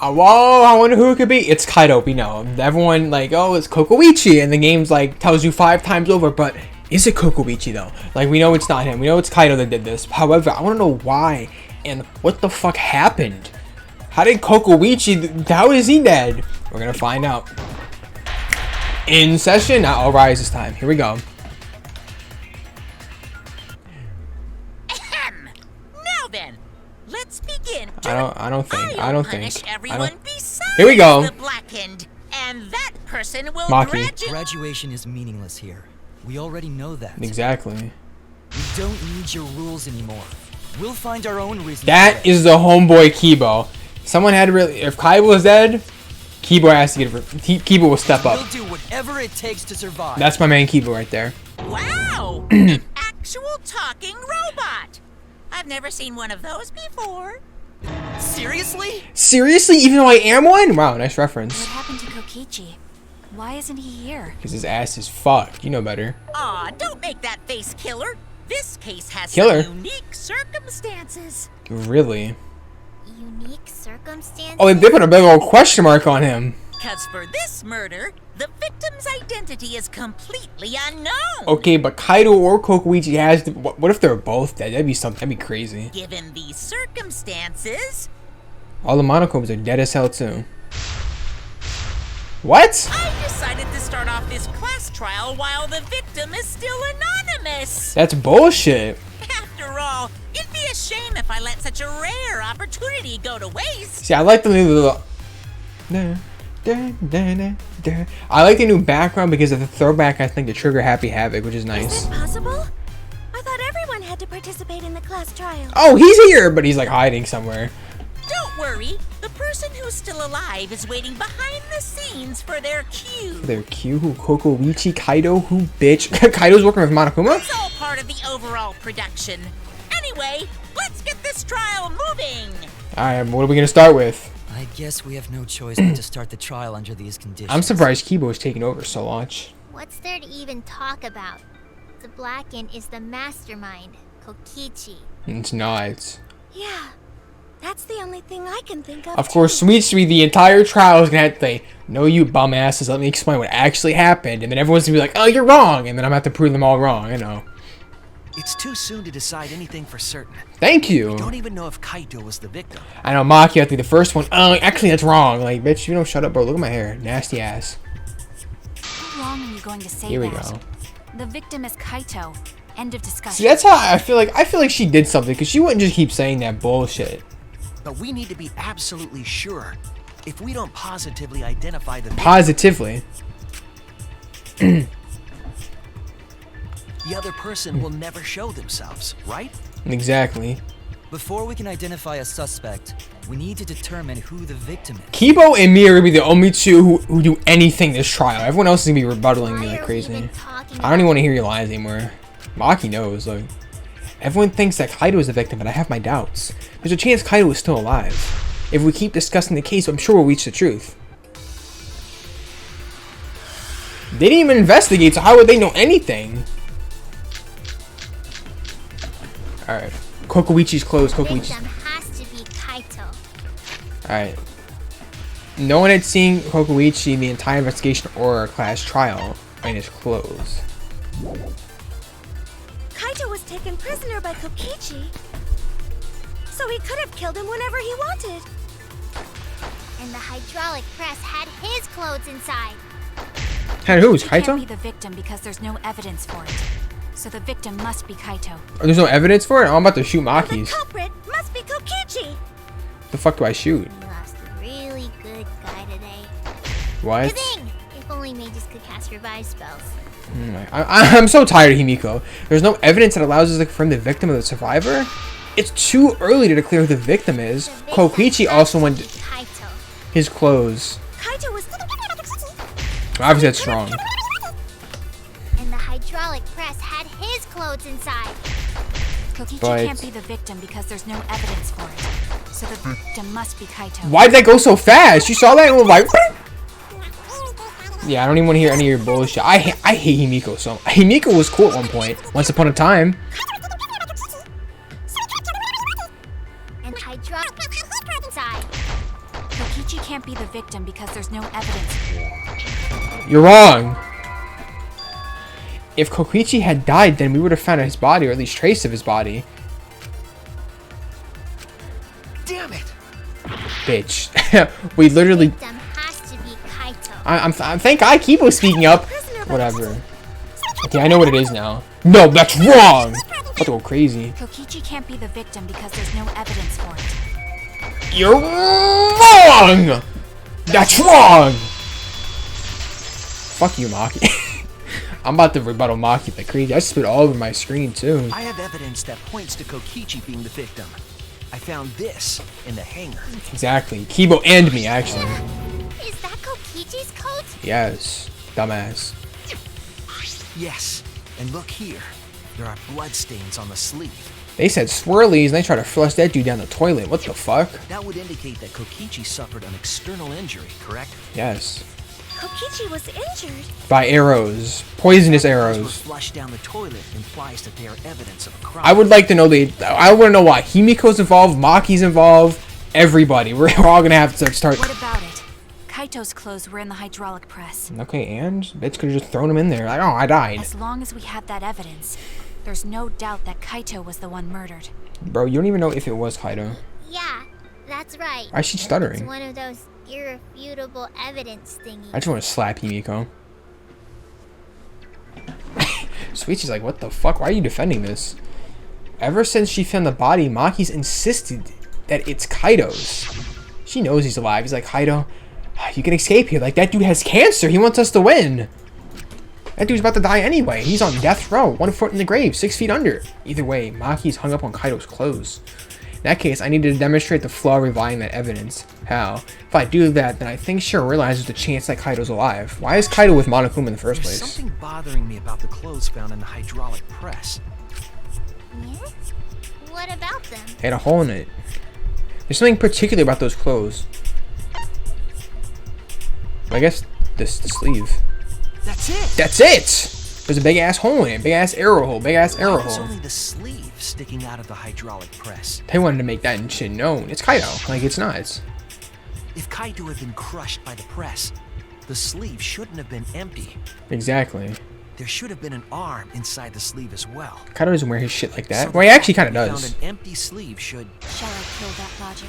Whoa, I wonder who it could be. It's Kaido, we know. Everyone like, oh, it's Kokoichi, and the game's like tells you 5 times over, but is it Kokoichi though? Like, we know it's not him. We know it's Kaido that did this. However, I want to know why and what the fuck happened. How did Kokoichi, how is he dead? We're gonna find out. In session, I'll rise this time. Here we go. Now then, let's begin. I don't think. Here we go. The blackened, and that person will Maki. Graduation is meaningless here. We already know that. Exactly. We don't need your rules anymore. We'll find our own reasons. That is the homeboy Kibo. Someone had to really. If Kai was dead, Kibo has to get. Kibo will step up. We'll do whatever it takes to survive. That's my man Kibo right there. Wow! An actual talking robot. I've never seen one of those before. Seriously? Seriously, even though I am one? Wow, nice reference. What happened to Kokichi? Why isn't he here? Because his ass is fucked. You know better. Aw, don't make that face, Killer. This case has Killer? some unique circumstances. Really? Unique circumstances? Oh, they put a big old question mark on him. Because for this murder, the victim's identity is completely unknown. Okay, but Kaido or Kokoichi has to, what if they're both dead? That'd be something. That'd be crazy. Given these circumstances, All the Monocombs are dead as hell too. What? I decided to start off this class trial while the victim is still anonymous. That's bullshit. After all, it'd be a shame if I let such a rare opportunity go to waste. See, I like the new I like the new background because of the throwback, I think, to Trigger Happy Havoc, which is nice. Is it possible? I thought everyone had to participate in the class trial. Oh, he's here, but he's like hiding somewhere. Don't worry, the person who's still alive is waiting behind the scenes for their cue. Their cue? Who? Kokoichi? Kaido? Who? Bitch. Kaido's working with Monokuma? It's all part of the overall production. Anyway, let's get this trial moving. Alright, what are we gonna start with? I guess we have no choice but to start the trial under these conditions. I'm surprised Kibo is taking over so much. What's there to even talk about? The Blackened is the mastermind, Kokichi. It's not. Yeah, that's the only thing I can think of. Of course, Sweet, the entire trial is gonna have to say, no, you bum asses, let me explain what actually happened. And then everyone's gonna be like, oh, you're wrong. And then I'm gonna have to prove them all wrong, you know. It's too soon to decide anything for certain. Thank you. Don't even know if Kaito was the victim. I know, Maki, I think the first one. Oh, actually, that's wrong. Like, bitch, you don't shut up, bro. Look at my hair. Nasty ass. How long are you going to say Here we that? go. The victim is Kaito. End of discussion. See, that's how I feel like. I feel like she did something because she wouldn't just keep saying that bullshit. But we need to be absolutely sure. If we don't positively identify the victim, Positively. the other person will never show themselves, right? Exactly. Before we can identify a suspect, we need to determine who the victim is. Kibo and me are gonna be the only two who do anything this trial. Everyone else is gonna be rebuttaling me like crazy. I don't even want to hear your lies anymore. Maki knows, like, everyone thinks that Kaido is the victim, but I have my doubts. There's a chance Kaido is still alive. If we keep discussing the case, I'm sure we'll reach the truth. They didn't even investigate, so how would they know anything? Alright. Kokoichi's closed. Kokoichi's. Victim has to be Kaito. Alright. No one had seen Kokoichi in the entire investigation or class trial, and it's closed. Kaito was taken prisoner by Kokichi, so he could have killed him whenever he wanted. And the hydraulic press had his clothes inside. Had who's He can't Kaito? be the victim because there's no evidence for it. So the victim must be Kaito. Oh, there's no evidence for it? Oh, I'm about to shoot The Maki's. culprit must be Kokichi. The fuck do I shoot? We lost a really good guy today. What? Ka-zing! If only mages could cast revive spells. I'm so tired of Himiko. There's no evidence that allows us to confirm the victim of the survivor? It's too early to declare who the victim is. The victim Kokichi has also to went be Kaito. his clothes. Kaito was. Obviously that's strong. And the hydraulic press had his clothes inside. Kokichi But- can't be the victim because there's no evidence for it. So the victim must be Kaito. Why'd that go so fast? You saw that and was like, yeah, I don't even want to hear any of your bullshit. I hate Himiko so. Himiko was cool at one point, once upon a time. And hydraulic inside. Kokichi can't be the victim because there's no evidence. You're wrong. If Kokichi had died, then we would have found his body, or at least trace of his body. Damn it! Bitch. We literally... Victim has to be Kaito. I'm thank God Kibo's speaking up. Whatever. Okay, I know what it is now. No, that's wrong! I'm about to go crazy. Kokichi can't be the victim because there's no evidence for it. You're wrong! That's wrong! Fuck you, Maki. I'm about to rebuttal Maki like crazy. I spit all over my screen, too. I have evidence that points to Kokichi being the victim. I found this in the hangar. Exactly. Kibo and me, actually. Is that Kokichi's coat? Yes. Dumbass. Yes, and look here. There are bloodstains on the sleeve. They said swirlies and they tried to flush that dude down the toilet. What the fuck? That would indicate that Kokichi suffered an external injury, correct? Yes. Kokichi was injured. By arrows. Poisonous Were arrows. flushed down the toilet implies that they are evidence of a crime. I would like to know I want to know why. Himiko's involved, Maki's involved, everybody. We're all gonna have to start. What about it? Kaito's clothes were in the hydraulic press. Okay, and bitch could have just thrown him in there. Like, oh, I died. As long as we had that evidence, there's no doubt that Kaito was the one murdered. Bro, you don't even know if it was Kaito. Yeah, that's right. Why is she It's stuttering? one of those irrefutable evidence thingies. I just want to slap Himiko. Sweetie's like, what the fuck? Why are you defending this? Ever since she found the body, Maki's insisted that it's Kaito's. She knows he's alive. He's like, Kaito, you can escape here. Like, that dude has cancer. He wants us to win. That dude's about to die anyway. He's on death row. 1 foot in the grave. 6 feet under. Either way, Maki's hung up on Kaito's clothes. In that case, I need to demonstrate the flaw relying that evidence. How? If I do that, then I think she'll realize there's a chance that Kaito's alive. Why is Kaito with Monokuma in the first There's place? something bothering me about the clothes found in the hydraulic press. Yeah? What about them? It had a hole in it. There's something particular about those clothes. I guess this the sleeve. That's it! That's it! There's a big ass hole in it. Big ass arrow hole. Big ass arrow It's hole. only the sleeve sticking out of the hydraulic press. They wanted to make that shit known. It's Kaito. Like, it's not. If Kaito had been crushed by the press, the sleeve shouldn't have been empty. Exactly. There should have been an arm inside the sleeve as well. Kaito doesn't wear his shit like that. So Well, he actually kind of we does. Found an empty sleeve should... Shall I kill that logic?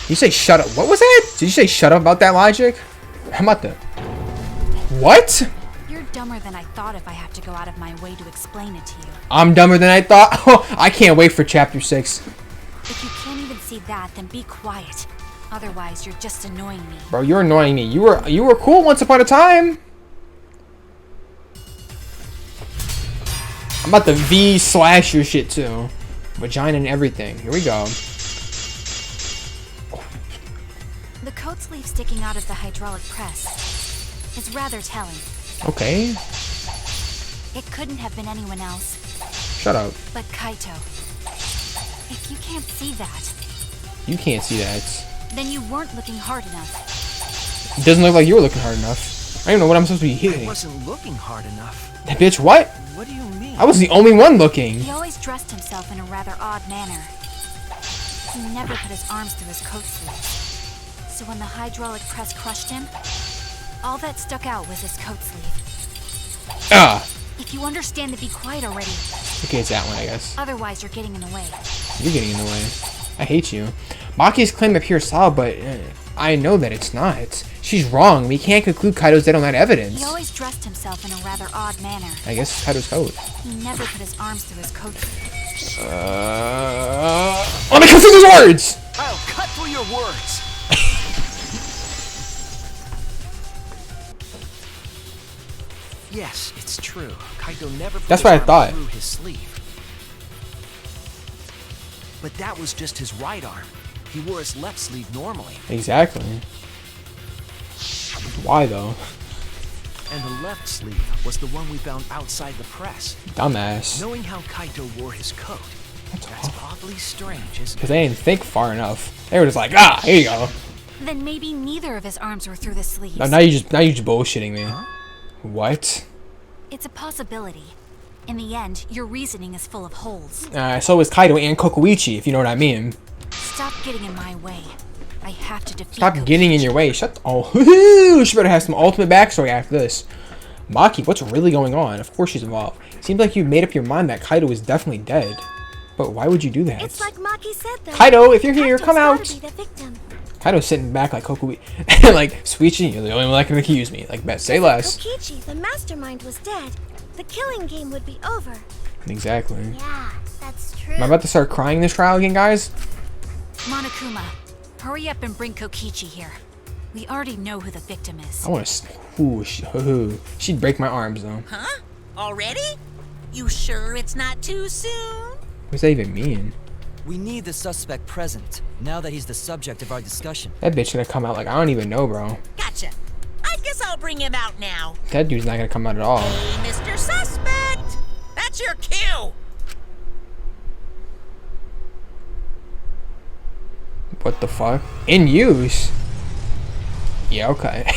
You say shut up. What was that? Did you say shut up about that logic? I'm about to... What? You're dumber than I thought if I have to go out of my way to explain it to you. I'm dumber than I thought. Oh, I can't wait for chapter 6. If you can't even see that, then be quiet. Otherwise, you're just annoying me. Bro, you're annoying me. You were cool once upon a time. I'm about to V slash your shit too. Vagina and everything. Here we go. The coat sleeve sticking out of the hydraulic press is rather telling. Okay. It couldn't have been anyone else Shut up. but Kaito. If you can't see that, You can't see that. then you weren't looking hard enough. It doesn't look like you were looking hard enough. I don't know what I'm supposed to be I hitting. wasn't looking hard enough. Bitch, what? What do you mean? I was the only one looking. He always dressed himself in a rather odd manner. He never put his arms through his coat sleeves. So when the hydraulic press crushed him, all that stuck out was his coat sleeve. Ah. If you understand to be quiet already, Okay, it's that one, I guess. otherwise you're getting in the way. You're getting in the way. I hate you. Maki's claim appears solid, but I know that it's not. She's wrong. We can't conclude Kaito's dead on that evidence. He always dressed himself in a rather odd manner. I guess it's Kaito's coat. He never put his arms through his coat sleeve. Let me cut through those words! I'll cut through your words! Yes, it's true. Kaito never put That's his what I arm thought. through his sleeve. But that was just his right arm. He wore his left sleeve normally. Exactly. Why though? And the left sleeve was the one we found outside the press. Dumbass. Knowing how Kaito wore his coat, that's awfully strange, isn't Because it? they didn't think far enough. They were just like, ah, here you go. Then maybe neither of his arms were through the sleeves. Now you just bullshitting me. What? It's a possibility. In the end, your reasoning is full of holes. So is Kaito and Kokuichi, if you know what I mean. Stop getting in my way. I have to defeat Stop Kokichi. getting in your way. Shut the... Oh, she better have some ultimate backstory after this. Maki, what's really going on? Of course she's involved. Seems like you made up your mind that Kaido is definitely dead. But why would you do that? It's like Maki said though. Kaido, if you're here, Kaido's come gotta out. be the victim. Kaido's sitting back like Kokuichi. Like, Suichi, you're the only one that can accuse me. Like, bet, say less. Kokichi, the mastermind, was dead. The killing game would be over. Exactly. Yeah, that's true. Am I about to start crying this trial again, guys? Monokuma, hurry up and bring Kokichi here. We already know who the victim is. I want to... Ooh, she'd break my arms, though. Huh? Already? You sure it's not too soon? What does that even mean? We need the suspect present, now that he's the subject of our discussion. That bitch gonna come out like, I don't even know, bro. Gotcha. I guess I'll bring him out now. That dude's not gonna come out at all. Hey, Mr. Suspect! That's your cue! What the fuck? In use? Yeah, okay.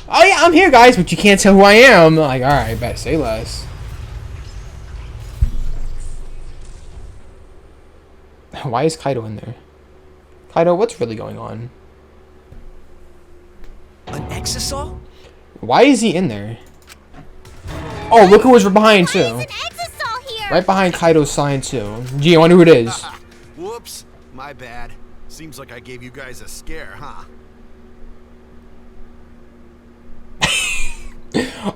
Oh yeah, I'm here, guys, but you can't tell who I am. Like, alright, bet, say less. Why is Kaido in there? Kaido, what's really going on? An exisal? Why is he in there? Oh, look who was behind too. There's an exisal here. Right behind Kaido's sign too. Gee, I wonder who it is. Whoops, my bad. Seems like I gave you guys a scare, huh?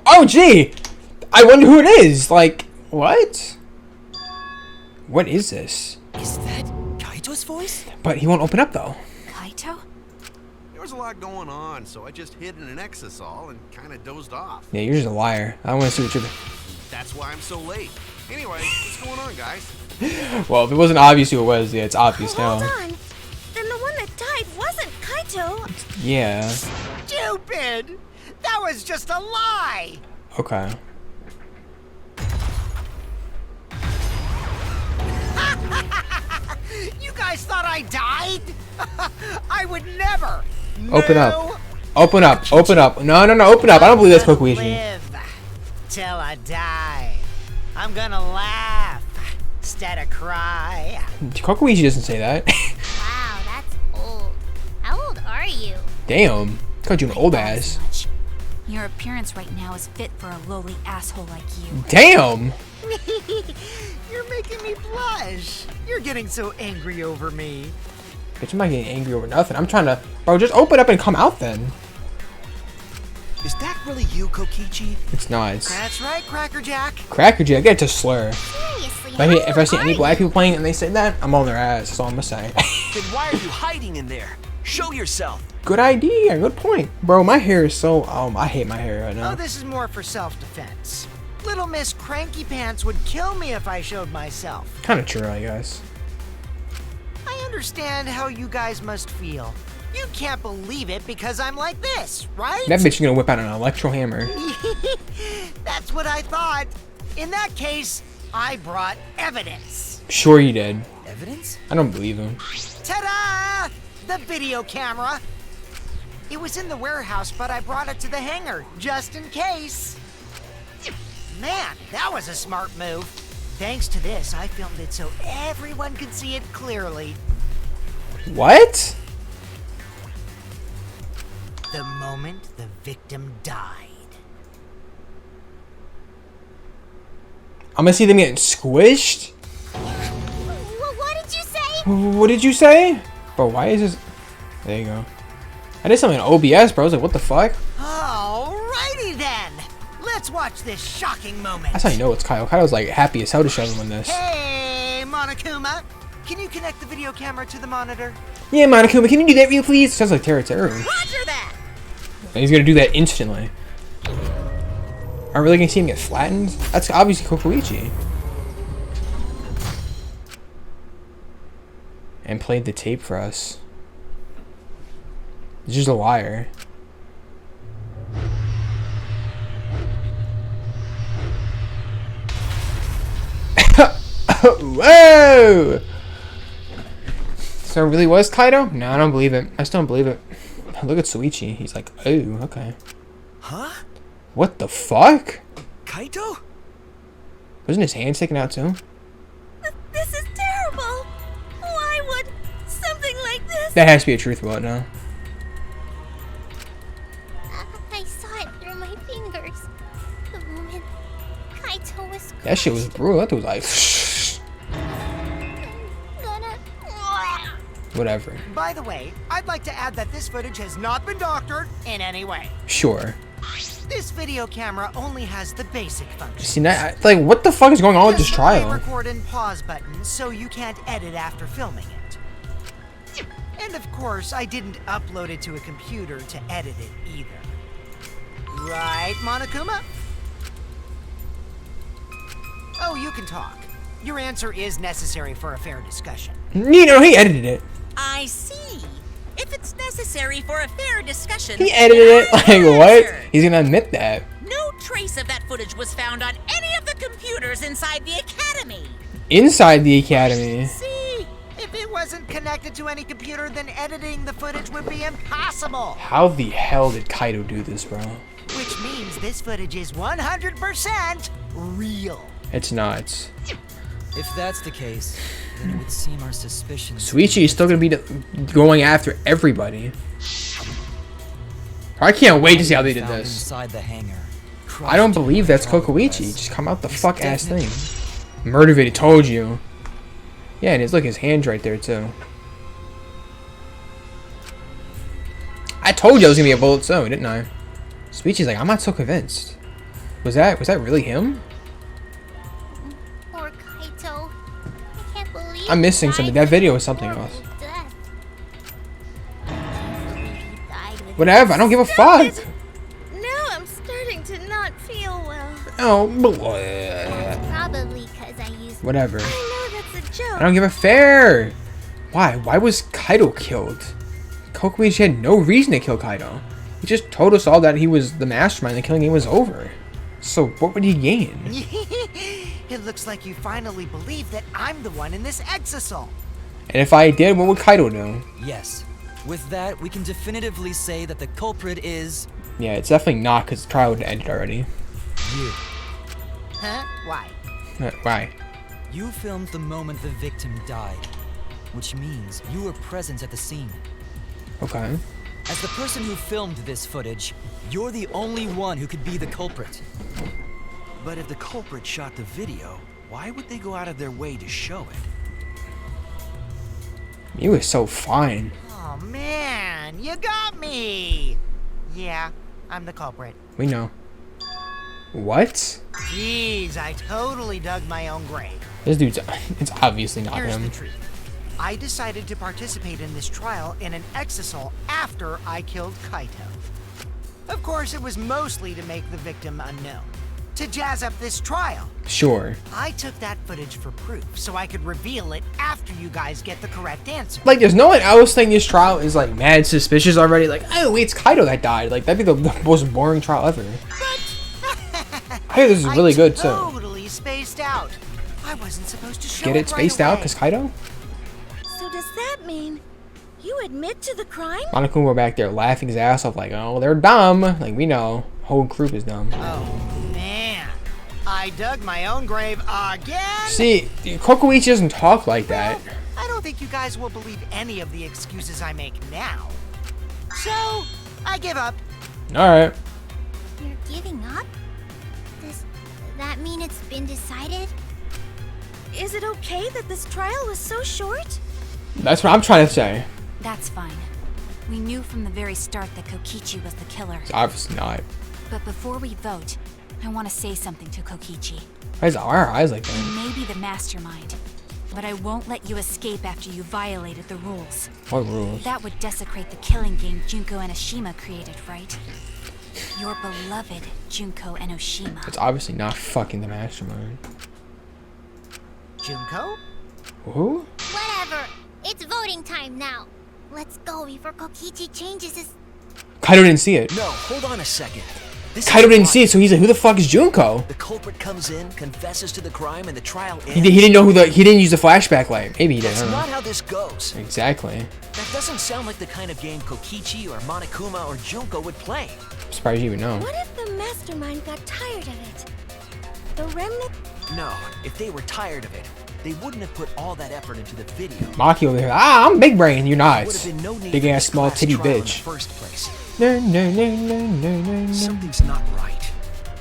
Oh, gee! I wonder who it is. Like, what? What is this? Is that Kaito's voice? But he won't open up though. Kaito? There was a lot going on, so I just hid in an exisal and kind of dozed off. Yeah, you're just a liar. I want to see what you're... That's why I'm so late. Anyway, what's going on, guys? Well, if it wasn't obvious who it was, yeah, it's obvious Hold now. on. Then the one that died wasn't Kaito. Yeah. Stupid! That was just a lie! Okay. You guys thought I died? I would never! Open No. up. Open up. Open up. No, no, no. Open up. I don't believe that's Kokuichi. Live till I die. I'm gonna laugh instead of cry. Kokuichi doesn't say that. Wow, that's old. How old are you? Damn. Called you an old ass. Much. Your appearance right now is fit for a lowly asshole like you. Damn. You're making me blush. You're getting so angry over me. Bitch, I'm not getting angry over nothing. I'm trying to... Bro, just open up and come out then. Is that really you, Kokichi? It's not. It's That's right, Cracker Jack. Cracker Jack. Get to slur. Seriously, If I see any black people playing and they say that, I'm on their ass. That's all I'm gonna say. Then why are you hiding in there? Show yourself. Good idea. Good point. Bro, my hair is so... I hate my hair right Oh, now. this is more for self-defense. Little Miss Cranky Pants would kill me if I showed myself. Kind of true, I guess. I understand how you guys must feel. You can't believe it because I'm like this, right? That bitch is gonna whip out an electro hammer. That's what I thought. In that case, I brought evidence. Sure you did. Evidence? I don't believe him. Ta-da! The video camera. It was in the warehouse, but I brought it to the hangar, just in case. Man, that was a smart move. Thanks to this, I filmed it so everyone could see it clearly. What? The moment the victim died. I'm gonna see them getting squished? What did you say? What did you say? Bro, why is this... There you go. I did something in OBS, bro. I was like, what the fuck? Alrighty then. Let's watch this shocking moment. That's how you know it's Kyle. Kyle's like happy as hell to show everyone this. Hey, Monokuma. Can you connect the video camera to the monitor? Yeah, Monokuma, can you do that for you, please? Sounds like Terra Terra. Roger that! And he's gonna do that instantly. Are we really gonna see him get flattened? That's obviously Kokuichi. And played the tape for us. He's just a liar. Whoa! So it really was Kaido? No, I don't believe it. I still don't believe it. Look at Suichi. He's like, oh, okay. Huh? What the fuck? Kaito? Wasn't his hand sticking out too? This is terrible. Why would That has to be a truth vote now. I saw it through my fingers. The moment Kaito was crushed. That shit was brutal. That was like, I'm gonna... whatever. By the way, I'd like to add that this footage has not been doctored in any way. Sure. This video camera only has the basic function. See that? Like, what the fuck is going on with this Just the play, trial? record and pause button, so you can't edit after filming it. And of course, I didn't upload it to a computer to edit it either. Right, Monokuma? Oh, you can talk. Your answer is necessary for a fair discussion. You know, he edited it. I see. If it's necessary for a fair discussion, He edited it. Like, what? He's gonna admit that. No trace of that footage was found on any of the computers inside the academy. Inside the academy. See? If it wasn't connected to any computer, then editing the footage would be impossible. How the hell did Kaito do this, bro? Which means this footage is 100% real. It's not. If that's the case, then it would seem our suspicions... Suichi is still gonna be going after everybody. I can't wait to see how they did Found this. Inside the hangar. I don't believe that's Kokoichi. Just come out the fuck ass thing. Murder video, told you. Yeah, and it's look, his hand's right there too. I told you I was gonna be a bullet zone, didn't I? Suichi's like, I'm not so convinced. Was that really him? Poor Kaito. I can't believe I'm missing he something. died That video such was something horrible else. death. I can't believe he died with Whatever, I don't give a fuck. Now I'm starting to not feel well. Oh, bleh. Probably because I used... Whatever. I know that's a joke. I don't give a fair. Why? Why was Kaito killed? Kokoichi had no reason to kill Kaito. He just told us all that he was the mastermind. The killing game was over. So what would he gain? It looks like you finally believe that I'm the one in this exasol. And if I did, what would Kaito do? Yes. With that, we can definitively say that the culprit is... Yeah, it's definitely not because the trial would have ended already. you. Huh? Why? Why? You filmed the moment the victim died, which means you were present at the scene. Okay. As the person who filmed this footage, you're the only one who could be the culprit. But if the culprit shot the video, why would they go out of their way to show it? You were so fine. Oh man, you got me! Yeah, I'm the culprit. We know. What? Jeez, I totally dug my own grave. This dude's... It's obviously not Here's him. the truth. I decided to participate in this trial in an exasol after I killed Kaito. Of course, it was mostly to make the victim unknown. To jazz up this trial. Sure. I took that footage for proof, so I could reveal it after you guys get the correct answer. Like, there's no one else saying this trial is, like, mad suspicious already. Like, oh, wait, it's Kaito that died. Like, that'd be the most boring trial ever. I hear this is really good, too. Totally spaced out. I wasn't supposed to show Get it spaced right out away. because Kaito? So does that mean you admit to the crime? Monokuma were back there laughing his ass off like, oh, they're dumb. Like, we know. Whole group is dumb. Oh, man. I dug my own grave again? See, Kokoichi doesn't talk like that. Well, I don't think you guys will believe any of the excuses I make now. So, I give up. Alright. You're giving up? Does that mean it's been decided? Is it okay that this trial was so short? That's what I'm trying to say. That's fine. We knew from the very start that Kokichi was the killer. It's obviously not. But before we vote, I want to say something to Kokichi. Why is our eyes like You that? may be the mastermind, but I won't let you escape after you violated the rules. What rules? That would desecrate the killing game Junko Enoshima created, right? Your beloved Junko Enoshima. It's obviously not fucking the mastermind. Junko? Who? Whatever. It's voting time now. Let's go before Kokichi changes his... Kaito didn't see it. No, hold on a second. This Kaito is didn't why see it, so he's like, who the fuck is Junko? The culprit comes in, confesses to the crime, and the trial ends. He didn't know he didn't use the flashback light. Maybe he did. I That's don't know. not how this goes. Exactly. That doesn't sound like the kind of game Kokichi or Monokuma or Junko would play. I'm surprised you even know. What if the mastermind got tired of it? The remnant? No, if they were tired of it, they wouldn't have put all that effort into the video. Maki over here. Ah, I'm big brain. You're not. Would have been no need Big for ass this small class titty trial in the bitch. first place. No, no, no, no, no, no, no. Something's not right.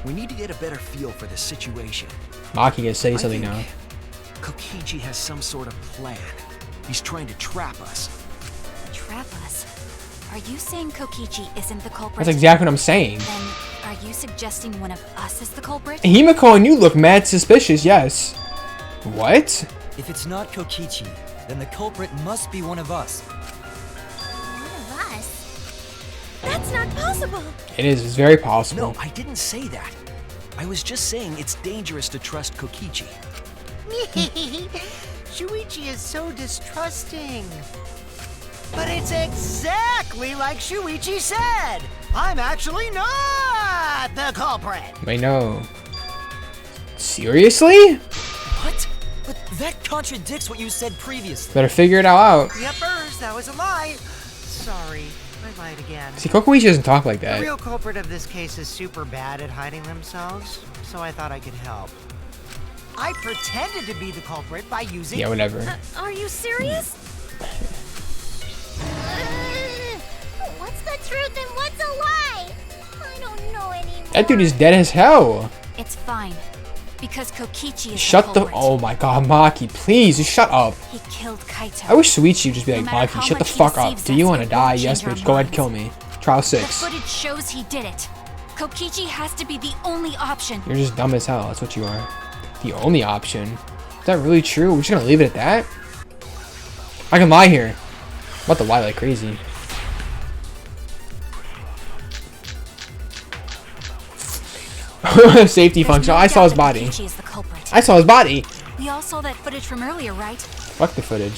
We need to get a better feel for the situation. Maki gonna say I something think now. Kokichi has some sort of plan. He's trying to trap us. Trap us? Are you saying Kokichi isn't the culprit? That's exactly what I'm saying. Then, are you suggesting one of us is the culprit? Himiko and you look mad suspicious, yes. What? If it's not Kokichi, then the culprit must be one of us. One of us? That's not possible. It is. It's very possible. No, I didn't say that. I was just saying it's dangerous to trust Kokichi. Shuichi is so distrusting. But it's exactly like Shuichi said. I'm actually not the culprit. Wait, no. Seriously? What? But that contradicts what you said previously. Better figure it all out. Yuppers, that was a lie. Sorry, I lied again. See, Kokoichi doesn't talk like The that. real culprit of this case is super bad at hiding themselves, so I thought I could help. I pretended to be the culprit by using... Yeah, whatever. Are you serious? What's the truth and what's a lie? I don't know anymore. That dude is dead as hell. It's fine. Because Kokichi is Shut the the. culprit. Oh my god, Maki, please, just shut up. He killed Kaito. I wish Suichi would just be like, No matter Maki, how shut the much he fuck up. deceives Do you us, want to it die? won't Yes, change our bitch. Go ahead, minds. kill me. Trial The 6. footage shows he did it. Kokichi has to be the only option. You're just dumb as hell. That's what you are. The only option. Is that really true? We're just gonna leave it at that? I can lie here. I'm about to lie like crazy. Safety There's function. no I saw doubt his that body. Kokichi is the culprit. I saw his body. We all saw that footage from earlier, right? Fuck the footage.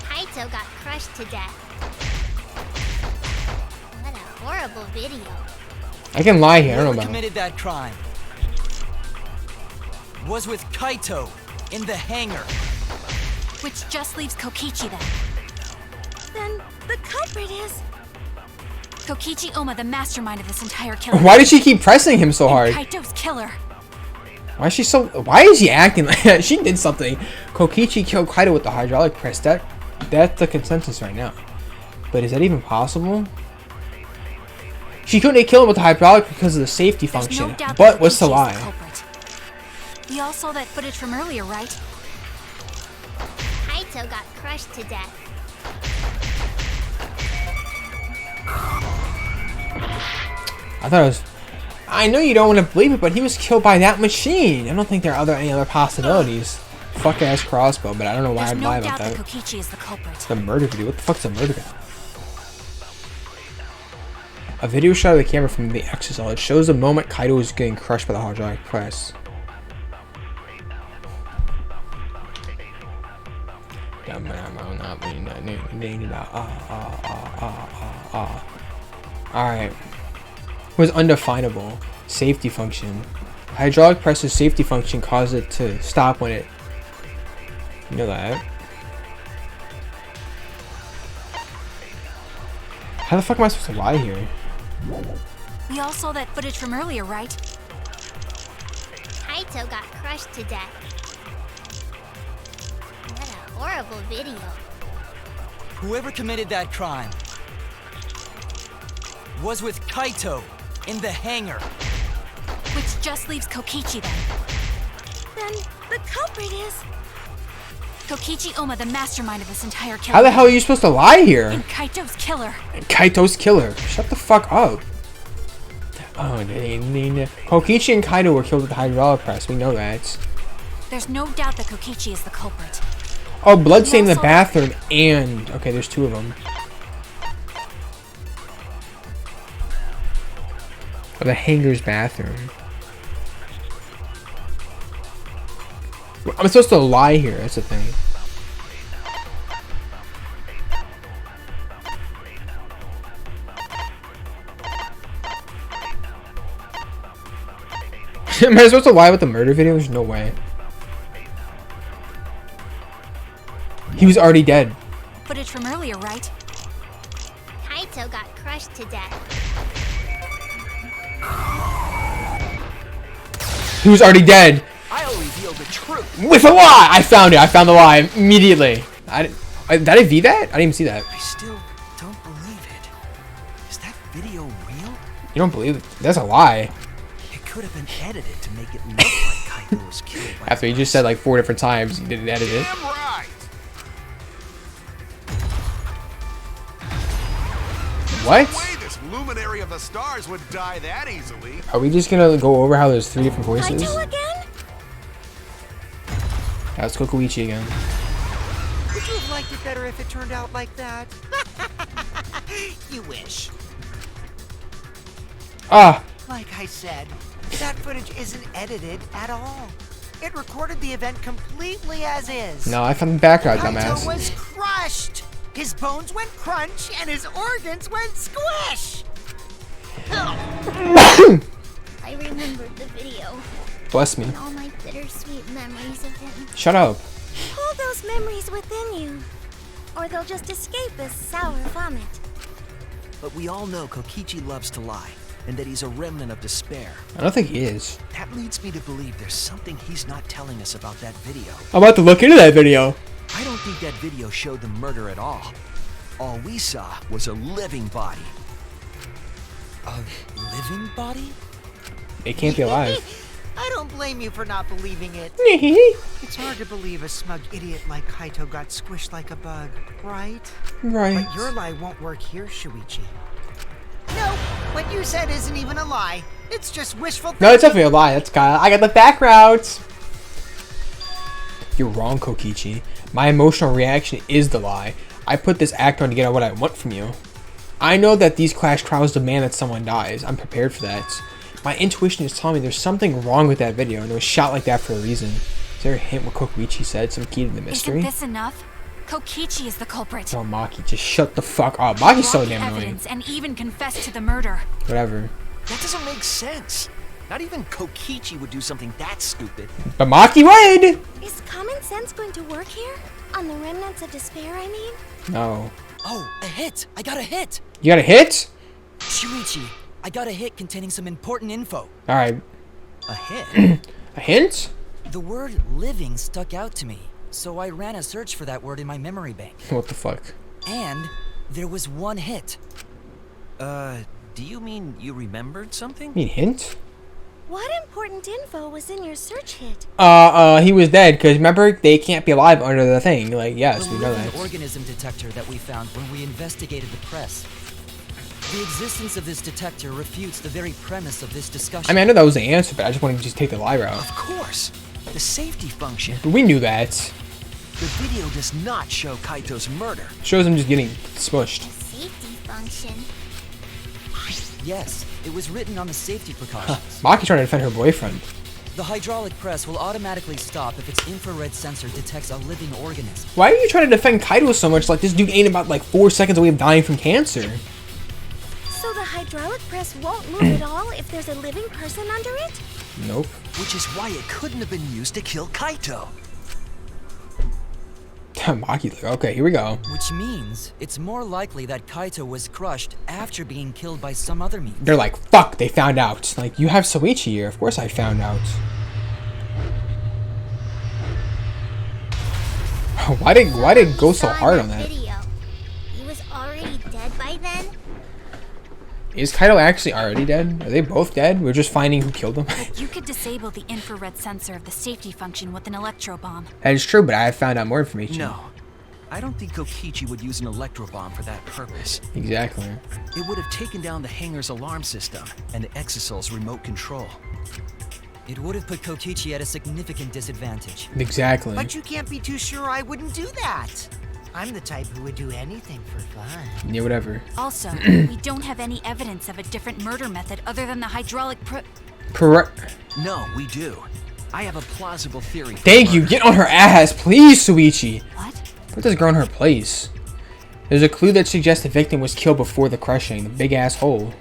Kaito got crushed to death. What a horrible video. I can lie here. I don't Whoever know about it. committed that crime was with Kaito in the hangar. Which just leaves Kokichi then. Then the culprit is... Kokichi Oma, the mastermind of this entire killing. Why did she keep pressing him so And hard? Kaito's killer. Why is she so? Why is she acting like that? She did something. Kokichi killed Kaito with the hydraulic press. That's the consensus right now. But is that even possible? She couldn't kill him with the hydraulic because of the safety There's function. no doubt But that what's the Kokichi is lie? culprit. We all saw that footage from earlier, right? Kaito got crushed to death. I thought it was. I know you don't want to believe it, but he was killed by that machine. I don't think there are any other possibilities. Fuck ass crossbow, but I don't know why There's I'd no lie doubt about that that. Kokichi is the culprit. The murder video. What the fuck's a murder video? A video shot of the camera from the exoscale. It shows the moment Kaito was getting crushed by the hydraulic press. Alright. It was undefinable. Safety function. Hydraulic press's safety function caused it to stop when it. You know that. How the fuck am I supposed to lie here? We all saw that footage from earlier, right? Kaito got crushed to death. What a horrible video. Whoever committed that crime was with Kaito in the hangar. Which just leaves Kokichi then. Then the culprit is... Kokichi Oma, the mastermind of this entire killing. How the hell are you supposed to lie here? And Kaito's killer. Kaito's killer. Shut the fuck up. Oh, Kokichi and Kaito were killed with the hydraulic press. We know that. There's no doubt that Kokichi is the culprit. Oh, bloodstain in the also- bathroom and... Okay, there's two of them. Oh, the hangar's bathroom. I'm supposed to lie here. That's the thing. Am I supposed to lie with the murder video? There's no way. He was already dead. Footage from earlier, right? Kaito got crushed to death. He was already dead. I'll reveal the truth. With a lie! I found it. I found the lie immediately. Did I V that? I didn't even see that. I still don't believe it. Is that video real? You don't believe it? That's a lie. It could have been edited to make it look like Kaito was killed by After you just said like 4 different times, you didn't edit it. Damn right. What? No way this luminary of the stars would die that easily. Are we just gonna go over how there's 3 different voices? Kaito again? That's Kokoichi again. Would you have liked it better if it turned out like that? You wish. Ah! Like I said, that footage isn't edited at all. It recorded the event completely as is. No, I found the background, Kaito dumbass. was crushed. His bones went crunch and his organs went squish. I remembered the video Bless me. and all my bittersweet memories of him. Shut up. Hold those memories within you, or they'll just escape as sour vomit. But we all know Kokichi loves to lie, and that he's a remnant of despair. I don't think he is. That leads me to believe there's something he's not telling us about that video. I'm about to look into that video. I don't think that video showed the murder at all. All we saw was a living body. A living body? It can't be alive. I don't blame you for not believing it. It's hard to believe a smug idiot like Kaito got squished like a bug, right? Right. But your lie won't work here, Shuichi. No, what you said isn't even a lie. It's just wishful thinking. No, it's definitely a lie. That's Kyle. I got the background. You're wrong, Kokichi. My emotional reaction is the lie. I put this act on to get what I want from you. I know that these clash trials demand that someone dies. I'm prepared for that. My intuition is telling me there's something wrong with that video, and it was shot like that for a reason. Is there a hint what Kokichi said? Some key to the mystery? Isn't this enough? Kokichi is the culprit. Oh, Maki, just shut the fuck up. Maki's so Brought the damn annoying. evidence and even confessed to the murder. Whatever. That doesn't make sense. Not even Kokichi would do something that stupid. But Maki would! Is common sense going to work here? On the remnants of despair, I mean? No. Oh, a hit! I got a hit! You got a hit? Shuichi, I got a hit containing some important info. Alright. A hit? A hint? The word living stuck out to me, so I ran a search for that word in my memory bank. What the fuck? And there was one hit. Do you mean you remembered something? You mean hint? What important info was in your search hit? He was dead, because remember, they can't be alive under the thing. Like, yes, The we know living that. organism detector that we found when we investigated the press. The existence of this detector refutes the very premise of this discussion. I mean, I know that was the answer, but I just wanted to just take the lie route. Of course. The safety function. But we knew that. The video does not show Kaito's murder. Shows him just getting smushed. Safety function. Yes, it was written on the safety precautions. Maki trying to defend her boyfriend. The hydraulic press will automatically stop if its infrared sensor detects a living organism. Why are you trying to defend Kaito so much? Like, this dude ain't about like 4 seconds away of dying from cancer. So the hydraulic press won't move at all if there's a living person under it? Nope. Which is why it couldn't have been used to kill Kaito. Maki's like, okay, here we go. Which means it's more likely that Kaito was crushed after being killed by some other means. They're like, fuck, they found out. Like, you have Soichi here. Of course I found out. Why did it go so Saw hard in on that? Video. He was already dead by then? Is Kaito actually already dead? Are they both dead? We're just finding who killed them. You could disable the infrared sensor of the safety function with an electro bomb. That is true, but I have found out more information. No. I don't think Kokichi would use an electro bomb for that purpose. Exactly. It would have taken down the hangar's alarm system and the Exosol's remote control. It would have put Kokichi at a significant disadvantage. Exactly. But you can't be too sure I wouldn't do that. I'm the type who would do anything for fun. Yeah, whatever. Also, we don't have any evidence of a different murder method other than the hydraulic Correct. No, we do. I have a plausible theory. For Thank you. murder. Get on her ass, please, Soichi. What? Put this girl in her place. There's a clue that suggests the victim was killed before the crushing. The big ass hole.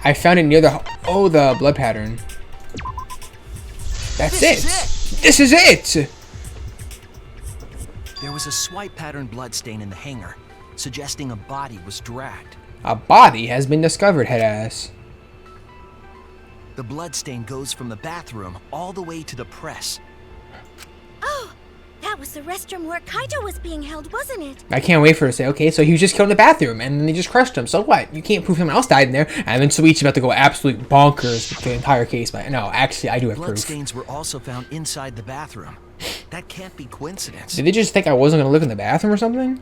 I found it near the the blood pattern. That's This is it. There was a swipe pattern bloodstain in the hangar, suggesting a body was dragged. A body has been discovered, head ass. The bloodstain goes from the bathroom all the way to the press. was the restroom where Kaito was being held, wasn't it? I can't wait for her to say, okay, so he was just killed in the bathroom, and then they just crushed him. So what? You can't prove someone else died in there, and then Suichi about to go absolute bonkers with the entire case. But no, actually, I do have proof. Bloodstains were also found inside the bathroom. That can't be coincidence. Did they just think I wasn't gonna live in the bathroom or something?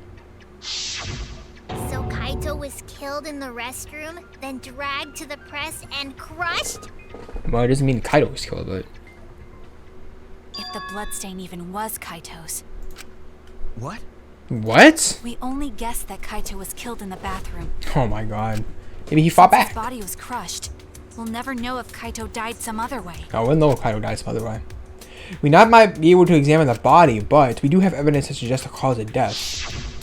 So Kaito was killed in the restroom, then dragged to the press and crushed? Well, it doesn't mean Kaito was killed, but... If the bloodstain even was Kaito's. What? What? We only guessed that Kaito was killed in the bathroom. Oh my god. Maybe he fought Since his back. body was crushed. We'll never know if Kaito died some other way. I wouldn't know if Kaito died some other way. We not might be able to examine the body, but we do have evidence to suggest a cause of death.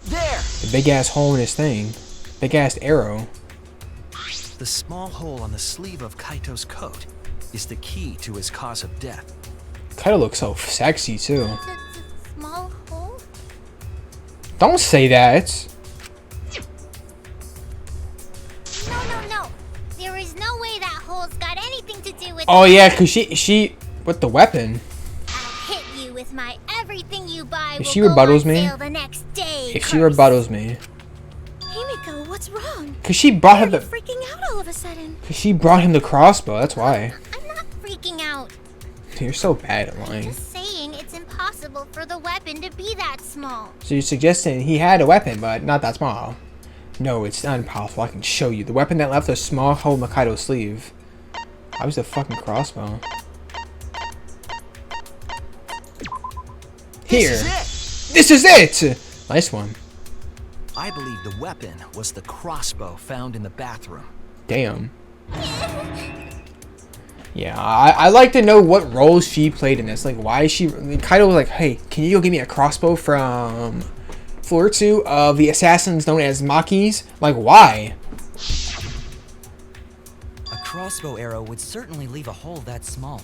There! The big ass hole in his thing. Big ass arrow. The small hole on the sleeve of Kaito's coat is the key to his cause of death. Kaito looks so sexy too. It's a small hole? Don't say that. No. There is no way that hole's got anything to do with Oh yeah, cause she with the weapon. I'll hit you with my everything you buy. If she rebuttals me, the next day, if she rebuttals me, Himiko, what's wrong? cause she brought him You're the, freaking out all of a sudden. cause she brought him the crossbow. That's why. I'm not freaking out. You're so bad at lying. Just saying it's impossible for the weapon to be that small. So you're suggesting he had a weapon, but not that small. No, it's not impossible. I can show you. The weapon that left a small hole in Kaito's sleeve. I was the fucking crossbow. Here. This is it! Nice one. I believe the weapon was the crossbow found in the bathroom. Damn. Yeah, I like to know what role she played in this. Like, why is she... Kaito was like, hey, can you go give me a crossbow from floor 2 of the assassins known as Makis? Like, why? A crossbow arrow would certainly leave a hole that small.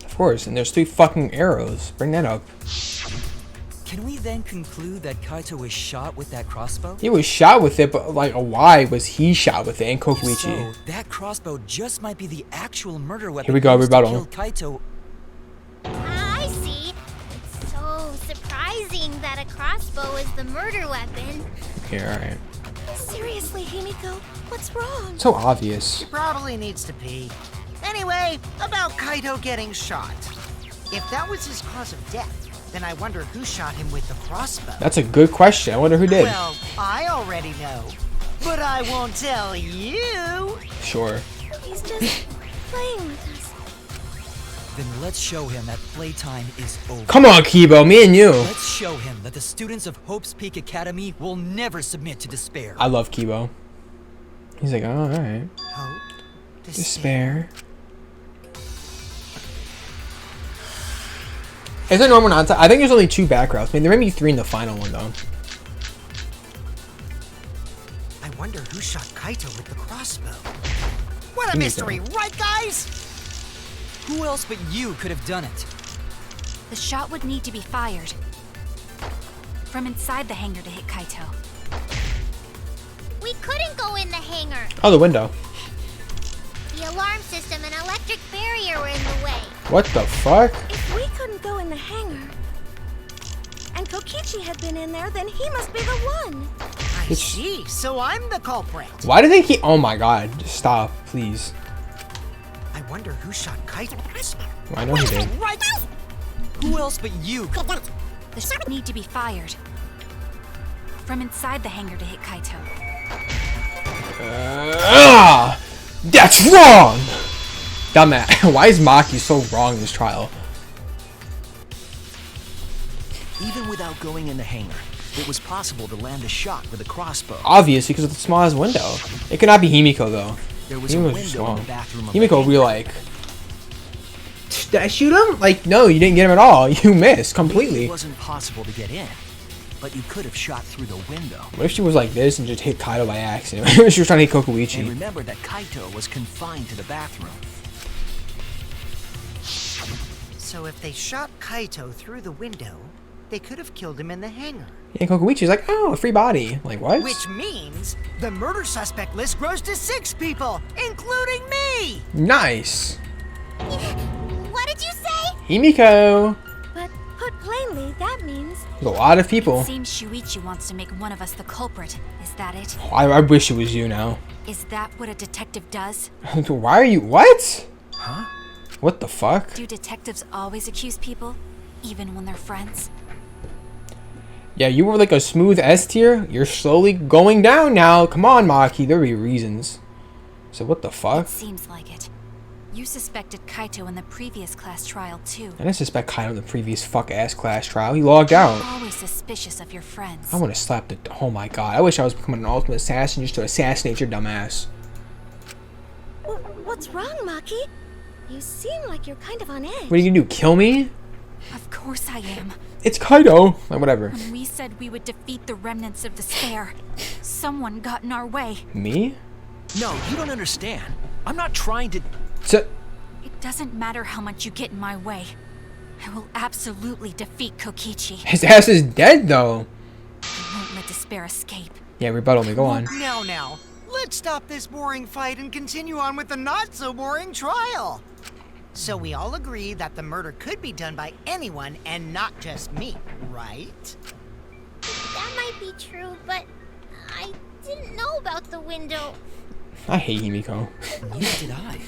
Of course, and there's 3 fucking arrows. Bring that up. Can we then conclude that Kaito was shot with that crossbow? He was shot with it, but like, why was he shot with it in If Kokuichi? so, that crossbow just might be the actual murder weapon Here we go, used to rebuttal. kill Kaito. I see. It's so surprising that a crossbow is the murder weapon. Here, alright. Seriously, Himiko, what's wrong? So obvious. Probably needs to pee. Anyway, about Kaito getting shot. If that was his cause of death, then I wonder who shot him with the crossbow. That's a good question. I wonder who did. Well, I already know, but I won't tell you. Sure. He's just playing with us. Then let's show him that playtime is over. Come on, Kibo, me and you. Let's show him that the students of Hope's Peak Academy will never submit to despair. I love Kibo. He's like, oh, alright. Hope, Despair. Is there normal non-type? I think there's only 2 backgrounds. I mean, there may be 3 in the final one, though. I wonder who shot Kaito with the crossbow. What a mystery, right, guys? Who else but you could have done it? The shot would need to be fired from inside the hangar to hit Kaito. We couldn't go in the hangar. Oh, the window. The alarm system and electric barrier were in the way. What the fuck? If we couldn't go in the hangar, and Kokichi had been in there, then he must be the one. I see, so I'm the culprit. Why do they keep... Oh my god. Just stop, please. I wonder who shot Kaito. I know he did. Right. Who else but you could have done it? The shot would need to be fired from inside the hangar to hit Kaito. That's wrong! Dumbass. Why is Maki so wrong in this trial? Even without going in the hangar, it was possible to land a shot with a crossbow. Obvious, because of the smallest window. It could not be Himiko, though. There was a Himiko's window strong. in the bathroom of the Himiko would be hangar. like... Did I shoot him? Like, no, you didn't get him at all. You missed Maybe completely. it wasn't possible to get in, but you could have shot through the window. What if she was like this and just hit Kaito by accident? She was trying to hit And Kokuichi. remember that Kaito was confined to the bathroom. So if they shot Kaito through the window, they could have killed him in the hangar. And Kokuichi's like, oh, a free body. Like, what? Which means the murder suspect list grows to 6 people, including me! Nice. Himiko. But put plainly, that means There's a lot of people. It seems Shuichi wants to make one of us the culprit. Is that it? I wish it was you now. Is that what a detective does? Why are you? What? Huh? What the fuck? Do detectives always accuse people, even when they're friends? Yeah, you were like a smooth S tier. You're slowly going down now. Come on, Maki. There'll be reasons. So what the fuck? It seems like it. You suspected Kaito in the previous class trial too. I didn't suspect Kaito in the previous fuck-ass class trial. He logged out. Always suspicious of your friends. I want to slap the... Oh my god. I wish I was becoming an ultimate assassin just to assassinate your dumbass. What's wrong, Maki? You seem like you're kind of on edge. What are you gonna do? Kill me? Of course I am. It's Kaito. Like, whatever. When we said we would defeat the remnants of despair, someone got in our way. Me? No, you don't understand. I'm not trying to... So... It doesn't matter how much you get in my way. I will absolutely defeat Kokichi. His ass is dead, though. I won't let despair escape. Yeah, rebuttal me. Go on. Now. Let's stop this boring fight and continue on with the not-so-boring trial. So we all agree that the murder could be done by anyone and not just me, right? That might be true, but I didn't know about the window. I hate Himiko. Neither did I.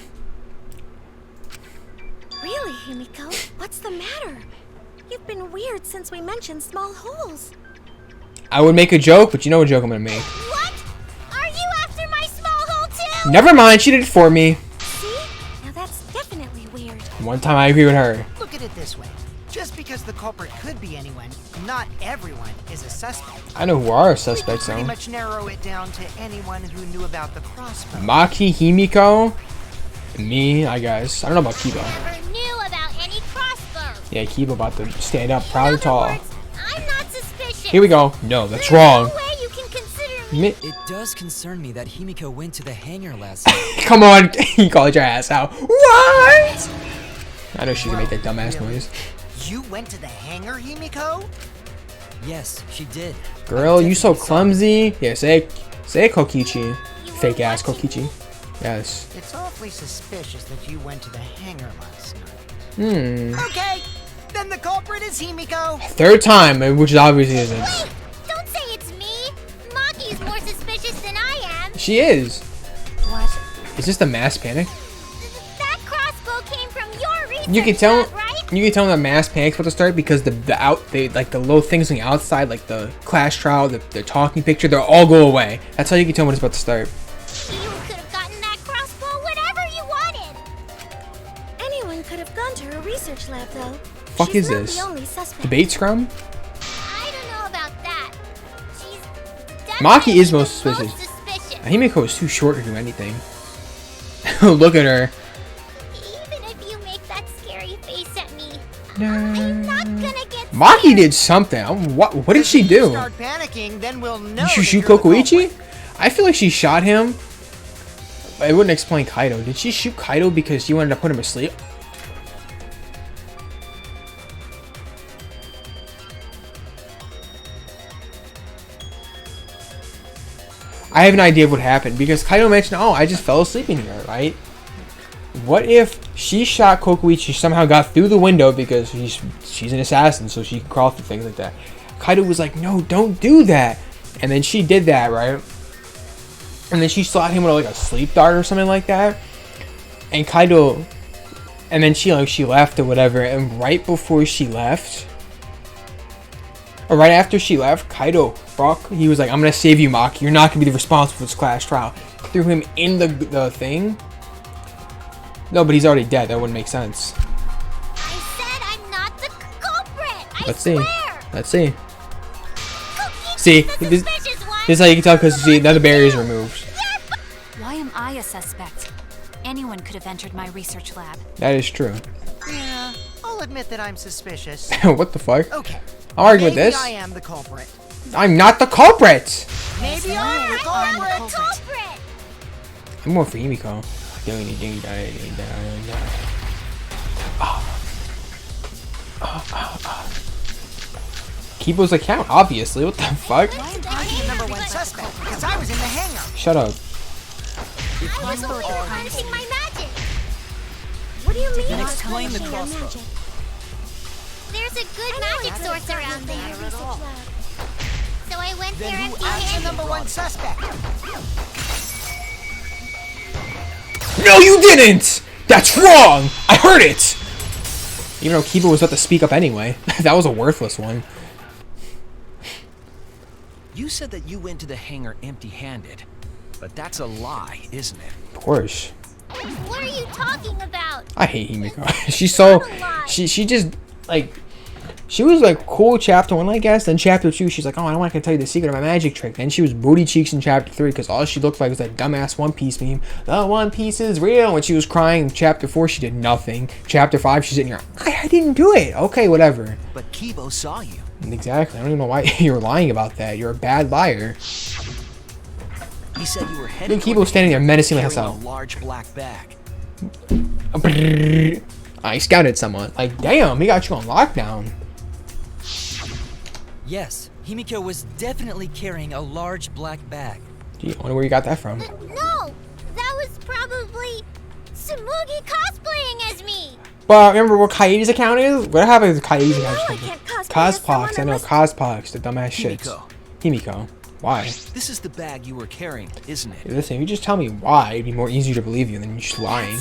Really, Himiko? What's the matter? You've been weird since we mentioned small holes. I would make a joke, but you know what joke I'm gonna make. What? Are you after my small hole too? Never mind, she did it for me. See? Now that's definitely weird. One time I agree with her. Look at it this way. Just because the culprit could be anyone, not everyone is a suspect. I know who are We suspects, can pretty though. much narrow it down to anyone who knew about the crossbow. Maki, Himiko, me, I guess. I don't know about Kiba. Never knew about any crossbow. Yeah, Kiba about to stand up proud In and other tall. words, I'm not suspicious. Here we go. No, that's There's wrong. No way you can consider me. Me It does concern me that Himiko went to the hangar last night. Come on, you called your ass out. What? I know she can make that dumbass Really? noise. You went to the hangar, Himiko? Yes, she did. Girl, you so Definitely saw clumsy. Yeah, say Kokichi. You were Fake ass watching Kokichi. Yes. It's awfully suspicious that you went to the hangar last night. Hmm. Okay, then the culprit is Himiko. Third time, which obviously isn't. Wait! Don't say it's me! Maki's more suspicious than I am! She is. What? Is this the mass panic? That crossbow came from your research You can tell. lab, right? You can tell when the mass panic's about to start because the like the little things on the outside, like the class trial, the talking picture, they'll all go away. That's how you can tell when it's about to start. You could have gotten that crossbow whenever you wanted! Anyone could have gone to her research lab, though. Fuck She's is not this? the only suspect. Debate scrum? I don't know about that. She's Maki is definitely the most suspicious. suspicious. Himiko is too short to do anything. Look at her. Even if you make that scary face at me, I'm not gonna get Maki scared. did something. What did she If you do? start panicking, then we'll know. Did she that shoot you're the Kokoichi? culprit. I feel like she shot him. It wouldn't explain Kaito. Did she shoot Kaito because she wanted to put him asleep? I have an idea of what happened because Kaito mentioned, oh, I just fell asleep in here, right? What if she shot Kokoichi, somehow got through the window because she's an assassin, so she can crawl through things like that. Kaito was like, no, don't do that. And then she did that, right? And then she shot him with like a sleep dart or something like that. And Kaito, and then she left or whatever. And right before she left, or right after she left, Kaito, he was like, I'm gonna save you, Maki. You're not gonna be the responsible for this class trial. Threw him in the thing. No, but he's already dead. That wouldn't make sense. I said I'm not the culprit. Let's see. Swear. Let's see. Kokichi's See, the this suspicious one. is how you can tell because see, now the barrier's removed. Why am I a suspect? Anyone could have entered my research lab. That is true. Yeah, I'll admit that I'm suspicious. What the fuck? Okay. I'll argue with Maybe this. I am the culprit. I'm not the culprit. Maybe I'm the I'm the culprit. Culprit. I'm more for Himiko. Kibo's account, obviously. What the fuck? I'm the number one suspect because I was in the hangar. Shut up. I was only harnessing my magic. What do you mean? Then by explain the punishing your crossbow. magic? There's a good magic source around there. So I went Then there who asked the empty-handed. #1 suspect? No, you didn't! That's wrong! I heard it! Even though Kiba was about to speak up anyway. That was a worthless one. You said that you went to the hangar empty-handed, but that's a lie, isn't it? Of course. What are you talking about? I hate Himiko. She's so... She just, like... She was, like, cool chapter 1, I guess. Then chapter 2, she's like, oh, I don't want to tell you the secret of my magic trick. Then she was booty cheeks in chapter 3 because all she looked like was that dumbass One Piece meme. The One Piece is real. When she was crying in chapter 4, she did nothing. Chapter 5, she's sitting here, I didn't do it. Okay, whatever. But Kibo saw you. Exactly. I don't even know why you're lying about that. You're a bad liar. He said you were heading Look, Kibo's standing there menacing like carrying hell. a large black bag. I scouted someone. Like, damn, he got you on lockdown. Yes, Himiko was definitely carrying a large black bag. Gee, I wonder where you got that from. No, that was probably Tsumugi cosplaying as me. But remember what Kaede's account is? What happened to Kaede's No, I account? can't cosplay as someone Cospox, I know, unless- Cospox, the dumbass shits. Himiko. Himiko. Why? This is the bag you were carrying, isn't it? Listen, you just tell me why, it'd be more easy to believe you than you just lying.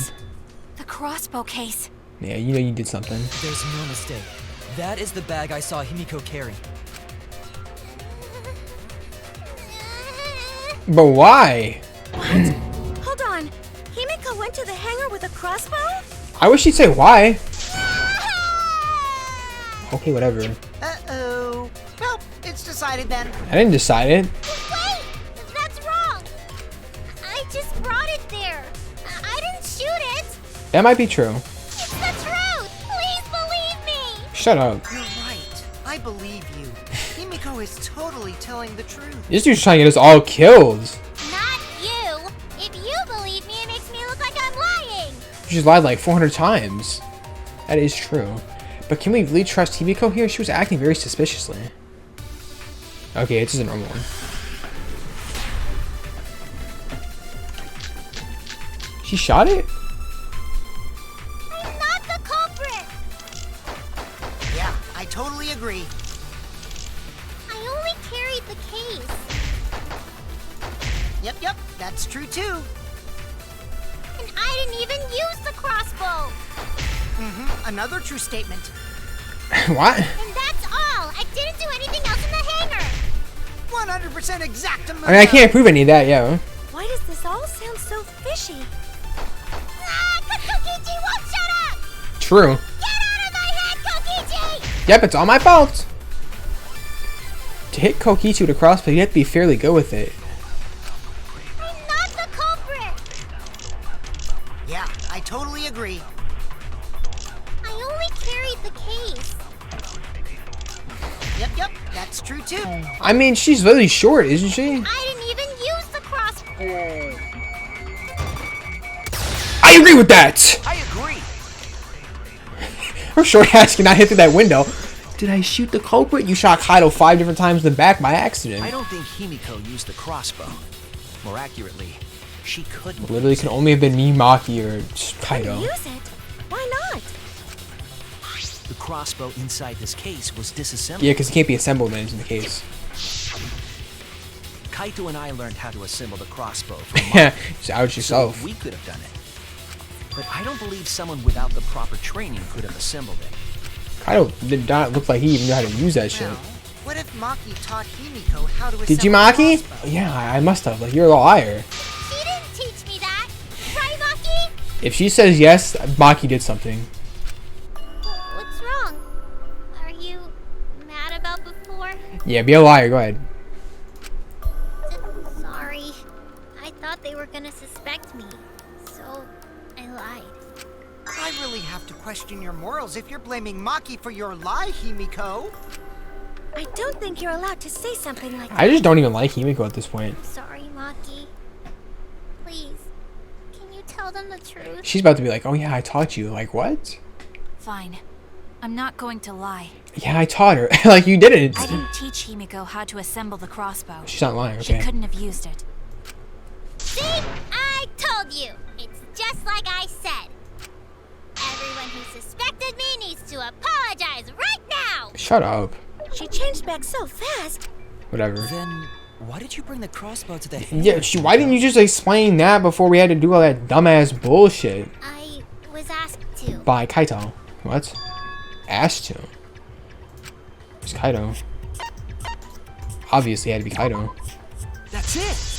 The crossbow case. Yeah, you know you did something. There's no mistake. That is the bag I saw Himiko carry. But why? Hold on. Himiko went to the hangar with a crossbow? I wish she'd say why. Okay, whatever. Uh-oh. Well, it's decided then. I didn't decide it. Wait, that's wrong. I just brought it there. I didn't shoot it. That might be true. It's the truth. Please believe me. Shut up. You're right. I believe you. Himiko is totally telling the truth. This dude's trying to get us all killed. Not you. If you believe me, it makes me look like I'm lying. You just lied like 400 times. That is true. But can we really trust Himiko here? She was acting very suspiciously. Okay, it's just a normal one. She shot it? I'm not the culprit. Yeah, I totally agree. I only carried the case. Yep, that's true too. And I didn't even use the crossbow. Another true statement. What? And that's all. I didn't do anything else in the hangar. 100% exactamundo. I mean, I can't prove any of that, yeah. Why does this all sound so fishy? Ah, Kokichi won't shut up. True. Get out of my head, Kokichi. Yep, it's all my fault. To hit Kokichi with a crossbow, you have to be fairly good with it. I'm not the culprit. Yeah, I totally agree. I only carried the case. Yep, that's true too. I mean, she's really short, isn't she? I didn't even use the crossbow. I agree with that! I agree. Her short ass cannot hit through that window. Did I shoot the culprit? You shot Kaido 5 different times in the back by accident. I don't think Himiko used the crossbow. More accurately, she couldn't. Literally could only have been me, Maki, or Kaido. Use it? Why not? The crossbow inside this case was disassembled. Yeah, because it can't be assembled when it's in the case. Kaito and I learned how to assemble the crossbow from Yeah, Maki, just out so yourself. we could have done it. But I don't believe someone without the proper training could have assembled it. Kaido did not look like he even knew how to use that shit. Well, what if Maki taught Himiko how to assemble Did you, the Maki? crossbow? Yeah, I must have. Like, you're a liar. She didn't teach me that. Right, Maki? If she says yes, Maki did something. What's wrong? Are you mad about before? Yeah, be a liar. Go ahead. Sorry. I thought they were gonna suspect me. So, I lied. I really have to question your morals if you're blaming Maki for your lie, Himiko. I don't think you're allowed to say something like that. I just don't even like Himiko at this point. Sorry, Maki. Please, can you tell them the truth? She's about to be like, oh yeah, I taught you. Like, what? Fine. I'm not going to lie. Yeah, I taught her. Like, you didn't. I didn't teach Himiko how to assemble the crossbow. She's not lying, She okay? couldn't have used it. See? I told you. It's just like I said. Everyone who suspected me needs to apologize right now! Shut up. She changed back so fast. Whatever. Then, why did you bring the crossbow to the hangar? Yeah, why didn't you just explain that before we had to do all that dumbass bullshit? I was asked to. By Kaito. What? Asked to. It's Kaito. Obviously, it had to be Kaito. That's it!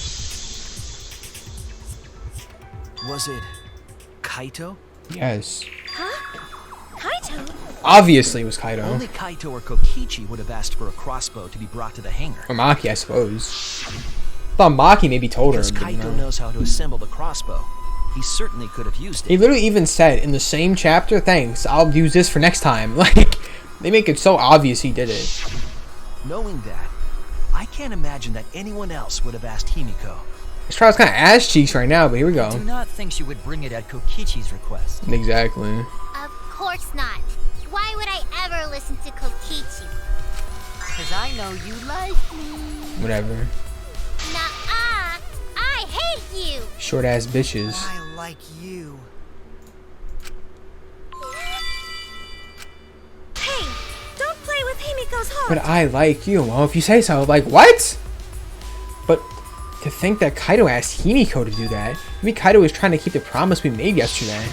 Was it Kaito? Yes. Huh? Kaito? Obviously, it was Kaito. Only Kaito or Kokichi would have asked for a crossbow to be brought to the hangar. Or Maki, I suppose. Thought Maki maybe told her. Because But Kaito no. knows how to assemble the crossbow. He certainly could have used He it. literally even said in the same chapter, "Thanks, I'll use this for next time." Like, they make it so obvious he did it. Knowing that, I can't imagine that anyone else would have asked Himiko. This trial's kind of ass cheeks right now, but here we Do go. not think she would bring it at Kokichi's request. Exactly. Of course not. Why would I ever listen to Kokichi? Cause I know you like me. Whatever. Nuh-uh! I hate you! Short ass bitches. I like you. Hey, don't play with Himiko's heart. But I like you. Well, if you say so. Like, what? But to think that Kaito asked Himiko to do that. Maybe Kaito was trying to keep the promise we made yesterday.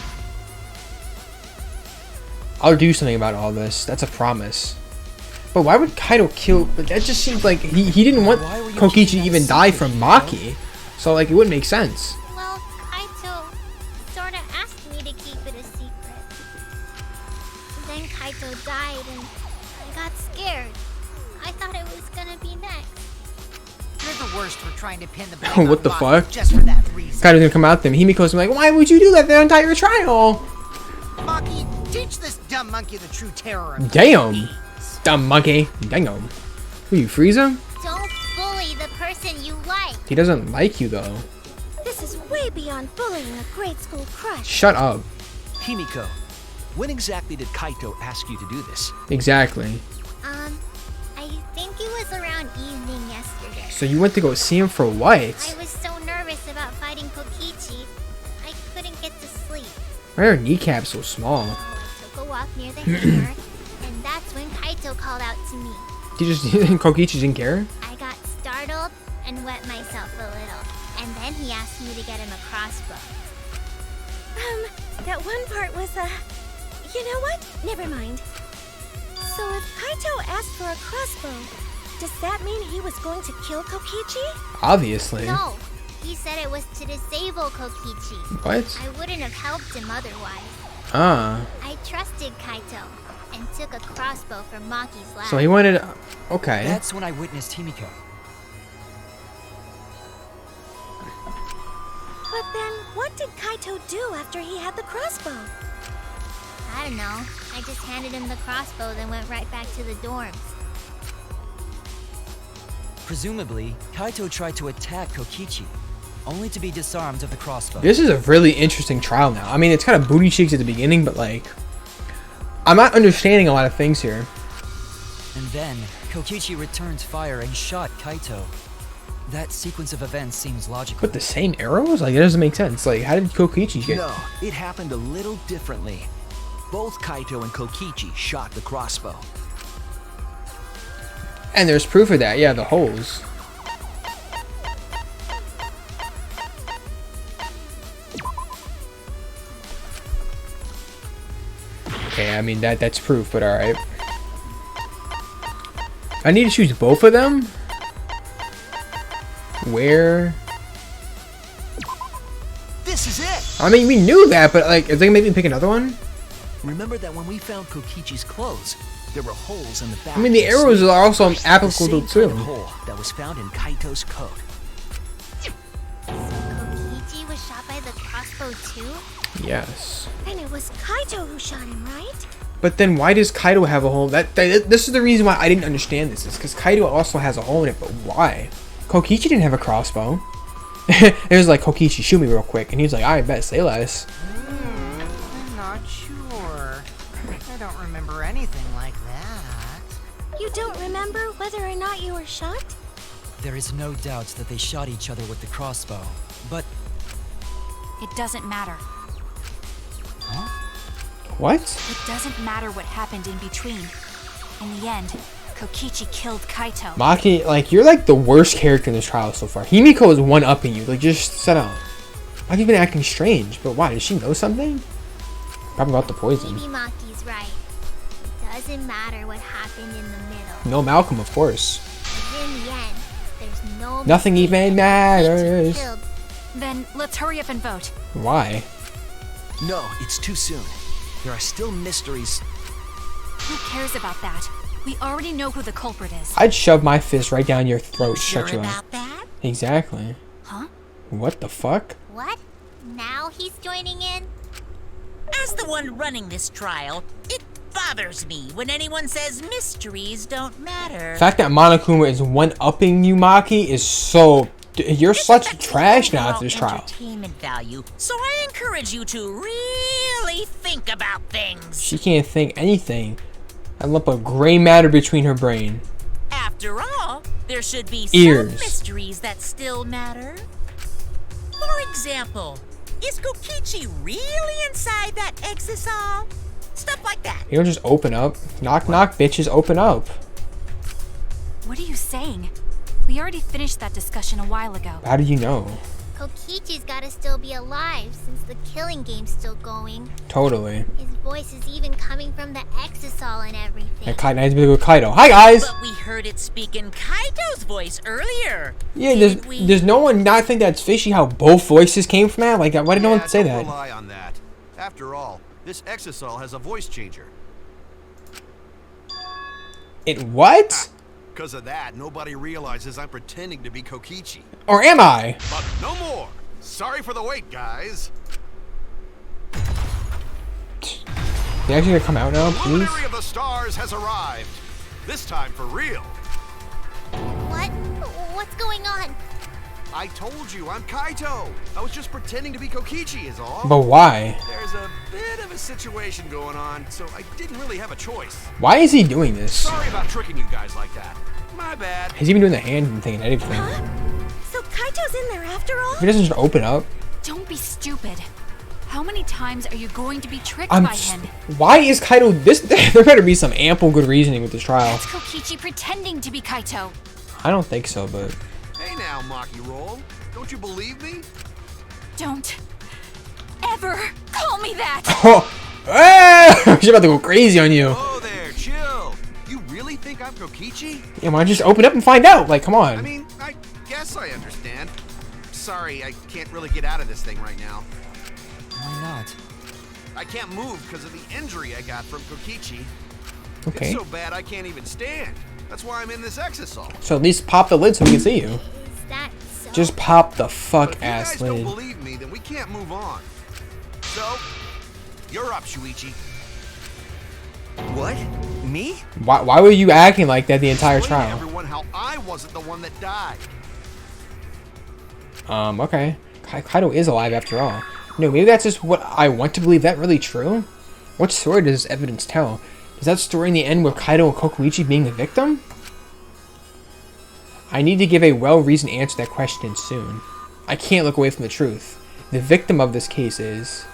I'll do something about all this. That's a promise. But why would Kaito kill? But that just seems like he didn't want Why were you Kokichi keeping to that even die secret, from Himiko? Maki. So like it wouldn't make sense. Well, Kaito sorta asked me to keep it a secret. Then Kaito died and I got scared. I thought it was gonna be next. You're the worst for trying to pin the blame What on the Maki fuck? just for that reason. Kaito's gonna come out then. Himiko's gonna be like, why would you do that the entire trial? Maki, teach this dumb monkey the true terror of Damn. Dumb monkey. Damn. Who, you freeze him? Don't bully the person you like. He doesn't like you though. This is way beyond bullying a grade school crush. Shut up. Himiko, when exactly did Kaito ask you to do this? Exactly. I think it was around evening yesterday. So you went to go see him for what? I was so nervous about fighting Kokichi, I couldn't get to sleep. Why are her kneecaps so small? So I took a walk near the hangar, and that's when Kaito called out to me. Did you just Kokichi didn't care? I got startled and wet myself a little, and then he asked me to get him a crossbow. That one part was, you know what? Never mind. So if Kaito asked for a crossbow, does that mean he was going to kill Kokichi? Obviously. No, he said it was to disable Kokichi. What? I wouldn't have helped him otherwise. Ah. I trusted Kaito and took a crossbow from Maki's lab. So he wanted. Okay. That's when I witnessed Himiko. But then, what did Kaito do after he had the crossbow? I don't know. I just handed him the crossbow, then went right back to the dorms. Presumably, Kaito tried to attack Kokichi, only to be disarmed of the crossbow. This is a really interesting trial now. I mean, it's kind of booty cheeks at the beginning, but like, I'm not understanding a lot of things here. And then, Kokichi returned fire and shot Kaito. That sequence of events seems logical. With the same arrows? Like, it doesn't make sense. Like, how did Kokichi get? No, it happened a little differently. Both Kaito and Kokichi shot the crossbow. And there's proof of that. Yeah, the holes. Okay, I mean that's proof, but all right. I need to choose both of them. Where? This is it! I mean, we knew that, but like, is they gonna make me pick another one? Remember that when we found Kokichi's clothes, there were holes in the back. I mean, the of his arrows sleeve. are also The applicable same too. kind of hole that was found in Kaito's coat. Kokichi was shot by the crossbow too? Yes. And it was Kaito who shot him, right? But then why does Kaito have a hole? This is the reason why I didn't understand this. Is because Kaito also has a hole in it, but why? Kokichi didn't have a crossbow. It was like, Kokichi, shoot me real quick. And he was like, I bet, say less. I'm not sure. I don't remember anything like that. You don't remember whether or not you were shot? There is no doubt that they shot each other with the crossbow, but It doesn't matter. What? It doesn't matter what happened in between. In the end, Kokichi killed Kaito. Maki, like, you're like the worst character in this trial so far. Himiko is one-upping you. Like, just set out. Maki's been acting strange, but why? Does she know something? Probably about the poison. Maybe Maki's right. Doesn't matter what happened in the middle. No Malcolm, of course. In the end, there's no Nothing mistake even that Kokichi matters. killed. Then let's hurry up and vote. Why? No, it's too soon. There are still mysteries. Who cares about that? We already know who the culprit is. I'd shove my fist right down your throat. Sure Shut you up. about that? Exactly. Huh? What the fuck? What? Now he's joining in? As the one running this trial, it bothers me when anyone says mysteries don't matter. The fact that Monokuma is one-upping you, Maki, is so... You're This such affects the trash now after overall this trial. entertainment value, so I encourage you to really think about things. She can't think anything. A lump of gray matter between her brain. After all, there should be Ears. some mysteries that still matter. For example, is Kokichi really inside that exisal? Stuff like that. You don't just open up. Knock, knock, bitches, open up. What are you saying? We already finished that discussion a while ago. How do you know? Kokichi's gotta still be alive since the killing game's still going. Totally. His voice is even coming from the exisal and everything. And Kaito, nice to with Kaito. Hi, guys! But we heard it speak in Kaito's voice earlier. Yeah, didn't we? does no one not think that's fishy how both voices came from that? Like, why did no one say don't that? rely on that. After all, this exisal has a voice changer. It what? Because of that, nobody realizes I'm pretending to be Kokichi. Or am I? But no more. Sorry for the wait, guys. They actually gonna come out now, The please? luminary of the stars has arrived. This time for real. What? What's going on? I told you, I'm Kaito. I was just pretending to be Kokichi is all. But why? There's a bit of a situation going on, so I didn't really have a choice. Why is he doing this? Sorry about tricking you guys like that. My bad. He's even doing the hand thing and everything. So Kaito's in there after all? If he doesn't just open up. Don't be stupid. How many times are you going to be tricked I'm by s- him? Why is Kaito this? There better be some ample good reasoning with this trial. That's Kokichi pretending to be Kaito. I don't think so, but Hey now, Maki Roll. Don't you believe me? Don't ever call me that! oh, ah! She's about to go crazy on you. Oh there, chill. You really think I'm Kokichi? Yeah, why don't you just open up and find out? Like, come on. I mean, I guess I understand. Sorry, I can't really get out of this thing right now. Why not? I can't move because of the injury I got from Kokichi. Okay. It's so bad I can't even stand. That's why I'm in this exisal. So at least pop the lid so we can see you. Is that so? Just pop the But fuck if you ass guys don't lid. believe me, then we can't move on. So, you're up, Shuichi. What? Me? Why were you acting like that the entire Explain to trial? everyone how I wasn't the one that died. Okay. Kaito is alive after all. No, maybe that's just what I want to believe. That really true? What story does this evidence tell? Does that story in the end with Kaito and Kokuichi being the victim? I need to give a well-reasoned answer to that question soon. I can't look away from the truth. The victim of this case is...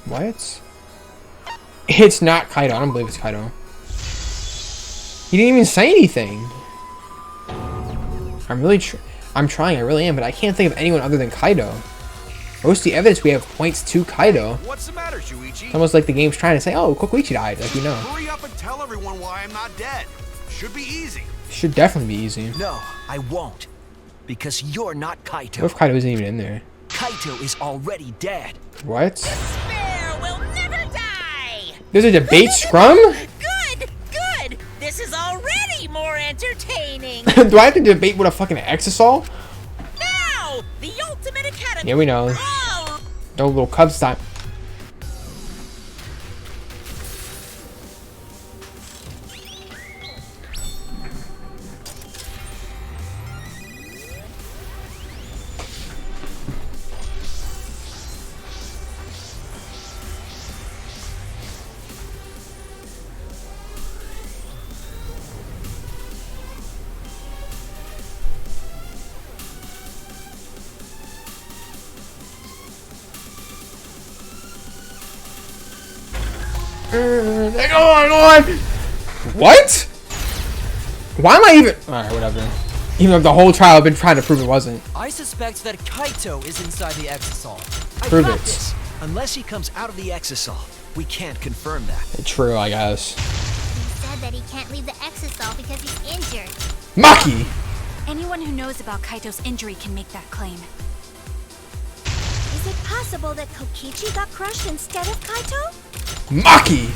What? It's not Kaito. I don't believe it's Kaito. He didn't even say anything. I'm trying, I really am, but I can't think of anyone other than Kaito. Most of the evidence we have points to Kaito. What's the matter, Shuichi? It's almost like the game's trying to say, oh, Kokuichi died, like you know. Hurry up and tell everyone why I'm not dead. Should be easy. Should definitely be easy. No, I won't. Because you're not Kaito. What if Kaito isn't even in there? Kaito is already dead. What? Despair will never die. There's a debate scrum? Good, good. This is already more entertaining. Do I have to debate with a fucking exisal? Now, the ultimate academy. Yeah, we know. Oh, No little Cubs time. on. What? Why am I even? Alright, whatever. Even though the whole trial I've been trying to prove it wasn't. I suspect that Kaito is inside the exisal. Prove I got it. this. Unless he comes out of the exisal, we can't confirm that. True, I guess. He said that he can't leave the exisal because he's injured. Maki! Anyone who knows about Kaito's injury can make that claim. Is it possible that Kokichi got crushed instead of Kaito? Maki!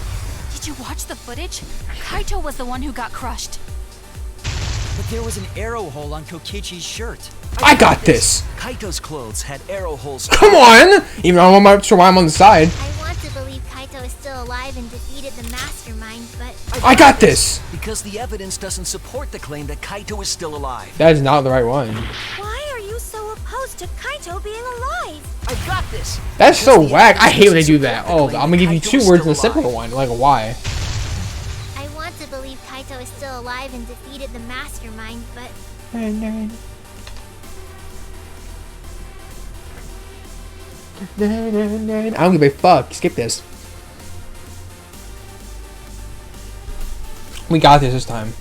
Did you watch the footage? Kaito was the one who got crushed. But there was an arrow hole on Kokichi's shirt. I got this! Kaito's clothes had arrow holes. Come on! Even though I'm not sure why I'm on the side. I want to believe Kaito is still alive and defeated the mastermind, but I got this! Because the evidence doesn't support the claim that Kaito is still alive. That is not the right one. Why are you so opposed to Kaito being alive? I got this. That's so whack. I hate when they do that. Oh, I'm gonna give you 2 words in a simpler one. Like, why? I want to believe Kaito is still alive and defeated the mastermind, but I don't give a fuck. Skip this. We got this time.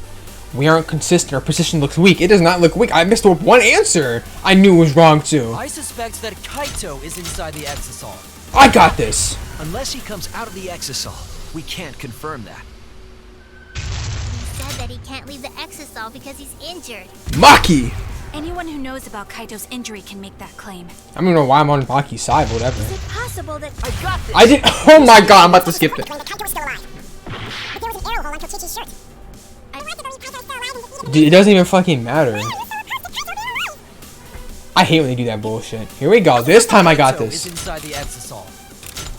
We aren't consistent. Our position looks weak. It does not look weak. I missed one answer. I knew it was wrong too. I suspect that Kaito is inside the exisal. I got this. Unless he comes out of the exisal, we can't confirm that. he said that he can't leave the exisal because he's injured. Maki! Anyone who knows about Kaito's injury can make that claim. I don't know why I'm on Maki's side, but whatever. Is it possible that I got this. I did. Oh my god, I'm about to skip it. Dude, it doesn't even fucking matter. I hate when they do that bullshit. Here we go. This time I got Kaito is this. inside the exisal.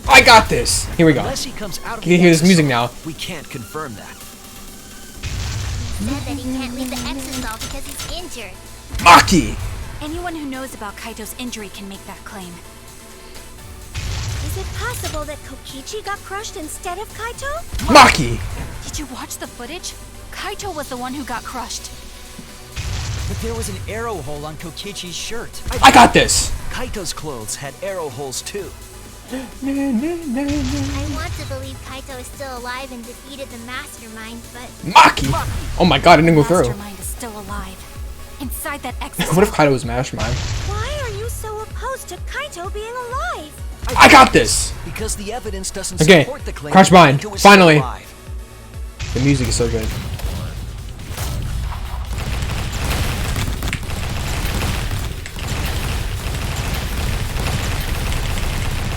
I got this. Here we go. Unless he comes out of Can you the hear this music exisal, now? We can't confirm that. He said that he can't leave the exisal because he's injured. Maki! Anyone who knows about Kaito's injury can make that claim. is it possible that Kokichi got crushed instead of Kaito? Maki! Did you watch the footage? Kaito was the one who got crushed. But there was an arrow hole on Kokichi's shirt. I got this. Kaito's clothes had arrow holes too. I want to believe Kaito is still alive and defeated the mastermind, but Maki! Oh my god, I didn't go through. Mastermind is still alive. Inside that exisal. What if Kaito was Mastermind? Why are you so opposed to Kaito being alive? I got this! Because the evidence doesn't Okay, support the claim Crouch that Bind, Kaito is finally. still alive. The music is so good.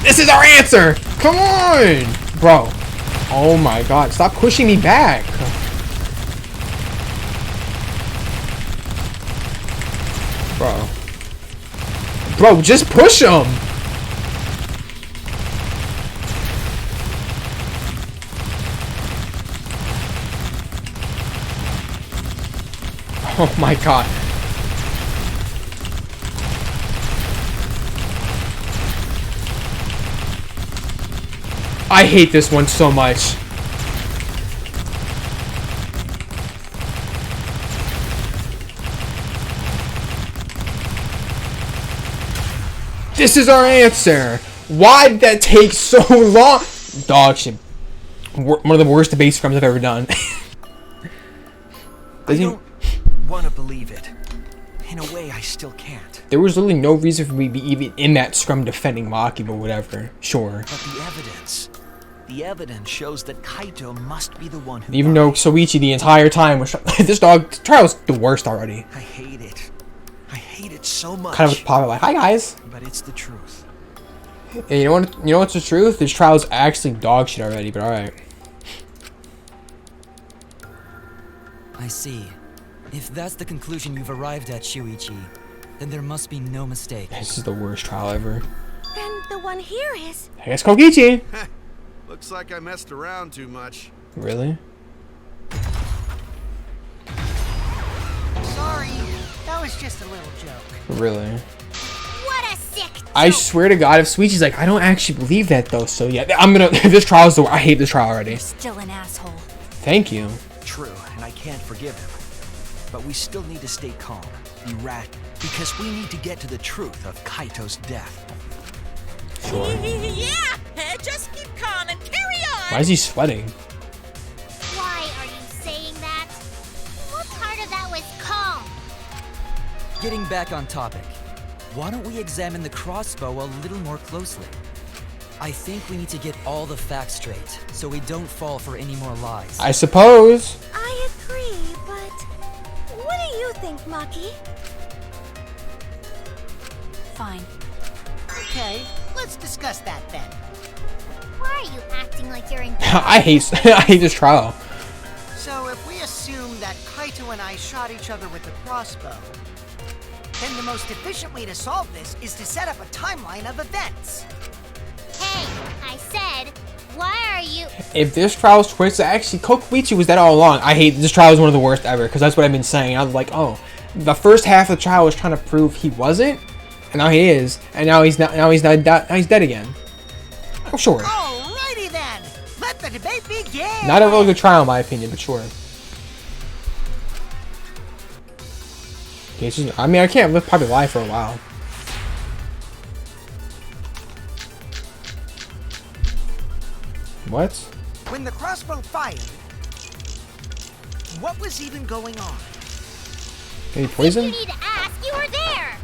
This is our answer! Come on! Bro. Oh my god, stop pushing me back. Bro. Bro, just push him! Oh my god. I hate this one so much. This is our answer. Why did that take so long? Dog shit. One of the worst debate scrums I've ever done. I don't want to believe it. In a way, I still can't. There was literally no reason for me to be even in that scrum defending Maki, but whatever. Sure. But the evidence shows that Kaito must be the one who Even though died. Soichi the entire time was this dog trial's the worst already. I hate it. I hate it so much. Kind of probably like, hi guys. But it's the truth. Yeah, you know what's the truth? This trial's actually dog shit already, but alright. I see. If that's the conclusion you've arrived at, Shuichi, then there must be no mistake. This is the worst trial ever. Then the one here is... I guess Kokichi. Looks like I messed around too much. Really? Sorry, that was just a little joke. Really? what a sick I joke. swear to God, if Suichi's like, I don't actually believe that though, so yeah, I'm gonna, this trial's the, I hate this trial already. You're still an asshole. Thank you. True, and I can't forgive him. But we still need to stay calm, be rational, because we need to get to the truth of Kaito's death. Yeah, just keep calm and carry on. Why is he sweating? Getting back on topic, why don't we examine the crossbow a little more closely? I think we need to get all the facts straight, so we don't fall for any more lies. I suppose. I agree, but what do you think, Maki? Fine. Okay, let's discuss that then. Why are you acting like you're in I hate this trial. So if we assume that Kaito and I shot each other with the crossbow, then the most efficient way to solve this is to set up a timeline of events. Hey, I said, why are you... If this trial was twisted, actually, Kokoichi was dead all along. I hate this trial is one of the worst ever, because that's what I've been saying. I was like, oh, the first half of the trial was trying to prove he wasn't, and now he is, and now he's not. Now he's dead again. I'm sure. Alrighty then, let the debate begin. Not a really good trial in my opinion, but sure. Okay, I mean, I can't probably lie for a while. What? When the crossbow fired, what was even going on? Any poison? You need to ask, you were there!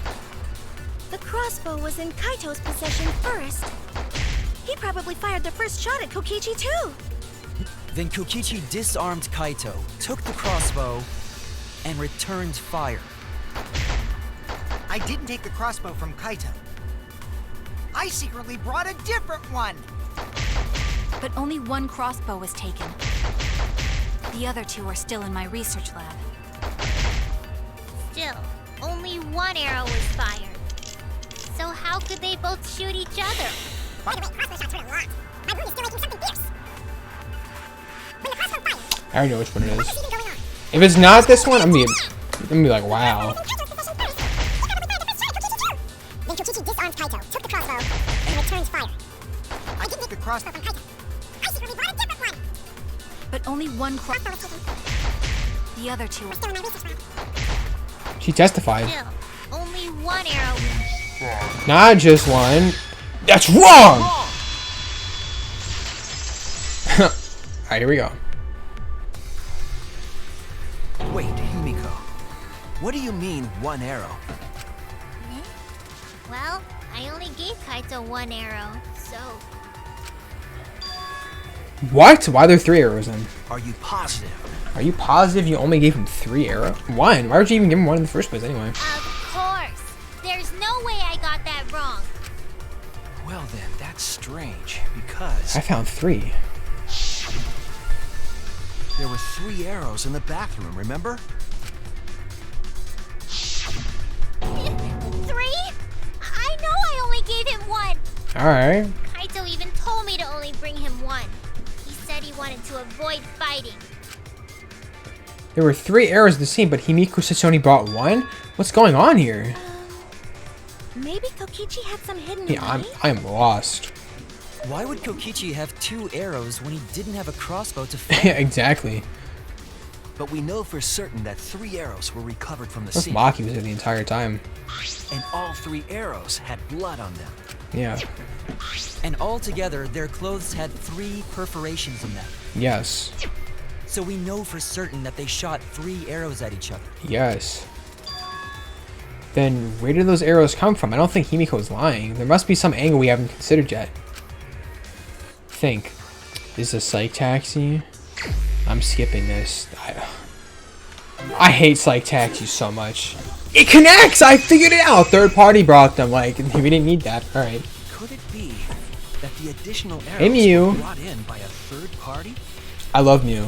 The crossbow was in Kaito's possession first. He probably fired the first shot at Kokichi too. Then Kokichi disarmed Kaito, took the crossbow, and returned fire. I didn't take the crossbow from Kaito. I secretly brought a different one. But only one crossbow was taken. The other two are still in my research lab. Still, only one arrow was fired. So how could they both shoot each other? By the way, crossbow shots hurt a lot. My wound is still making something fierce. When the crossbow fires, I already know which one it what is. was even going on? If it's not this one, I'm gonna be like, wow. Then Kokichi disarmed Kaito, took the crossbow, and returned fire. I took the crossbow from Kaito. I secretly brought a different one. But only one Crossbow was taken. The other two We're still in my research lab. She testified. Still, only one arrow. Not just one. That's wrong! Alright, here we go. Wait, Himiko. What do you mean, one arrow? Well, I only gave Kaito one arrow, so... What? Why are there 3 arrows in? Are you positive? Are you positive you only gave him 3 arrows? 1? Why would you even give him 1 in the first place anyway? Of course! There's no way I got that wrong! Well then, that's strange, because I found 3. there were 3 arrows in the bathroom, remember? 3? I know I only gave him 1! Alright. Kaito even told me to only bring him 1. He said he wanted to avoid fighting. There were 3 arrows at the scene, but Himiko said she only brought 1? What's going on here? Maybe Kokichi had some hidden Yeah, money? I'm lost. Why would Kokichi have 2 arrows when he didn't have a crossbow to fire? Yeah, exactly. But we know for certain that 3 arrows were recovered from the Plus scene, Maki was there the entire time. and all 3 arrows had blood on them. Yeah. And altogether, their clothes had 3 perforations in them. Yes. So we know for certain that they shot 3 arrows at each other. Yes. Then where did those arrows come from? I don't think Himiko is lying. There must be some angle we haven't considered yet. Think. Is this a psych taxi? I'm skipping this. I hate psych taxis so much. It connects! I figured it out! Third party brought them. Like, we didn't need that. Alright. Could it be that the additional Hey, arrows Mew. were brought in by a third party? I love Mew.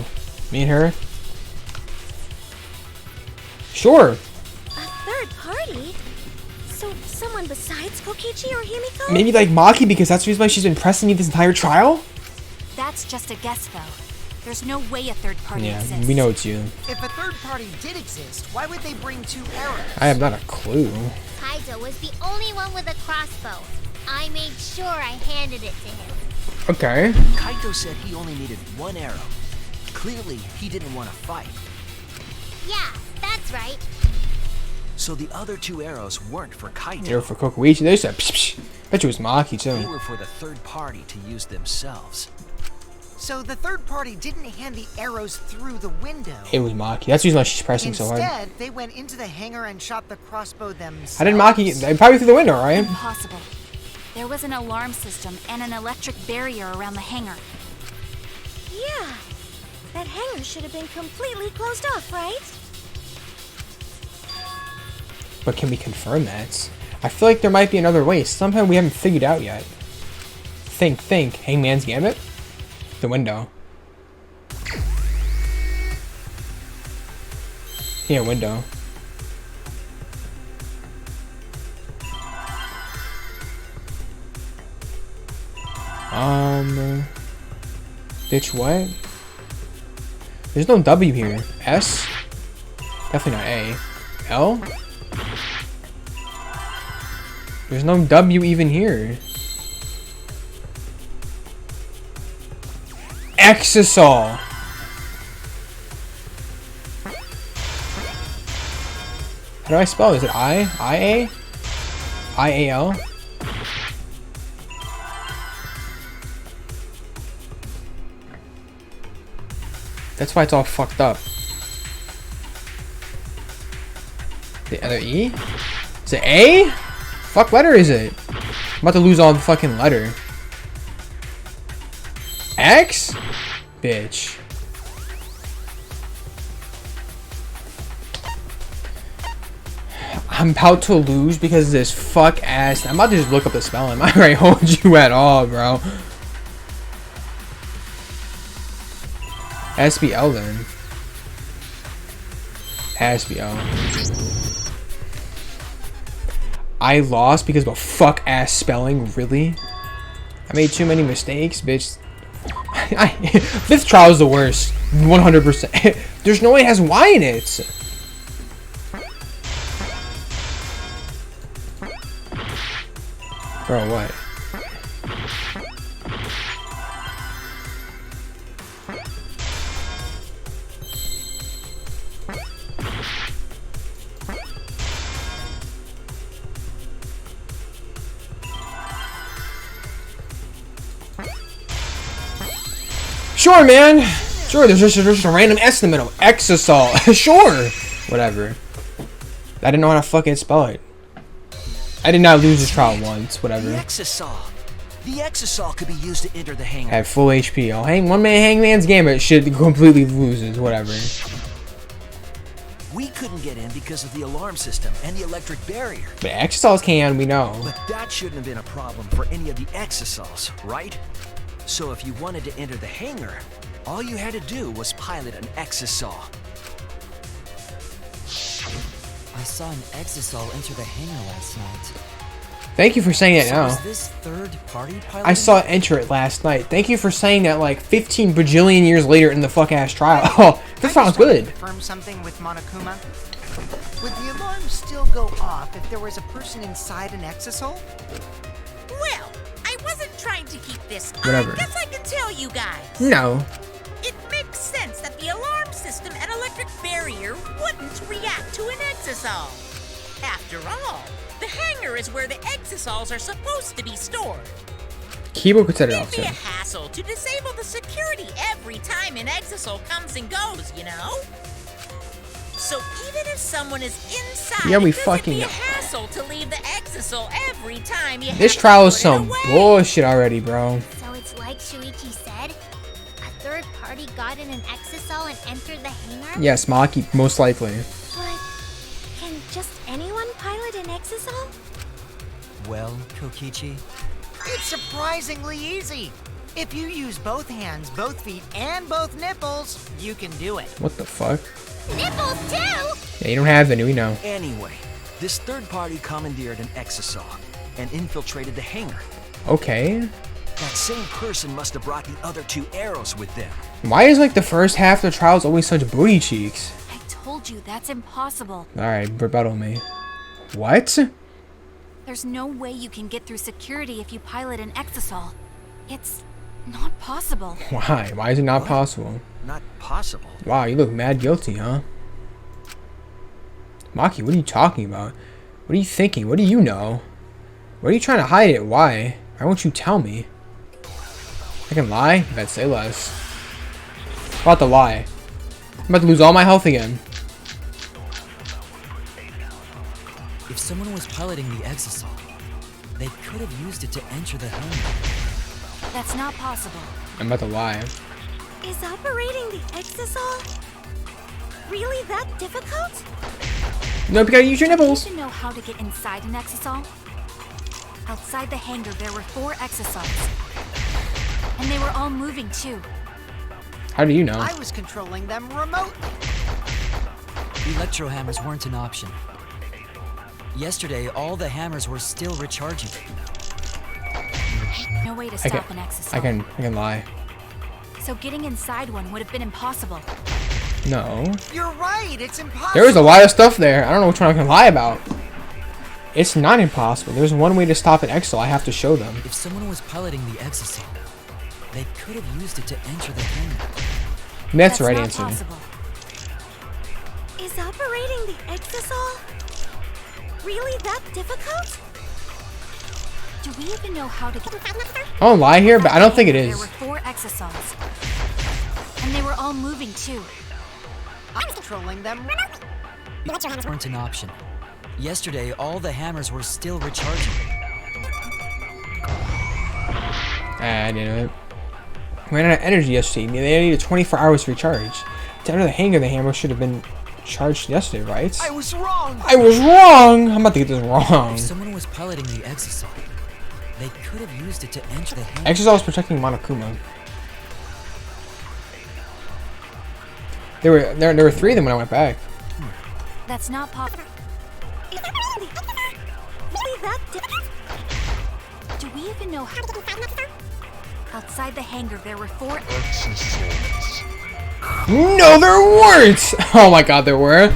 Me and her. Sure. A third party? So someone besides Kokichi or Himiko? Maybe like Maki because that's the reason why she's been pressing me this entire trial? That's just a guess, though. There's no way a third party Yeah, exists. we know it's you. If a third party did exist, why would they bring 2 arrows? I have not a clue. Kaito was the only one with a crossbow. I made sure I handed it to him. Okay. Kaito said he only needed 1 arrow. Clearly, he didn't want to fight. Yeah, that's right. So the other 2 arrows weren't for Kaito. They were for Kokoichi. They said, psh, psh. Bet you it was Maki They too. were for the third party to use themselves. So the third party didn't hand the arrows through the window. It was Maki. That's the reason why she's pressing so hard. Instead, they went into the hangar and shot the crossbow themselves. How did Maki? They probably through the window, right? Impossible. There was an alarm system and an electric barrier around the hangar. Yeah. That hangar should have been completely closed off, right? But can we confirm that? I feel like there might be another way. Somehow we haven't figured out yet. Think. Hangman's Gambit? The window. Yeah, window. Bitch, what? There's no W here. S? Definitely not A. L? There's no W even here. Exisol. How do I spell it? Is it I? I-A? I-A-L? That's why it's all fucked up. The other E? Is it A? Fuck letter is it? I'm about to lose all the fucking letter. X? Bitch. I'm about to lose because of this fuck ass. I'm about to just look up the spelling. I already hold you at all, bro. SBL then. SBL. I lost because of a fuck ass spelling, really? I made too many mistakes, bitch. Fifth trial is the worst. 100%. There's no way it has Y in it. Bro, what? Sure, man. Sure, there's just a random S in the middle. Exisol. Sure. Whatever. I didn't know how to fucking spell it. I did not lose this trial once. Whatever. The Exisol could be used to enter the hangar. I have full HP. Oh, one man Hangman's Gambit shit completely loses. Whatever. We couldn't get in because of the alarm system and the electric barrier. But Exisols can, we know. But that shouldn't have been a problem for any of the Exisols, right? So if you wanted to enter the hangar, all you had to do was pilot an Exisol. I saw an Exisol enter the hangar last night. Thank you for saying it now. Is this third party pilot? I saw it enter it last night. Thank you for saying that like 15 bajillion years later in the fuck ass trial. Oh, this sounds good. Confirm something with Monokuma. Would the alarm still go off if there was a person inside an Exisol? Well, I wasn't trying to keep this. Whatever. I guess I can tell you guys. No. It makes sense that the alarm system and electric barrier wouldn't react to an Exisol. After all, the hangar is where the Exisols are supposed to be stored. Kibo could set it off It'd be too. a hassle to disable the security every time an Exisol comes and goes, you know? So even if someone is inside, Yeah, we it doesn't fucking be a know. hassle to leave the Exisol every time you This have to trial is put it some away. bullshit already, bro. So it's like Shuichi said? A third party got in an Exisol and entered the hangar? Yes, Maki, most likely. But can just anyone pilot an Exisol? Well, Kokichi, It's surprisingly easy. If you use both hands, both feet, and both nipples, you can do it. What the fuck? Nipples too? Yeah, you don't have any, we know. Anyway, this third party commandeered an Exisol and infiltrated the hangar. Okay. That same person must have brought the other two arrows with them. Why is like the first half of the trials always such booty cheeks? I told you that's impossible. Alright, rebuttal me. What? There's no way you can get through security if you pilot an Exisol. It's not possible. Why? Why is it not What? possible? Not possible. Wow, you look mad guilty, huh? Maki, what are you talking about? What are you thinking? What do you know? What are you trying to hide it? Why? Why won't you tell me? I can lie? I bet say less. I'm about to lie. I'm about to lose all my health again. If someone was piloting the exisal, they could have used it to enter the hangar. That's not possible. I'm about to lie. Is operating the exisal really that difficult? Nope, you gotta use your You nipples. should know how to get inside an exisal. Outside the hangar, there were 4 exisals. And they were all moving too. How do you know? I was controlling them remotely. Electro hammers weren't an option. Yesterday, all the hammers were still recharging. No way to I stop an exisal. I can lie. So getting inside one would have been impossible. No. You're right, it's impossible. There was a lot of stuff there. I don't know which one I can lie about. It's not impossible. There's one way to stop an exisal. I have to show them. If someone was piloting the exisal, they could have used it to enter the hangar. That's the right not answer. possible. Is operating the exisal really that difficult? Do we even know how to get... I don't lie here, but I don't think it There is. were 4 exisals. And they were all moving too. I was controlling them remotely. Weren't an option. Yesterday, all the hammers were still recharging. I didn't. We ran out of energy yesterday. They needed 24 hours to recharge. To enter the hangar, the hammer should have been charged yesterday, right? I was wrong. I was wrong! I'm about to get this wrong. If someone was piloting the exisal, they could have used it to enter the hangar. Exisal was protecting Monokuma. There were 3 of them when I went back. That's not possible. Is operating the exisal really that difficult? Do we even know how to get inside? Outside the hangar, there were 4 No, there weren't! Oh my god, there were.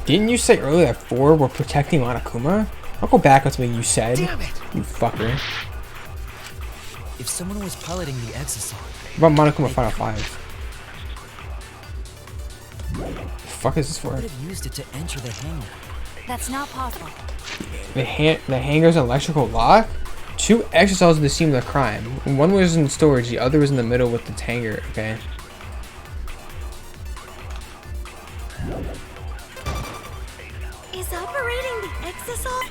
Didn't you say earlier that 4 were protecting Monokuma? I'll go back on something you said. Damn it. You fucker. If someone was piloting the exisal, What about Monokuma Final 5? The fuck is this they for? could have used it to enter the hangar. That's not possible. The hangar's an electrical lock? 2 exisals at the scene of the crime. One was in storage, the other was in the middle with the hangar, okay? Is operating the exisal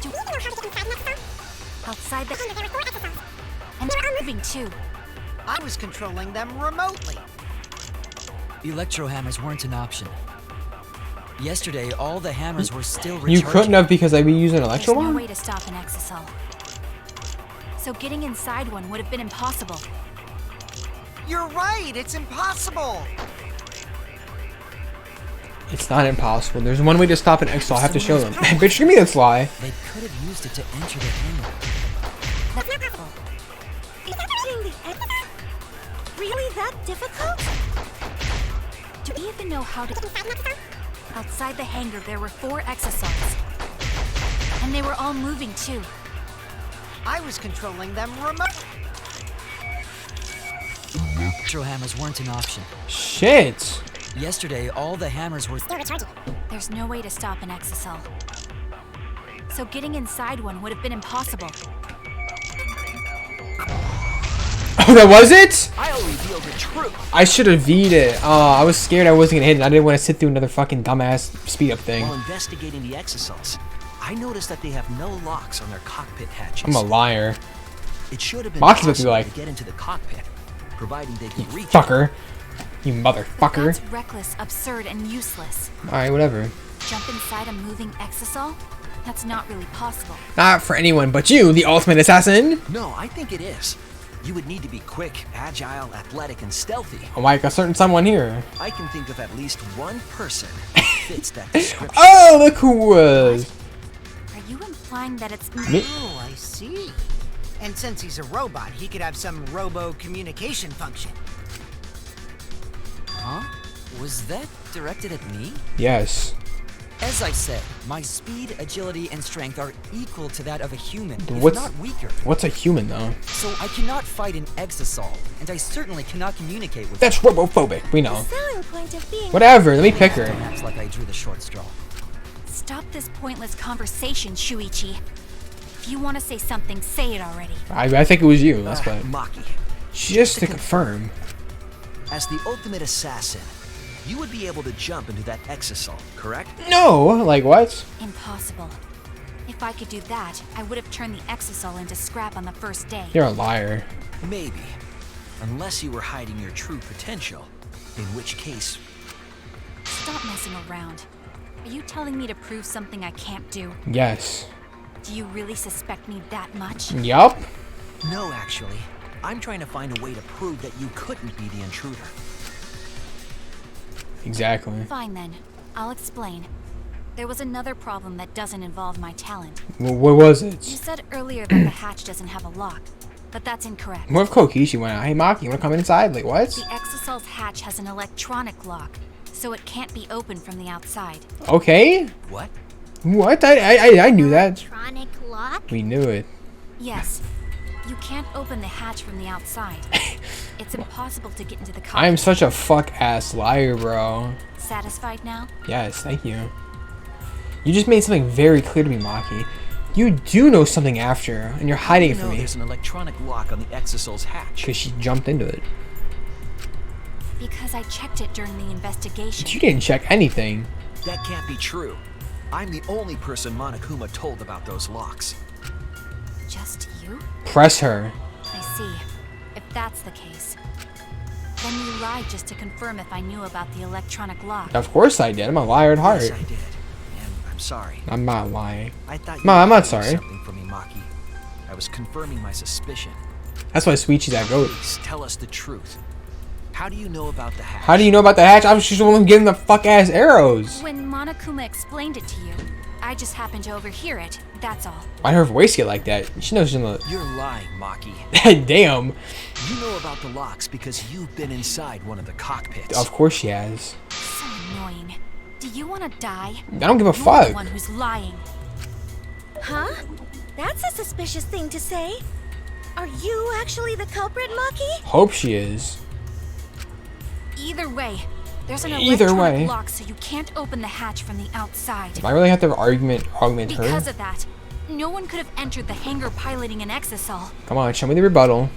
Do we know how to get inside? Outside the hangar, there were 4 exisals. And they were all moving too. I was controlling them remotely. Electro hammers weren't an option. Yesterday, all the hammers were still recharging. You couldn't have because I'd be using There's electro no one? way to stop an exisal. So getting inside one would have been impossible. You're right, it's impossible. It's not impossible. There's one way to stop an exisal. I have to show them. Bitch, give me this lie. They could have used it to enter the hangar. That's not possible. is operating the exisal really that difficult? Do we even know how to get inside? Outside the hangar, there were 4 exisals. And they were all moving too. I was controlling them remotely. Electro hammers weren't an option. Shit. Yesterday, all the hammers were Still recharging. There's no way to stop an exisal. So getting inside one would have been impossible. Oh, that was it? I'll reveal the truth. I should have V'd it. Oh, I was scared I wasn't gonna hit it. I didn't want to sit through another fucking dumbass speed up thing. While investigating the exisals, I noticed that they have no locks on their cockpit hatches. I'm a liar. It should have been Boxes would be possible like- to get into the cockpit, providing they could reach. Fucker. You But motherfucker. that's reckless, absurd, and useless. Alright, whatever. Jump inside a moving exisal? That's not really possible. Not for anyone but you, the ultimate assassin. No, I think it is. You would need to be quick, agile, athletic, and stealthy. Oh, like a certain someone here. I can think of at least one person who fits that description. Oh, look who was. Are you implying that it's Me? Oh, I see. And since he's a robot, he could have some robo-communication function. Huh? Was that directed at me? Yes. As I said, my speed, agility, and strength are equal to that of a human, if What's- not weaker. What's a human though? So I cannot fight an exisal, and I certainly cannot communicate with That's robophobic. We The know. selling point of being Whatever. Let me pick her. Don't act like I drew the short straw. Stop this pointless conversation, Shuichi. If you want to say something, say it already. I think it was you. That's why. Maki, Just to confirm. as the ultimate assassin, you would be able to jump into that exisal, correct? No, like what? Impossible. If I could do that, I would have turned the exisal into scrap on the first day. You're a liar. Maybe. Unless you were hiding your true potential. In which case, Stop messing around. Are you telling me to prove something I can't do? Yes. Do you really suspect me that much? Yup. no, actually. I'm trying to find a way to prove that you couldn't be the intruder. Exactly. Fine then. I'll explain. There was another problem that doesn't involve my talent. What was You it? said earlier that the hatch doesn't have a lock, but that's incorrect. What if Kokishi went out? Hey, Maki, you wanna come inside? Like what? The Exisal's hatch has an electronic lock, so it can't be opened from the outside. Okay. What? What? I knew that. Electronic lock? We knew it. Yes. You can't open the hatch from the outside. It's impossible to get into the cockpit. I am such a fuck ass liar, bro. Satisfied now? Yes, thank you. You just made something very clear to me, Maki. You do know something after, and you're hiding it You from know me. there's an electronic lock on the Exisal's hatch. Because she jumped into it. Because I checked it during the investigation. But you didn't check anything. That can't be true. I'm the only person Monokuma told about those locks. Just you? Press her. I see. If that's the case, then you lied just to confirm if I knew about the electronic lock. Of course I did. I'm a liar at heart. Yes, I did. And I'm sorry. I'm not lying. I thought you Ma, I'm were not hiding sorry. something from me, Maki. I was confirming my suspicion. That's why Sweety's that goat. Please tell us the truth. How do you know about the hatch? How do you know about the hatch? I was just the one getting the fuck ass arrows. When Monokuma explained it to you, I just happened to overhear it, that's all. Why'd her voice get like that? She knows she's in the... You're lying, Maki. Damn. You know about the locks because you've been inside one of the cockpits. Of course she has. So annoying. Do you want to die? I don't give a You're fuck. the one who's lying. Huh? That's a suspicious thing to say. Are you actually the culprit, Maki? Hope she is. Either way, there's an Either electronic way. lock so you can't open the hatch from the outside. Do I really have to augment her? Because of that, no one could have entered the hangar piloting an exisal. Come on, show me the rebuttal.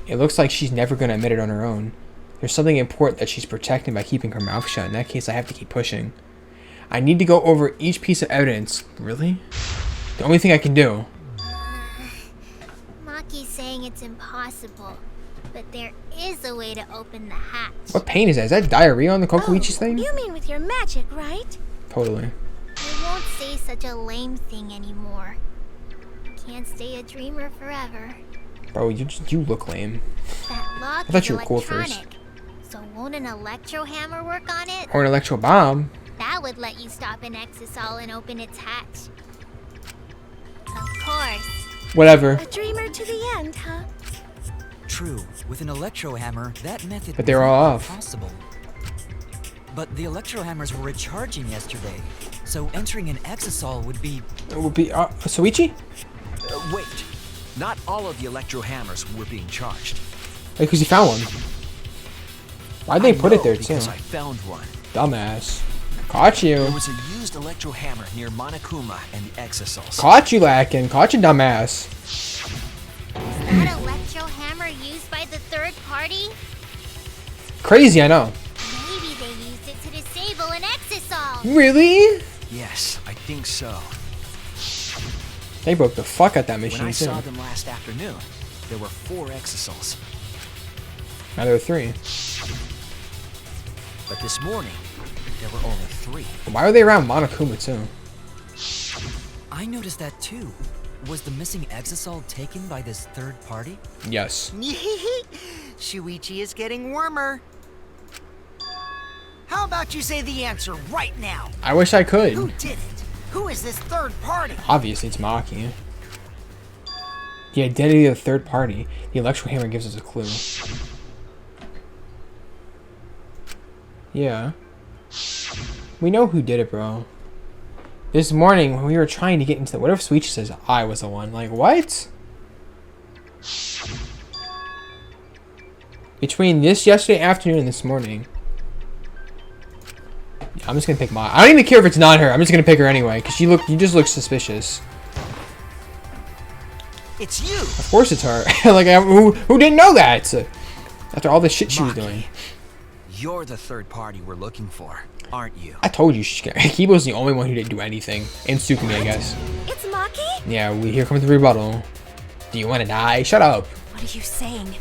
It looks like she's never gonna admit it on her own. There's something important that she's protecting by keeping her mouth shut. In that case, I have to keep pushing. I need to go over each piece of evidence. Really? The only thing I can do. Maki's saying it's impossible, but there is a way to open the hatch. What pain is that? Is that diarrhea on the Kokoichi's thing? You mean with your magic, right? Totally. I won't say such a lame thing anymore. Can't stay a dreamer forever. Bro, you look lame. That lock I thought is you were cool first. electronic. So won't an electro hammer work on it? Or an electro bomb. That would let you stop an exisal and open its hatch. Of course. Whatever. A dreamer to the end, huh? True, with an electro hammer, that method But they were all off. possible. But the electro hammers were recharging yesterday, so entering an exisal would be... It would be Soichi? Wait. Not all of the electro hammers were being charged. Because he found one. Why'd they put it there too? Because I found one. Dumbass. Caught you. There was a used electro hammer near Monokuma and the exisals. Caught you lacking. Caught you, dumbass. Is that electro hammer used by the third party? Crazy, I know. Maybe they used it to disable an exisal. Really? Yes, I think so. They broke the fuck out that When machine I too. saw them last afternoon, there were 4 exisals. Now there were 3. But this morning, there were only 3. Why are they around Monokuma too? I noticed that too. Was the missing exisal taken by this third party? Yes. Shuichi is getting warmer. How about you say the answer right now? I wish I could. Who did it? Who is this third party? Obviously, it's Maki. The identity of the third party. The electro hammer gives us a clue. Yeah. We know who did it, bro. This morning, when we were trying to get into the... What if Suichi says I was the one? Like, what? Between this yesterday afternoon and this morning... I'm just gonna pick Maki. I don't even care if it's not her. I'm just gonna pick her anyway, because you just look suspicious. It's you! Of course it's her. Like, who didn't know that? After all the shit she was doing. You're the third party we're looking for, aren't you? I told you, Kibo's the only one who didn't do anything. And Tsukumi, I guess. It's Maki? Yeah, here comes the rebuttal. Do you want to die? Shut up. What are you saying?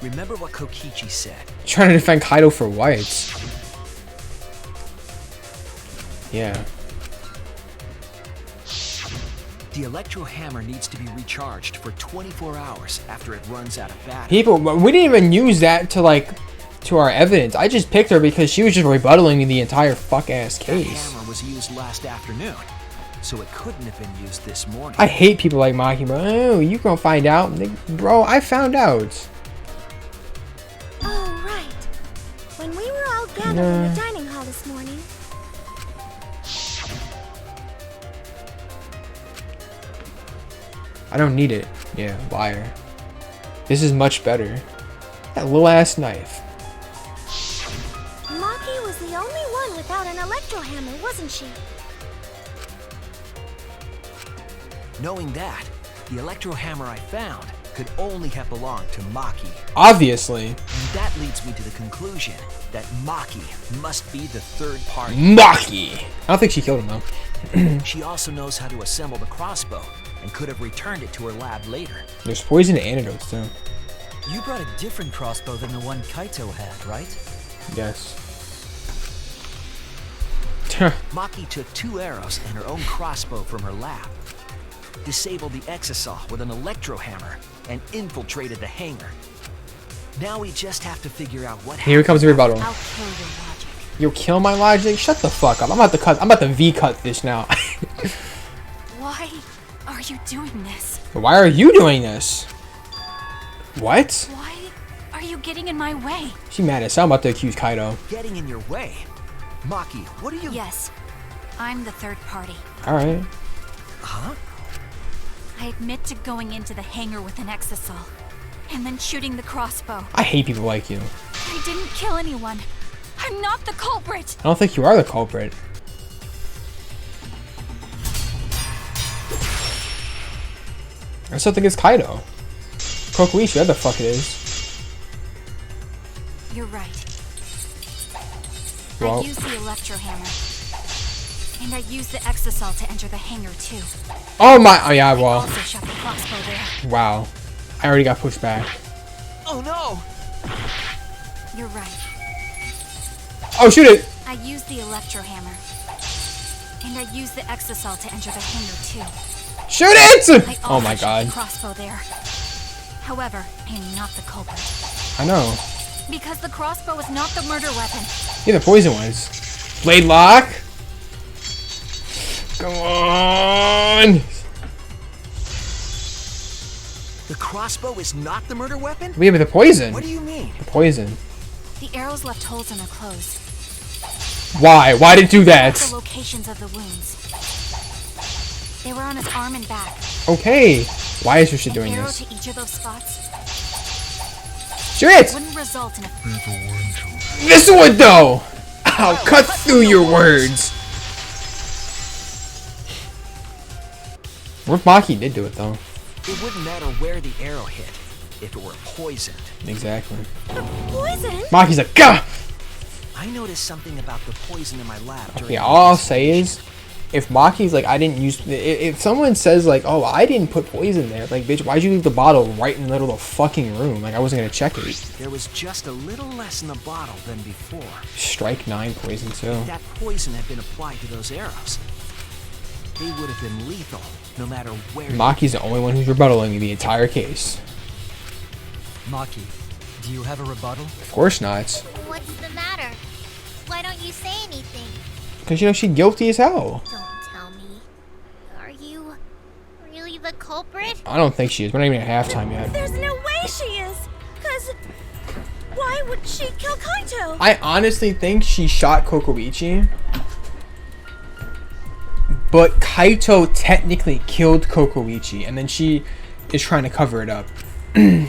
Remember what Kokichi said. Trying to defend Kaido for what? Yeah. The electro hammer needs to be recharged for 24 hours after it runs out of battery. People, we didn't even use that to our evidence. I just picked her because she was just rebuttaling the entire fuck-ass That case. hammer was used last afternoon, so it couldn't have been used this morning. I hate people like Maki, bro. Oh, you gonna find out. Bro, I found out. Oh, right. When we were all gathered in the dining hall this morning. I don't need it. Yeah, liar. This is much better. That little ass knife. Maki was the only one without an electro hammer, wasn't she? Knowing that, the electro hammer I found could only have belonged to Maki. Obviously. And that leads me to the conclusion that Maki must be the third party. Maki! I don't think she killed him though. She also knows how to assemble the crossbow and could have returned it to her lab later. There's poison antidotes too. You brought a different crossbow than the one Kaito had, right? Yes. Maki took 2 arrows and her own crossbow from her lab, disabled the exisal with an electro hammer, and infiltrated the hangar. Now we just have to figure out what happened. Here comes the rebuttal. I'll kill your logic. You'll kill my logic? Shut the fuck up. I'm about to V-cut this now. Why are you doing this? Why are you doing this? What? Why are you getting in my way? She mad as hell. I'm about to accuse Kaido. Getting in your way? Maki, what are you... Yes, I'm the third party. Alright. Huh? I admit to going into the hangar with an exisal, and then shooting the crossbow. I hate people like you. I didn't kill anyone. I'm not the culprit. I don't think you are the culprit. I still think it's Kaido. Kokuichi, where the fuck it is. You're right. Well, I used the electro hammer. And I used the exisal to enter the hangar too. oh my, oh yeah, I well, also shot the crossbow there. wow. I already got pushed back. Oh no! You're right. Oh, shoot it! I used the electro hammer. And I used the exisal to enter the hangar too. Shoot it! I Oh also my shot god. the crossbow there. However, I am not the culprit. I know. Because the crossbow is not the murder weapon. Yeah, the poison was. Blade lock? Come on! The crossbow is not the murder weapon? We have the poison. What do you mean? The poison. The arrows left holes in her clothes. Why? Why did it do The that? locations of the wounds. They were on his arm and back. Okay. Why is Risha An doing arrow this? to each of those spots Shoot it! wouldn't result in a This would though! I'll cut through your words. What if Maki did do it though? It wouldn't matter where the arrow hit if it were poisoned. Exactly. Poison? Maki's like, gah! I noticed something about the poison in my lab during Okay, the all I'll say is, if Maki's like, I didn't use, if someone says like, oh, I didn't put poison there, like, bitch, why'd you leave the bottle right in the middle of the fucking room? Like, I wasn't gonna check it. There was just a little less in the bottle than before. Strike 9 poison too. If that poison had been applied to those arrows, they would have been lethal, no matter where. Maki's the only one who's rebuttaling the entire case. Maki, do you have a rebuttal? Of course not. What's the matter? Why don't you say anything? Because, you know, she's guilty as hell. Don't tell me. Are you really the culprit? I don't think she is. We're not even at halftime yet. There's no way she is. Cause why would she kill Kaito? I honestly think she shot Kokoichi. But Kaito technically killed Kokoichi, and then she is trying to cover it up. I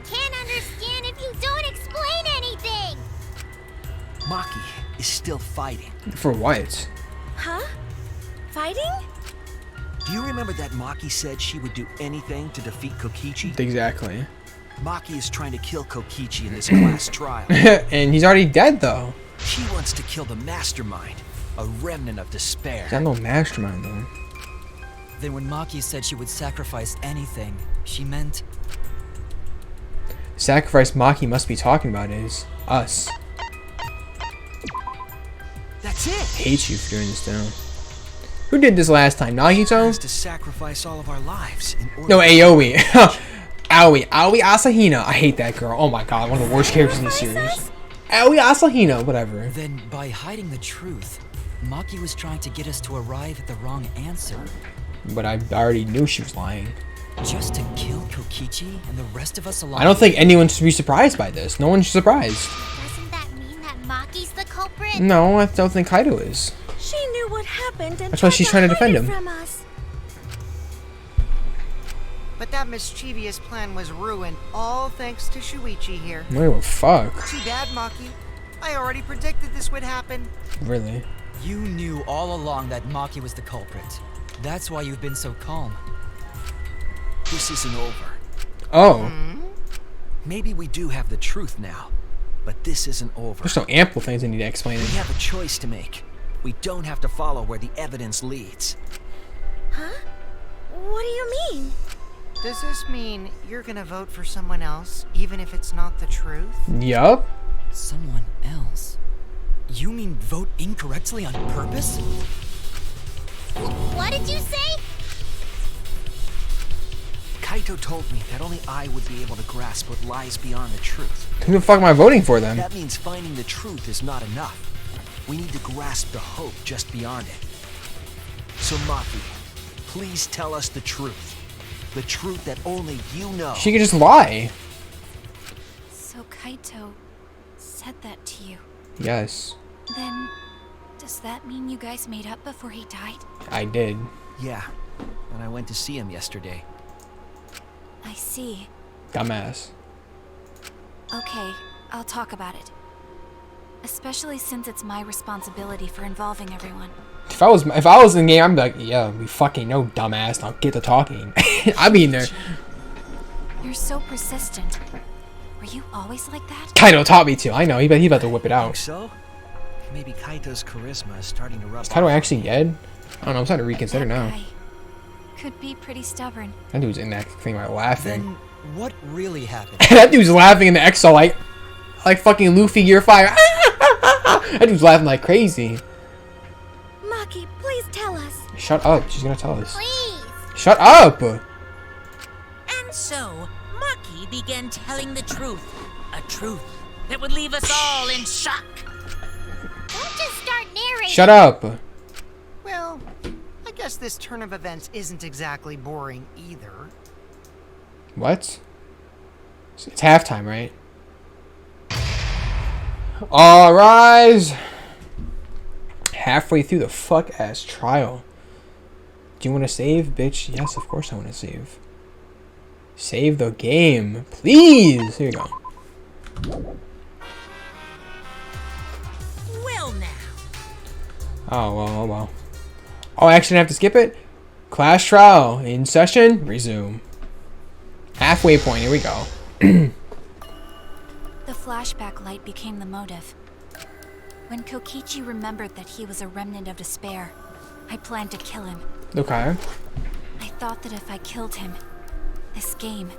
can't understand if you don't explain anything. Maki is still fighting. For what? Huh? Fighting? Do you remember that Maki said she would do anything to defeat Kokichi? Exactly. Maki is trying to kill Kokichi in this class trial. And he's already dead though. She wants to kill the mastermind, a remnant of despair. He's not no mastermind though. Then when Maki said she would sacrifice anything, she meant... Sacrifice Maki must be talking about is us. That's it. Hate you for doing this down. Who did this last time? Nagito? Has to sacrifice all of our lives in order. No, Aoi. Aoi Asahina. I hate that girl. Oh my god, one of the worst characters in the series. Aoi Asahina, whatever. Then by hiding the truth, Maki was trying to get us to arrive at the wrong answer. But I already knew she was lying. Just to kill Kokichi and the rest of us along. I don't think anyone should be surprised by this. No one's surprised. Doesn't that mean that Maki's the culprit? No, I don't think Kaido is. She knew what happened and That's why she's trying to defend him. From us. But that mischievous plan was ruined, all thanks to Shuichi here. No, fuck. Too bad, Maki. I already predicted this would happen. Really? You knew all along that Maki was the culprit. That's why you've been so calm. This isn't over. Oh. Maybe we do have the truth now, but this isn't over. There's no ample things I need to explain. We have a choice to make. We don't have to follow where the evidence leads. Huh? What do you mean? Does this mean you're gonna vote for someone else, even if it's not the truth? Yup. Someone else? You mean vote incorrectly on purpose? What did you say? Kaito told me that only I would be able to grasp what lies beyond the truth. Who the fuck am I voting for then? That means finding the truth is not enough. We need to grasp the hope just beyond it. So Maki, please tell us the truth. The truth that only you know. She could just lie. So Kaito said that to you. Yes, Then, does that mean you guys made up before he died? I did. Yeah, and I went to see him yesterday. I see. Dumbass. Okay, I'll talk about it. Especially since it's my responsibility for involving everyone. If I was in the game, I'd be like, yeah, we fucking know, dumbass. Now get to talking. I'd be in there. You're so persistent. Were you always like that? Kaido taught me to. I know. He about to whip it Think out. so? Maybe Kaito's charisma is starting to rub Is Kaido off. actually dead? I don't know. I'm starting to reconsider That now. guy could be pretty stubborn. That dude's in that thing like laughing. Then what really happened? That dude's laughing in the Exo like fucking Luffy Gear 5. That dude's laughing like crazy. Maki, please tell us. Shut up. She's gonna tell us. Please. Shut up. And so, Maki began telling the truth. A truth that would leave us all in shock. Don't just start narrating. Shut up. Well, I guess this turn of events isn't exactly boring either. What? It's halftime, right? All rise. Halfway through the fuck ass trial. Do you want to save, bitch? Yes, of course I want to save. Save the game, please. Here you go. Well now. Oh well, oh well. Oh, I actually have to skip it. Class trial in session. Resume. Halfway point. Here we go. The flashback light became the motive. When Kokichi remembered that he was a remnant of despair, I planned to kill him. Okay. I thought that if I killed him, this game,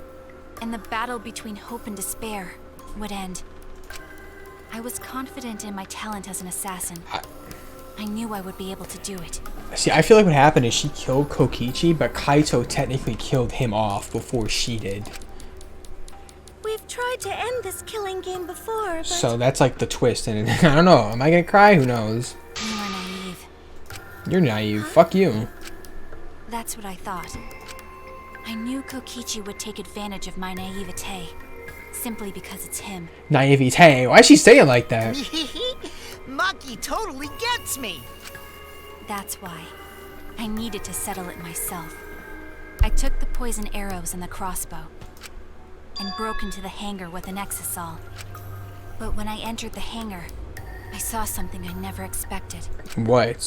and the battle between hope and despair, would end. I was confident in my talent as an assassin. I knew I would be able to do it. See, I feel like what happened is she killed Kokichi, but Kaito technically killed him off before she did. We've tried to end this killing game before, but... So that's like the twist, and I don't know. Am I gonna cry? Who knows? You are naive. You're naive. Fuck you. That's what I thought. I knew Kokichi would take advantage of my naivete, simply because it's him. Naivete. Why is she saying like that? Maki totally gets me. That's why. I needed to settle it myself. I took the poison arrows and the crossbow, and broke into the hangar with an exisal. But when I entered the hangar, I saw something I never expected. What?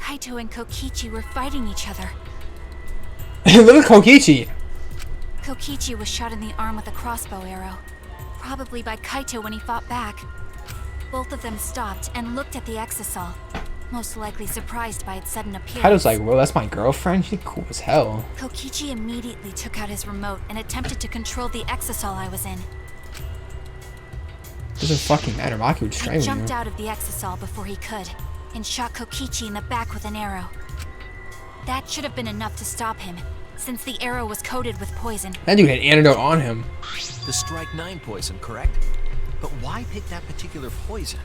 Kaito and Kokichi were fighting each other. Look at Kokichi. Kokichi was shot in the arm with a crossbow arrow, probably by Kaito when he fought back. Both of them stopped and looked at the Exisal, most likely surprised by its sudden appearance. Kaito's like, well, that's my girlfriend. She's cool as hell. Kokichi immediately took out his remote and attempted to control the Exisal I was in. Doesn't fucking matter. Maki would I strangle jumped you. out of the Exisal before he could, and shot Kokichi in the back with an arrow. That should have been enough to stop him, since the arrow was coated with poison. That dude had antidote on him. The Strike 9 poison, correct? But why pick that particular poison?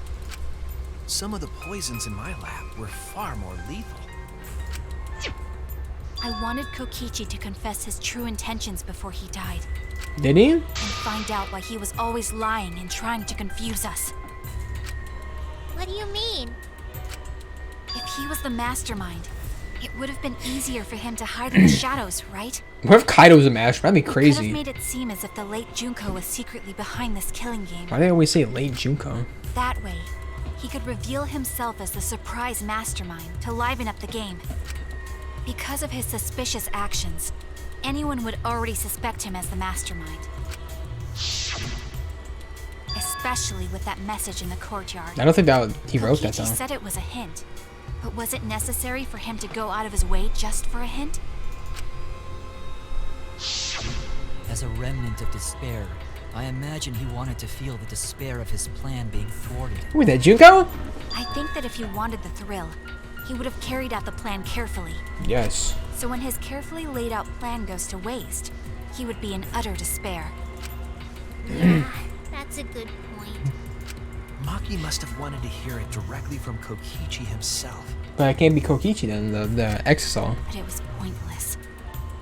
Some of the poisons in my lab were far more lethal. I wanted Kokichi to confess his true intentions before he died, Did he? and find out why he was always lying and trying to confuse us. What do you mean? If he was the mastermind, it would have been easier for him to hide in the shadows, right? What if Kaido was a master? That'd be Could have crazy. made it seem as if the late Junko was secretly behind this killing game. Why do they always say late Junko? That way, he could reveal himself as the surprise mastermind to liven up the game. Because of his suspicious actions, anyone would already suspect him as the mastermind. Especially with that message in the courtyard. I don't think that he wrote that Kokichi though. said it was a hint, but was it necessary for him to go out of his way just for a hint? As a remnant of despair, I imagine he wanted to feel the despair of his plan being thwarted. Wait, that Junko? I think that if he wanted the thrill, he would have carried out the plan carefully. Yes. So when his carefully laid out plan goes to waste, he would be in utter despair. Yeah, that's a good point. Maki must have wanted to hear it directly from Kokichi himself. But it can't be Kokichi then, the Exisal. But it was pointless.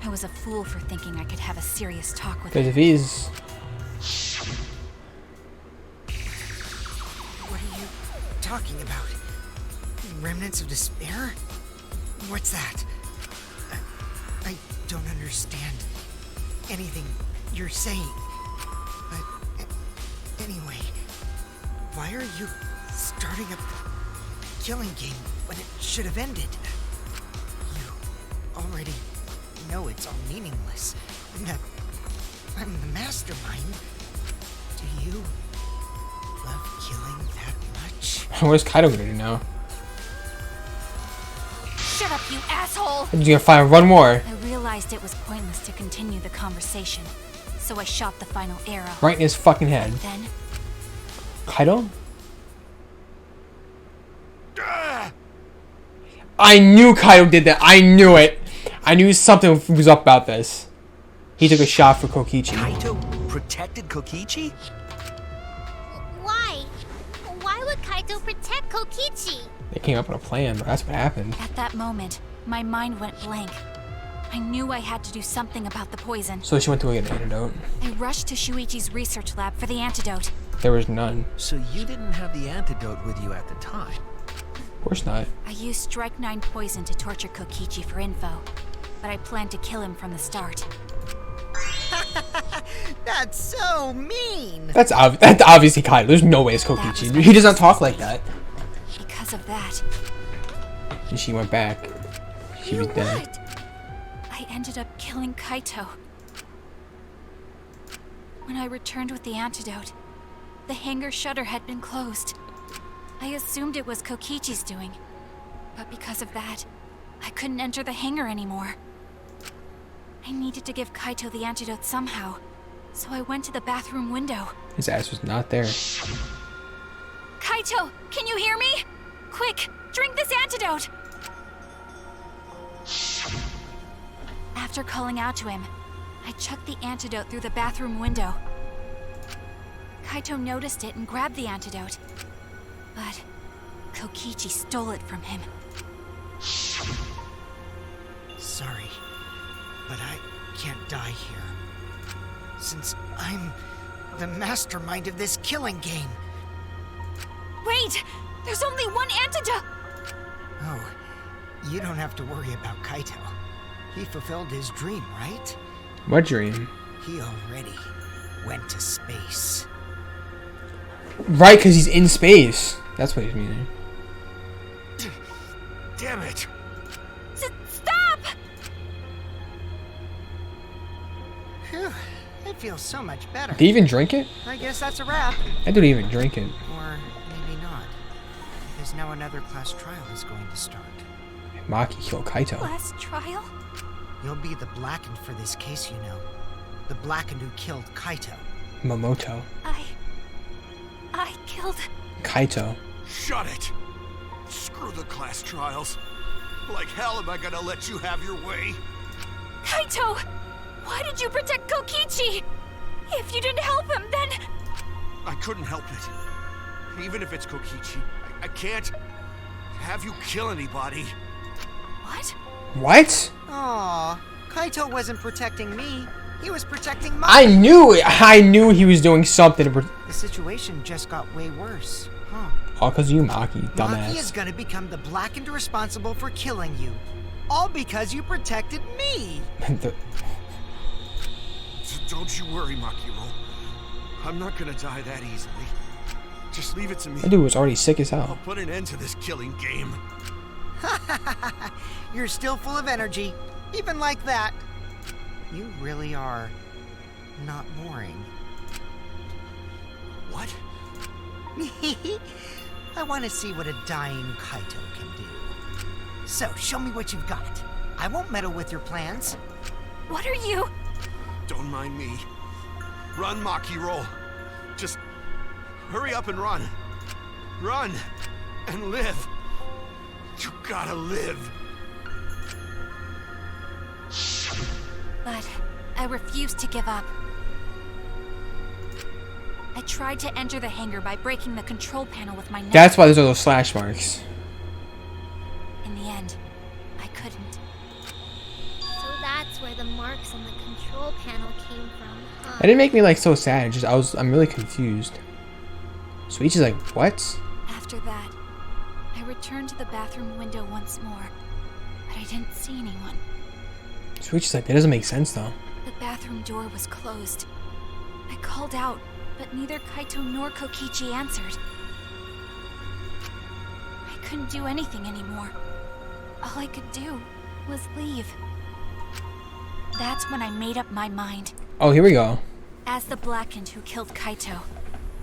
I was a fool for thinking I could have a serious talk with Because him. if he's... What are you talking about? Remnants of despair? What's that? I don't understand anything you're saying. But anyway, why are you starting up the killing game when it should have ended? You already know it's all meaningless, and that I'm the mastermind. Do you love killing that much? Where's Kaido gonna do now? Shut up, you asshole! He's gonna fire one more. I realized it was pointless to continue the conversation, so I shot the final arrow. Right in his fucking head. Then, Kaido? I knew Kaido did that. I knew it. I knew something was up about this. He took a shot for Kokichi. Kaito protected Kokichi? Why? Why would Kaito protect Kokichi? They came up with a plan, but that's what happened. at that moment, my mind went blank. I knew I had to do something about the poison. So she went to go get an antidote. I rushed to Shuichi's research lab for the antidote. There was none. So you didn't have the antidote with you at the time. Of course not. I used Strike 9 poison to torture Kokichi for info, but I planned to kill him from the start. That's so mean! That's obviously Kaido. There's no way it's Kokichi. He does not talk like that. Because of that, And she went back. She was dead. I ended up killing Kaito. When I returned with the antidote, the hangar shutter had been closed. I assumed it was Kokichi's doing, but because of that, I couldn't enter the hangar anymore. I needed to give Kaito the antidote somehow, so I went to the bathroom window. His ass was not there. Kaito, can you hear me? Quick, drink this antidote! After calling out to him, I chucked the antidote through the bathroom window. Kaito noticed it and grabbed the antidote. But Kokichi stole it from him. Sorry, but I can't die here. Since I'm the mastermind of this killing game. Wait! There's only one antidote! Oh, you don't have to worry about Kaito. He fulfilled his dream, right? What dream? He already went to space. Right, because he's in space. That's what he's meaning. Damn it! Stop! Phew, I feel so much better. Did he even drink it? I guess that's a wrap. I didn't even drink it. Or maybe not. Because now another class trial is going to start. Maki killed Kaito. Last trial? You'll be the Blackened for this case, you know. The Blackened who killed Kaito. Momoto. I killed... Kaito. Shut it! Screw the class trials. Like hell am I gonna let you have your way? Kaito! Why did you protect Kokichi? If you didn't help him, then... I couldn't help it. Even if it's Kokichi, I can't have you kill anybody. What? What? Aw, Kaito wasn't protecting me. He was protecting Maki. I knew it. I knew he was doing something to The situation just got way worse, huh? all because you, Maki, Maki is dumbass. gonna become the Blackened responsible for killing you. All because you protected me. Don't you worry, Makiro. I'm not gonna die that easily. Just leave it to me. That dude was already sick as hell. I'll put an end to this killing game. You're still full of energy, even like that. You really are not boring. What? I want to see what a dying Kaito can do. So, show me what you've got. I won't meddle with your plans. What are you... Don't mind me. Run, Makiro. Just hurry up and run. Run and live. You gotta live. But I refused to give up. I tried to enter the hangar by breaking the control panel with my neck. That's why there's all those slash marks. In the end, I couldn't. So that's where the marks on the control panel came from, huh? That didn't make me like so sad. I'm really confused. Sweet is like, what? After that, I returned to the bathroom window once more, but I didn't see anyone. Sweet is like, that doesn't make sense though. The bathroom door was closed. I called out, but neither Kaito nor Kokichi answered. I couldn't do anything anymore. All I could do was leave. That's when I made up my mind. Oh, here we go. As the Blackened who killed Kaito,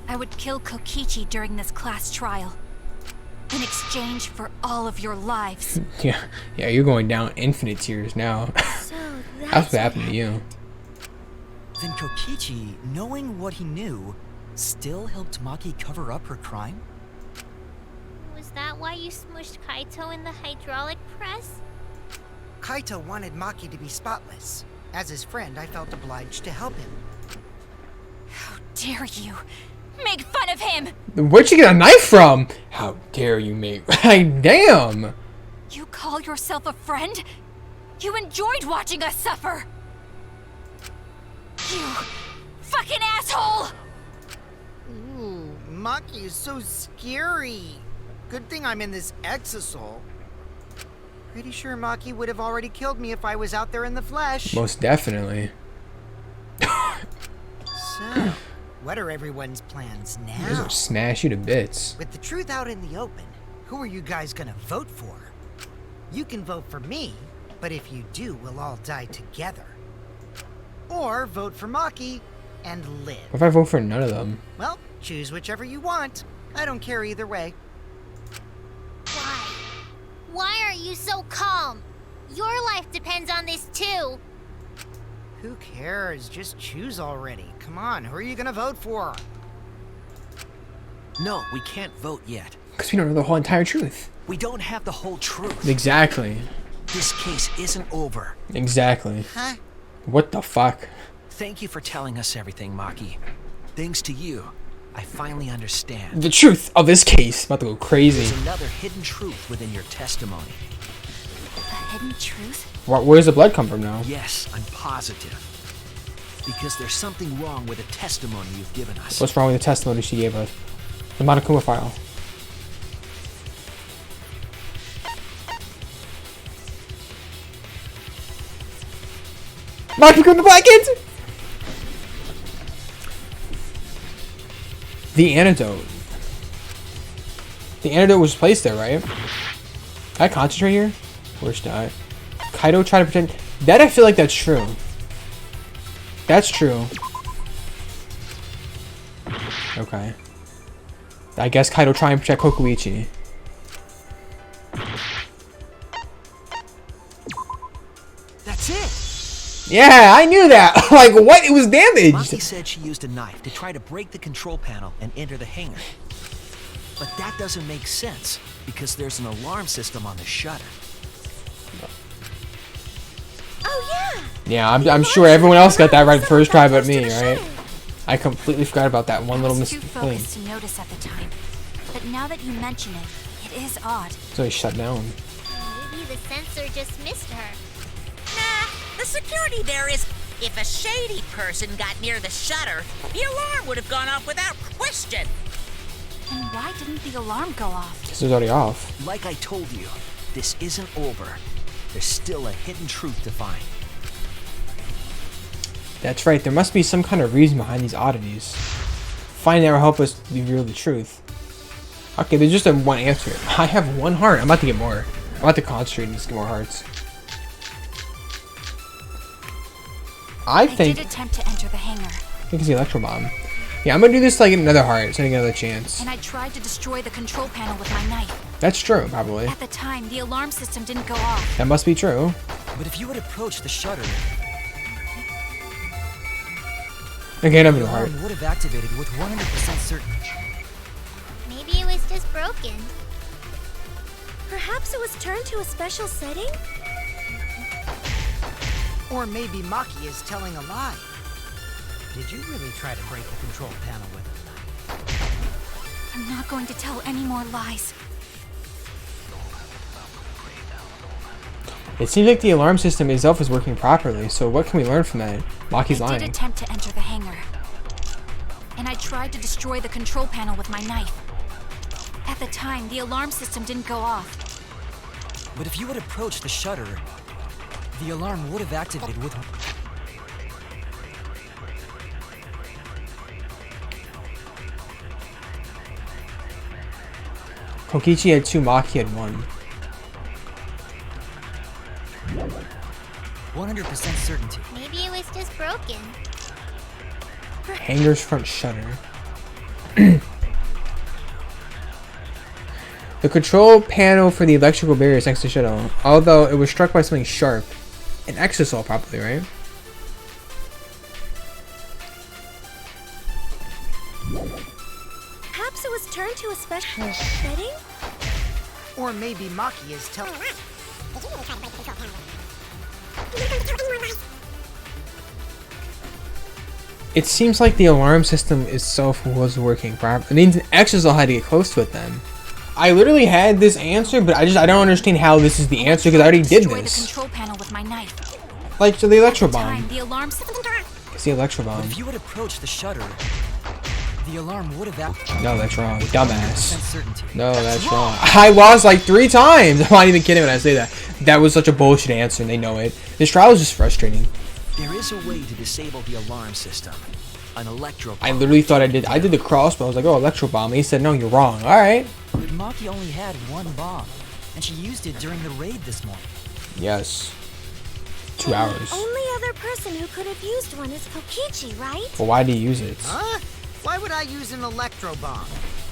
I would kill Kokichi during this class trial. In exchange for all of your lives. Yeah, you're going down infinite tears now. So That's what happened to you. Then Kokichi, knowing what he knew, still helped Maki cover up her crime? Was that why you smushed Kaito in the hydraulic press? Kaito wanted Maki to be spotless. As his friend, I felt obliged to help him. How dare you make fun of him! Where'd you get a knife from? How dare you make... Damn! You call yourself a friend? You enjoyed watching us suffer! You fucking asshole! Ooh, Maki is so scary. Good thing I'm in this exisal. Pretty sure Maki would have already killed me if I was out there in the flesh. Most definitely. So, what are everyone's plans Those now? will smash you to bits. With the truth out in the open, who are you guys gonna vote for? You can vote for me, but if you do, we'll all die together. Or vote for Maki and live. What if I vote for none of them? Well, choose whichever you want. I don't care either way. Why? Why are you so calm? Your life depends on this too. Who cares? Just choose already. Come on, who are you gonna vote for? No, we can't vote yet. Because we don't know the whole entire truth. We don't have the whole truth. Exactly. This case isn't over. Exactly. Huh? What the fuck? Thank you for telling us everything, Maki. Thanks to you, I finally understand. The truth of this case. About to go crazy. There's another hidden truth within your testimony. A hidden truth? Where's the blood come from now? Yes, I'm positive. Because there's something wrong with the testimony you've given us. What's wrong with the testimony she gave us? The Monokuma file. Monokuma the Black Kids! The antidote. The antidote was placed there, right? Can I concentrate here? Where's that? Kaido try to pretend. That I feel like that's true. That's true. Okay. I guess Kaido try and protect Kokuichi. That's it! Yeah, I knew that! Like, what? It was damaged! Maki said she used a knife to try to break the control panel and enter the hangar. But that doesn't make sense, because there's an alarm system on the shutter. Oh yeah. Yeah, I'm sure everyone else got that right the first try but me, right? I completely forgot about that one little too mistake. focused to notice at the time, but now that you mention it, it is odd. So he shut down. Maybe the sensor just missed her. Nah, the security there is, if a shady person got near the shutter, the alarm would have gone off without question. And why didn't the alarm go off? This is already off. Like I told you, this isn't over. There's still a hidden truth to find. That's right, there must be some kind of reason behind these oddities. Find out will help us reveal the truth. Okay, there's just a one answer. I have one heart. I'm about to get more. I'm about to concentrate and just get more hearts. I did think attempt to enter the hangar, it's the electro bomb. Yeah, I'm gonna do this like another heart, so I get another chance. and I tried to destroy the control panel with my knife. That's true, probably. At the time, the alarm system didn't go off. That must be true. But if you had approached the shutter, Okay, another the heart. alarm would have activated with 100% certainty. Maybe it was just broken. Perhaps it was turned to a special setting? Or maybe Maki is telling a lie. Did you really try to break the control panel with a knife? I'm not going to tell any more lies. It seems like the alarm system itself is working properly, so what can we learn from that? Maki's I lying. did attempt to enter the hangar, and I tried to destroy the control panel with my knife. At the time, the alarm system didn't go off. But if you had approached the shutter, the alarm would have activated with... Kokichi had 2, Maki had 1. 100% certainty. Maybe it was just broken. Hangar's front shutter. The control panel for the electrical barrier is next to shuttle, although it was struck by something sharp. An exisal, probably, right? Perhaps it was turned to a special setting? Or maybe Maki is telling... It seems like the alarm system itself was working properly. It means an exisal had to get close to it then. I literally had this answer, but I don't understand how this is the answer because I already did Destroy the this. control panel with my knife. Like, so the electro At the time, bomb. the alarm system... It's the electro bomb. But if you had approached the shutter, the alarm would have activated No, that's wrong. with Dumbass. 100% certainty. No, that's wrong. I lost like 3 times. I'm not even kidding when I say that. That was such a bullshit answer and they know it. This trial is just frustrating. There is a way to disable the alarm system. An electro bomb. I literally thought I did the crossbow. I was like, oh, electro bomb. He said, no, you're wrong. Alright. But Maki only had one bomb, and she used it during the raid this morning. Yes. 2 And hours. The only other person who could have used one is Kokichi, right? Well, why do you use it? Huh? Why would I use an electro bomb?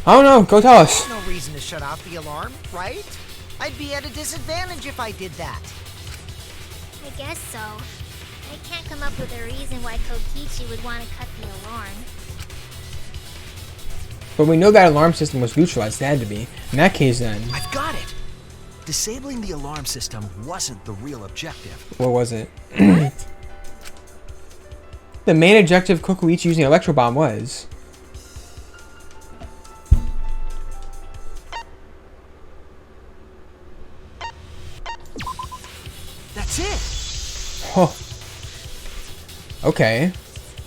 I don't know. Go tell us. No reason to shut off the alarm, right? I'd be at a disadvantage if I did that. I guess so. I can't come up with a reason why Kokichi would want to cut the alarm. But we know that alarm system was neutralized. It had to be. In that case, then, I've got it! Disabling the alarm system wasn't the real objective. what was it? The main objective of Kokuichi using the electro bomb was... That's it! Oh. Okay.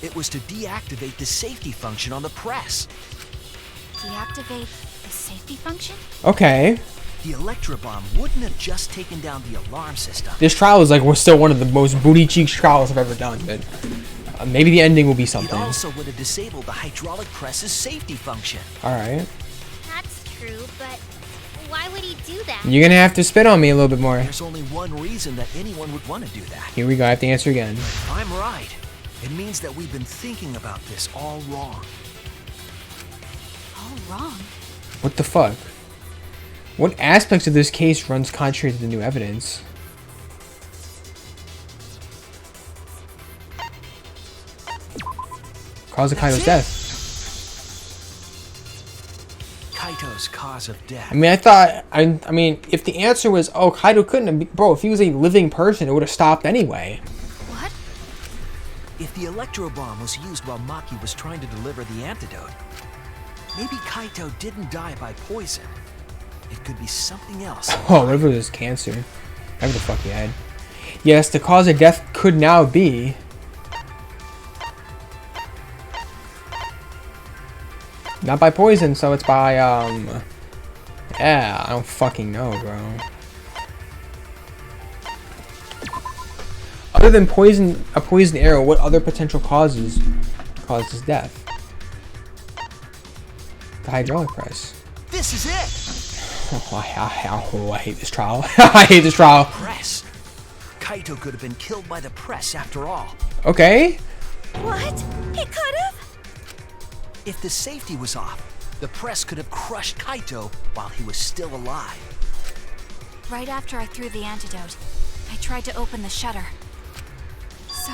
It was to deactivate the safety function on the press. Deactivate the safety function? Okay. The electro bomb wouldn't have just taken down the alarm system. This trial is like, we're still one of the most booty cheek trials I've ever done, but maybe the ending will be It something. also would have disabled the hydraulic press's safety function. Alright. That's true, but why Why would he do that? You're gonna have to spit on me a little bit more. There's only one reason that anyone would want to do that. Here we go, I have to answer again. If I'm right, it means that we've been thinking about this all wrong. All wrong. What the fuck? What aspects of this case runs contrary to the new evidence? Cause of Kaito's death. Kaito's cause of death. I mean, I mean, if the answer was, oh, Kaito couldn't have, bro, if he was a living person, it would have stopped anyway. What? If the electro bomb was used while Maki was trying to deliver the antidote, maybe Kaito didn't die by poison. It could be something else. Oh, whatever it was, cancer. Whatever the fuck he had. Yes, the cause of death could now be... not by poison, so it's by, yeah, I don't fucking know, bro. Other than poison, a poison arrow, what other potential causes causes death? The hydraulic press. This is it! Oh, I hate this trial. I hate this trial. Press. Kaito could have been killed by the press after all. Okay. What? He could have? If the safety was off, the press could have crushed Kaito while he was still alive. Right after I threw the antidote, I tried to open the shutter. So,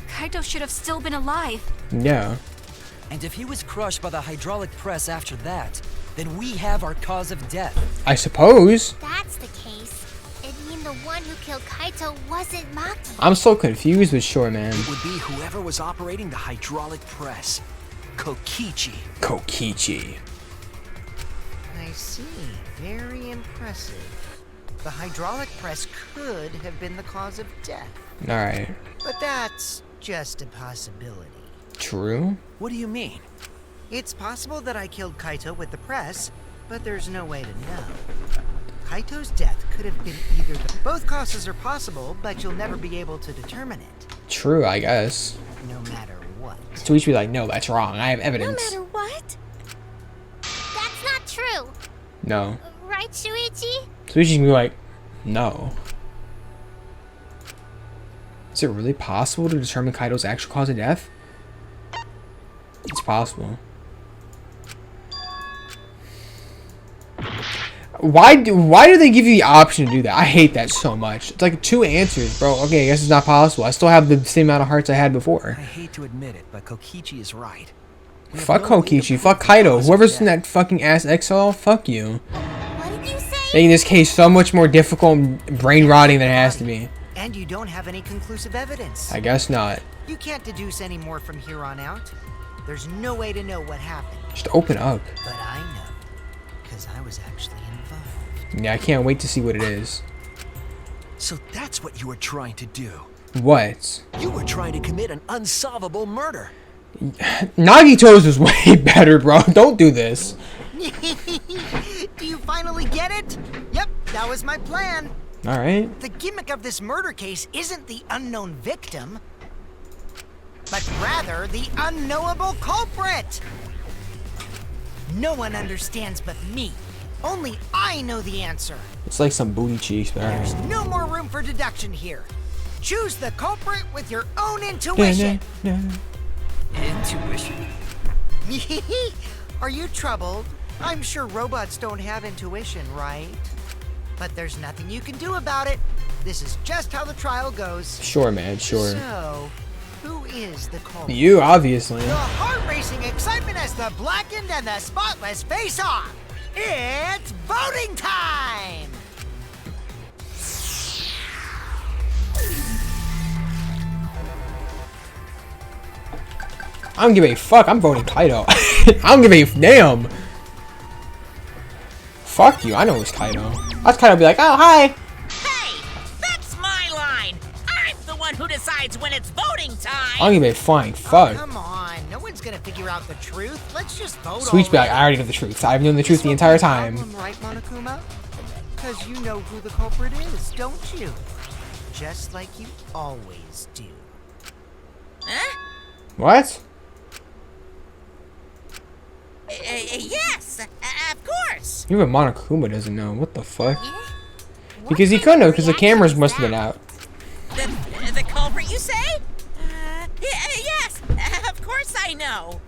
Kaito should have still been alive. Yeah. And if he was crushed by the hydraulic press after that, then we have our cause of death. I suppose. That's the case. It'd mean the one who killed Kaito wasn't Maki. I'm so confused with Shore Man. It would be whoever was operating the hydraulic press. Kokichi. Kokichi. I see. Very impressive. The hydraulic press could have been the cause of death. Alright. But that's just a possibility. True. What do you mean? It's possible that I killed Kaito with the press, but there's no way to know. Kaito's death could have been either both causes are possible, but you'll never be able to determine it. True, I guess. No matter what. So we should be like, no, that's wrong. I have evidence. No matter what? That's not true. No. Right, Shuichi? So we should be like, no. Is it really possible to determine Kaito's actual cause of death? It's possible. Why do they give you the option to do that? I hate that so much. It's like 2 answers, bro. Okay, I guess it's not possible. I still have the same amount of hearts I had before. I hate to admit it, but Kokichi is right. Fuck Kokichi. Fuck Kaito. Whoever's in that fucking ass exile, fuck you. What did you say? Making this case so much more difficult and brain rotting than it has to be. And you don't have any conclusive evidence. I guess not. You can't deduce any more from here on out. There's no way to know what happened. Just open up. But I know, because I was actually involved. Yeah, I can't wait to see what it is. So that's what you were trying to do. What? You were trying to commit an unsolvable murder. Nagito's is way better, bro. Don't do this. Do you finally get it? Yep, that was my plan. Alright. The gimmick of this murder case isn't the unknown victim, but rather the unknowable culprit. No one understands but me. Only I know the answer. It's like some booty cheeks, but There's alright. no more room for deduction here. Choose the culprit with your own intuition. Intuition? Are you troubled? I'm sure robots don't have intuition, right? But there's nothing you can do about it. This is just how the trial goes. Sure, man, sure. So, who is the culprit? You, obviously. The heart-racing excitement as the blackened and the spotless face off. It's voting time! I don't give a fuck. I'm voting Kaito. I don't give a damn. Fuck you. I know it's Kaito. That's Kaito be like, oh, hi. Hey, that's my line. I'm the one who decides when it's voting I time. don't give a flying Oh, fuck. come on. No one's gonna figure out the truth. Let's just vote Sweet's be like, I already know the truth. I've known the truth the entire time. Right, Monokuma? Because you know who the culprit is, don't you? Just like you always do. Huh? What? Yes, of course. Even Monokuma doesn't know. What the fuck? Because he couldn't have, because the cameras must have been out. The culprit, you say? Yes, of course I know.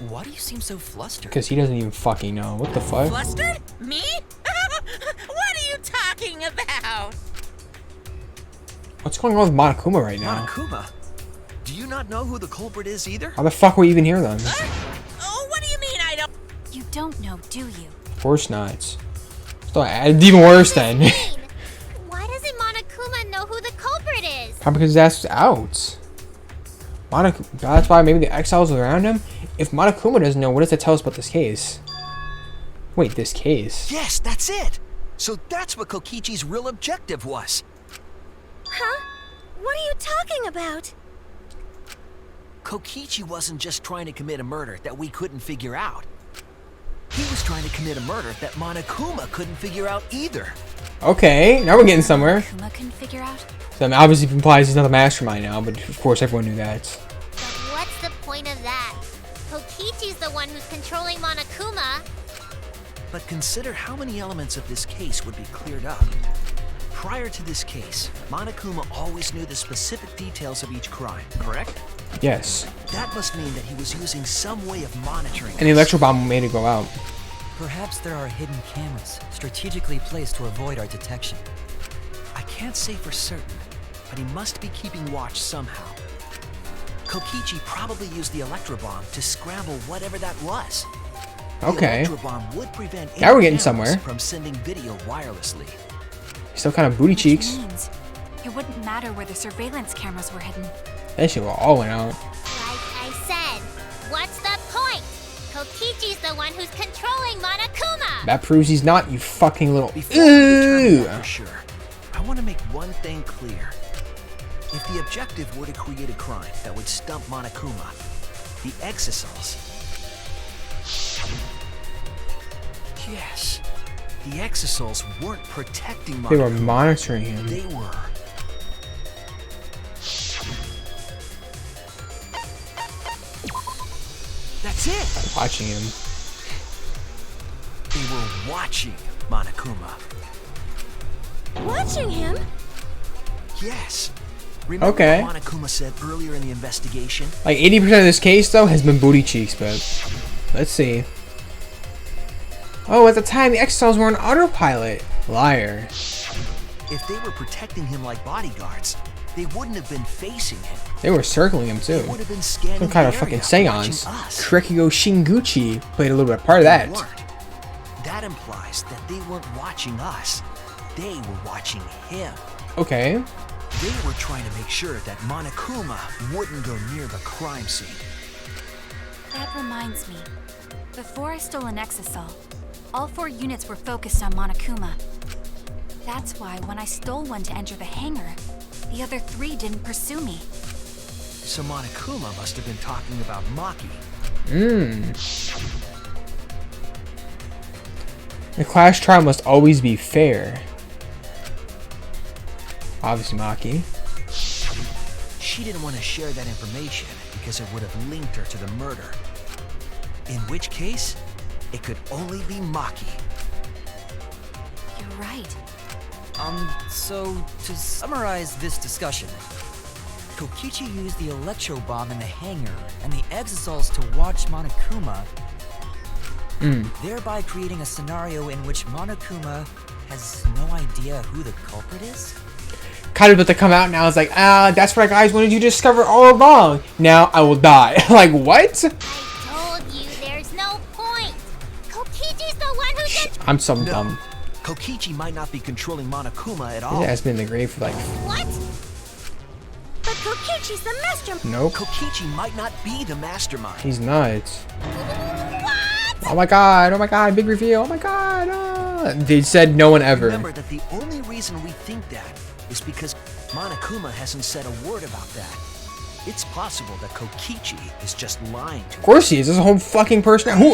Why do you seem so flustered? Because he doesn't even fucking know. What the fuck? Flustered? Me? What are you talking about? What's going on with Monokuma right now? Monokuma? Do you not know who the culprit is either? How the fuck we even hear them? Oh, what do you mean I don't? You don't know, do you? Of course not. It's even worse then. Why doesn't Monokuma know who the culprit is? Probably because that's out. That's why maybe the exiles are around him. If Monokuma doesn't know, what does that tell us about this case? Wait, this case? Yes, that's it. So that's what Kokichi's real objective was. Huh? What are you talking about? Kokichi wasn't just trying to commit a murder that we couldn't figure out. He was trying to commit a murder that Monokuma couldn't figure out either. Okay, now we're getting somewhere. Monokuma couldn't figure out? So that obviously implies he's not the mastermind now, but of course everyone knew that. But what's the point of that? Kokichi's the one who's controlling Monokuma. But consider how many elements of this case would be cleared up. Prior to this case, Monokuma always knew the specific details of each crime, correct? Yes. That must mean that he was using some way of monitoring. And the electro bomb made it go out. Perhaps there are hidden cameras strategically placed to avoid our detection. I can't say for certain, but he must be keeping watch somehow. Kokichi probably used the electro bomb to scramble whatever that was. Okay. The electro bomb would prevent any Now we're getting cameras somewhere. from sending video wirelessly. Still kind of booty Which cheeks. means it wouldn't matter where the surveillance cameras were hidden. That shit all went out. Like I said, what's the point? Kokichi's the one who's controlling Monokuma. That proves he's not, you fucking little. Before we determine Ooh. that for sure, I want to make one thing clear. If the objective were to create a crime that would stump Monokuma, the Exisals. Yes, the Exisals weren't protecting Monokuma. They were monitoring him. They were. That's it. Watching him. They were watching Monokuma. Watching him? Yes. Remember Okay. what Monokuma said earlier in the investigation? Like 80% of this case though has been booty cheeks, but let's see. Oh, at the time the exiles were on autopilot. Liar. If they were protecting him like bodyguards, they wouldn't have been facing him. They were circling him too. They would have been scanning Some kind the of fucking area, seance. watching us. Kurekyo Shinguchi played a little bit of part of They that. weren't. That implies that they weren't watching us. They were watching him. Okay. They were trying to make sure that Monokuma wouldn't go near the crime scene. That reminds me. Before I stole an Exisal, all 4 units were focused on Monokuma. That's why when I stole one to enter the hangar, the other 3 didn't pursue me. So Monokuma must have been talking about Maki. The class trial must always be fair. Obviously Maki. She didn't want to share that information because it would have linked her to the murder. In which case, it could only be Maki. You're right. So to summarize this discussion, Kokichi used the electro bomb in the hangar and the Exisals to watch Monokuma, thereby creating a scenario in which Monokuma has no idea who the culprit is? Kind of about to come out now. It's like, that's what I guys wanted you to discover all along. Now I will die. Like, what? I told you there's no point. Kokichi's the one who's controlling. I'm so dumb. Kokichi might not be controlling Monokuma at all. His ass been in the grave for like, What? But Kokichi's the master. nope. Kokichi might not be the mastermind. He's not. What? Oh my god, big reveal. Oh my god. They said no one ever. Remember that the only reason we think that is because Monokuma hasn't said a word about that. It's possible that Kokichi is just lying to Of course he is. There's a whole fucking person. Who?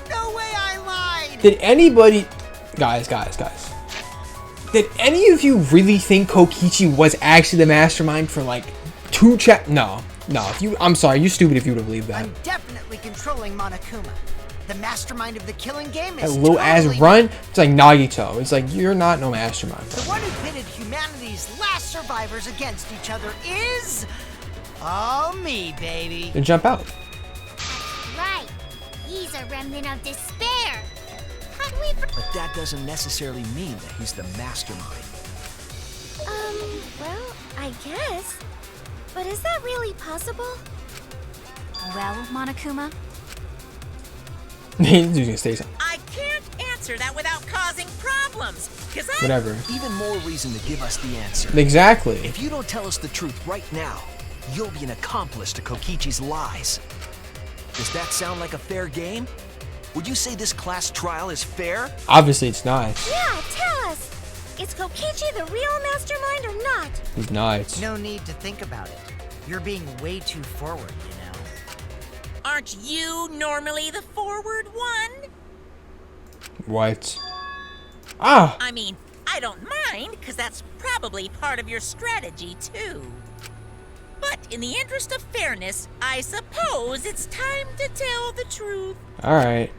No way I lied! Did anybody... Guys. Did any of you really think Kokichi was actually the mastermind for like 2 No. If you... I'm sorry. You're stupid if you would have believed that. I'm definitely remotely controlling Monokuma. The mastermind of the killing game That is little ass totally run. It's like Nagito. It's like you're not no mastermind. The one who pitted humanity's last survivors against each other is... oh, me, baby. Then jump out. Right. He's a remnant of despair. How'd we... But that doesn't necessarily mean that he's the mastermind. Well, I guess. But is that really possible? Well, Monokuma, He's gonna say something. I can't answer that without causing problems, because I... Whatever. Even more reason to give us the answer. Exactly. If you don't tell us the truth right now, you'll be an accomplice to Kokichi's lies. Does that sound like a fair game? Would you say this class trial is fair? Obviously, it's not. Yeah, tell us. Is Kokichi the real mastermind or not? He's not. No need to think about it. You're being way too forward, you know. Aren't you normally the forward one? What? Ah! I mean, I don't mind, because that's probably part of your strategy, too. But in the interest of fairness, I suppose it's time to tell the truth. Alright.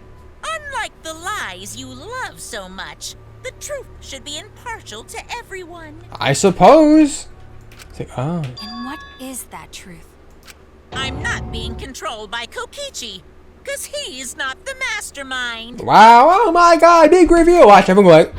Unlike the lies you love so much, the truth should be impartial to everyone. I suppose. It's like, oh. and what is that truth? I'm not being controlled by Kokichi, because he's not the mastermind. Wow, oh my god, big reveal. Watch, everyone go like.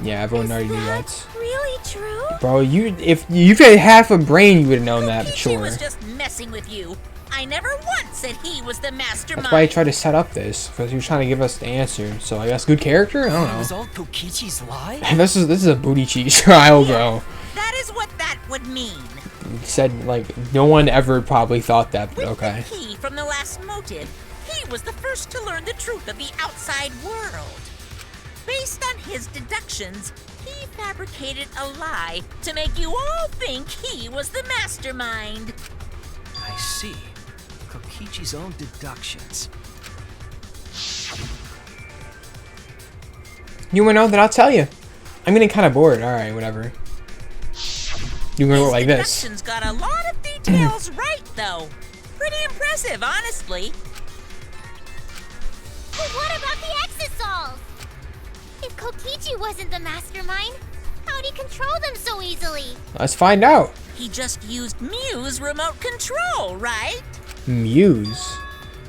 Yeah, everyone already knew that. Really true? Bro, if you had half a brain, you would have known that, for Kokichi sure. was just messing with you. I never once said he was the mastermind. That's why he tried to set up this, because he was trying to give us the answer. So I guess good character? I don't It was know. all Kokichi's lie? This is a booty cheese trial, bro. That is what that would mean. He said, like, no one ever probably thought that, but With okay. the key from the last motive, he was the first to learn the truth of the outside world. Based on his deductions, he fabricated a lie to make you all think he was the mastermind. I see. Kokichi's own deductions. You wanna know? Then I'll tell you. I'm getting kind of bored. Alright, whatever. You're gonna His look like this. deductions got a lot of details right, though. Pretty impressive, honestly. But what about the Exosols? If Kokichi wasn't the mastermind, how'd he control them so easily? Let's find out. He just used Mew's remote control, right? Muse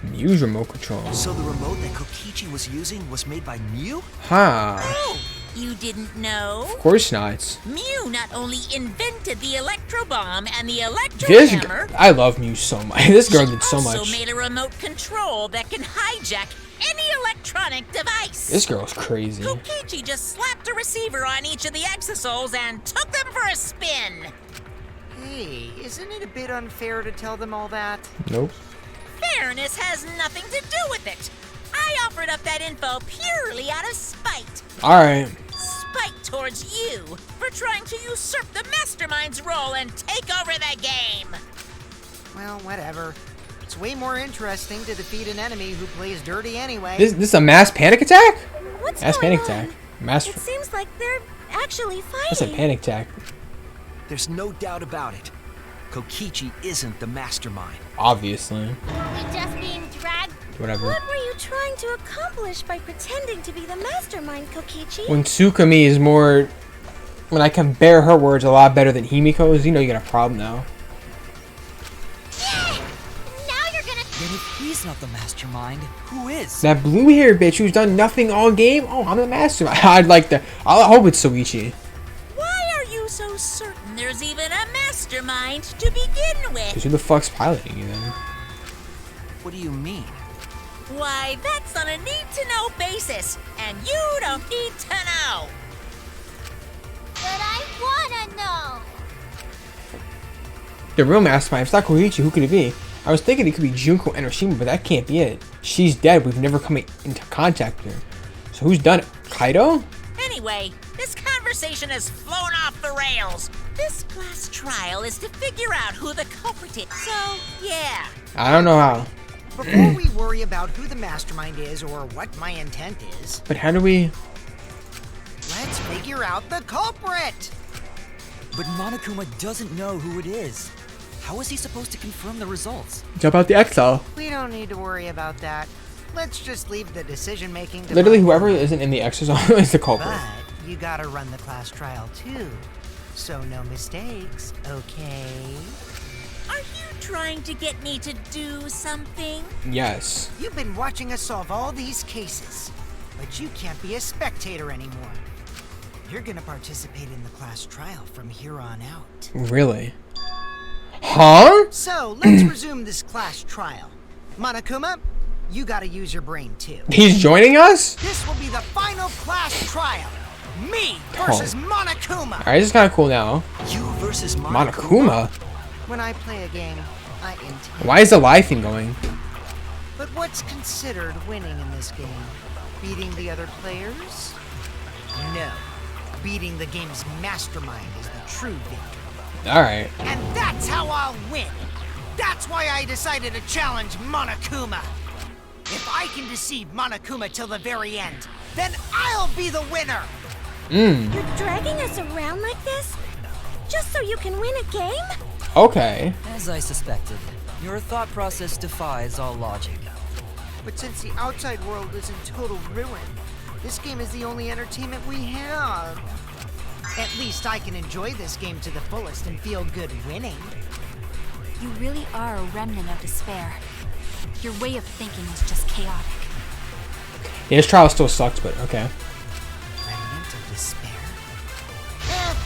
remote control. So the remote that Kokichi was using was made by Mew? Huh. Oh, you didn't know? Of course not. Mew not only invented the electro bomb and the electro This hammer, I love Muse so much. This girl did so she also much. made a remote control that can hijack any electronic device. This girl's crazy. Kokichi just slapped a receiver on each of the exosols and took them for a spin. Hey, isn't it a bit unfair to tell them all that? Nope. Fairness has nothing to do with it. I offered up that info purely out of spite. Alright. Spite towards you for trying to usurp the mastermind's role and take over the game. Well, whatever. It's way more interesting to defeat an enemy who plays dirty anyway. This is a mass panic attack? What's Mass going panic on? attack. Mass. It seems like they're actually fighting. That's a panic attack. There's no doubt about it. Kokichi isn't the mastermind. Obviously. Were we just being dragged? Whatever. What were you trying to accomplish by pretending to be the mastermind, Kokichi? When Tsukumi is more... When I compare her words a lot better than Himiko's, you know you got a problem now. Now you're gonna... Then if he's not the mastermind, who is? That blue-haired bitch who's done nothing all game? Oh, I'm the mastermind. I'd like to... I hope it's Soichi. Why are you so certain there's even a mastermind to begin with? Because who the fuck's piloting you then? What do you mean? Why, that's on a need-to-know basis, and you don't need to know. But I wanna know. The real mastermind, if it's not Koichi, who could it be? I was thinking it could be Junko Enoshima, but that can't be it. She's dead. We've never come into contact with her. So who's done it? Kaido? Anyway, this conversation has flown off the rails. This class trial is to figure out who the culprit is. So, yeah. I don't know how. Before we worry about who the mastermind is or what my intent is, But how do we... let's figure out the culprit! But Monokuma doesn't know who it is. How is he supposed to confirm the results? Jump out the exile. We don't need to worry about that. Let's just leave the decision-making to Literally, Monokuma. whoever isn't in the exile is the culprit. But you gotta run the class trial too. So no mistakes, okay? Are you trying to get me to do something? Yes. You've been watching us solve all these cases, but you can't be a spectator anymore. You're gonna participate in the class trial from here on out. Really? Huh? So, let's resume this class trial. Monokuma, you gotta use your brain too. He's joining us? This will be the final class trial. Me versus Monokuma. Alright, this is kind of cool now. You versus Monokuma? Monokuma? When I play a game, I intend. Why is the live thing going? But what's considered winning in this game? Beating the other players? No. Beating the game's mastermind is the true victory. Alright. And that's how I'll win. That's why I decided to challenge Monokuma. If I can deceive Monokuma till the very end, then I'll be the winner. You're dragging us around like this? Just so you can win a game? Okay. As I suspected, your thought process defies all logic. But since the outside world is in total ruin, this game is the only entertainment we have. At least I can enjoy this game to the fullest and feel good winning. You really are a remnant of despair. Your way of thinking is just chaotic. Yeah, this trial still sucks, but okay. Remnant of despair?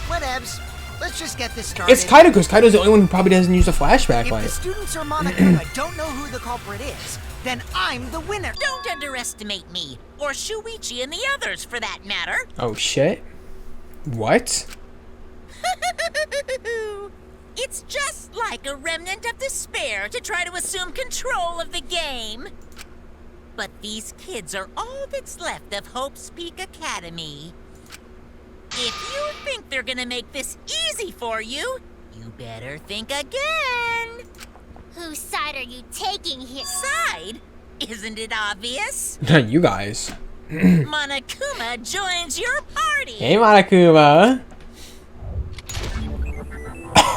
Whatevs. Let's just get this started. It's Kaido, because Kaido's the only one who probably doesn't use the flashback If light. the students or Monokuma don't know who the culprit is, then I'm the winner. Don't underestimate me, or Shuichi and the others for that matter. Oh shit. What? It's just like a remnant of despair to try to assume control of the game. But these kids are all that's left of Hope's Peak Academy. If you think they're gonna make this easy for you, you better think again. Whose side are you taking here? Side? Isn't it obvious? You guys. Monokuma joins your party. Hey, Monokuma.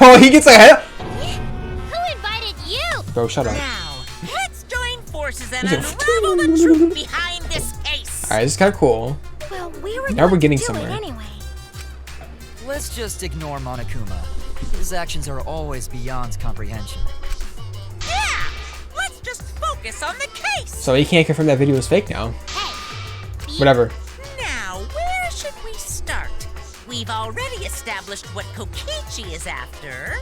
Oh, he gets ahead. Who invited you? Bro, shut up. Now, let's join forces and He's a- unravel the truth behind this case. Alright, this is kind of cool. Well, we were Now we're going getting to do somewhere. it anyway. Let's just ignore Monokuma. His actions are always beyond comprehension. Yeah, let's just focus on the case. So he can't confirm that video is fake now. Hey, Whatever. Now, where should we start? We've already established what Kokichi is after.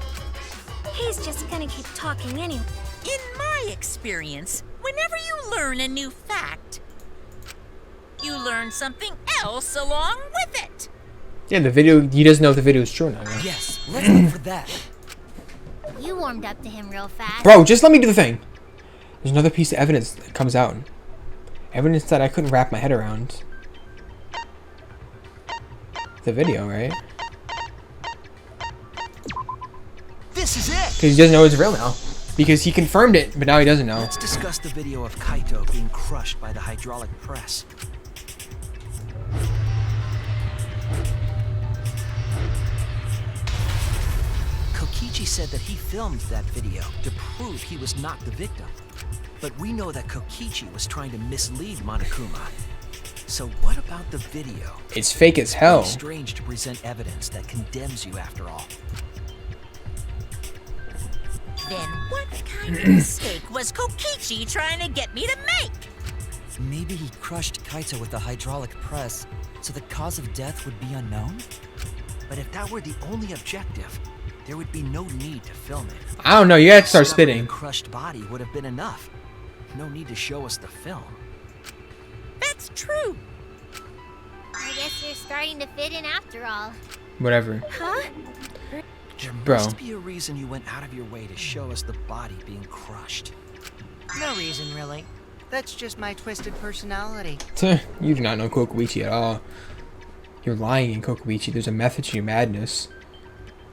He's just gonna keep talking anyway. In my experience, whenever you learn a new fact, you learn something else along with it. Yeah, the video, he doesn't know if the video is true or not. Yeah. Yes, let's look for that. you warmed up to him real fast. Bro, just let me do the thing. There's another piece of evidence that comes out. Evidence that I couldn't wrap my head around. The video, right? This is it! Because he doesn't know it's real now. Because he confirmed it, but now he doesn't know. Let's discuss the video of Kaito being crushed by the hydraulic press. Kokichi said that he filmed that video to prove he was not the victim. But we know that Kokichi was trying to mislead Monokuma. So what about the video? It's fake as It's hell. strange to present evidence that condemns you after all. Then what kind of mistake was Kokichi trying to get me to make? Maybe he crushed Kaito with the hydraulic press, so the cause of death would be unknown? But if that were the only objective, there would be no need to film it. I don't know, you have to start Discovering spitting. a crushed body would have been enough. No need to show us the film. That's true. I guess you're starting to fit in after all. Whatever. Huh? There Bro. must be a reason you went out of your way to show us the body being crushed. No reason, really. That's just my twisted personality. You do not know Kokuichi at all. You're lying in Kokuichi. There's a method to your madness.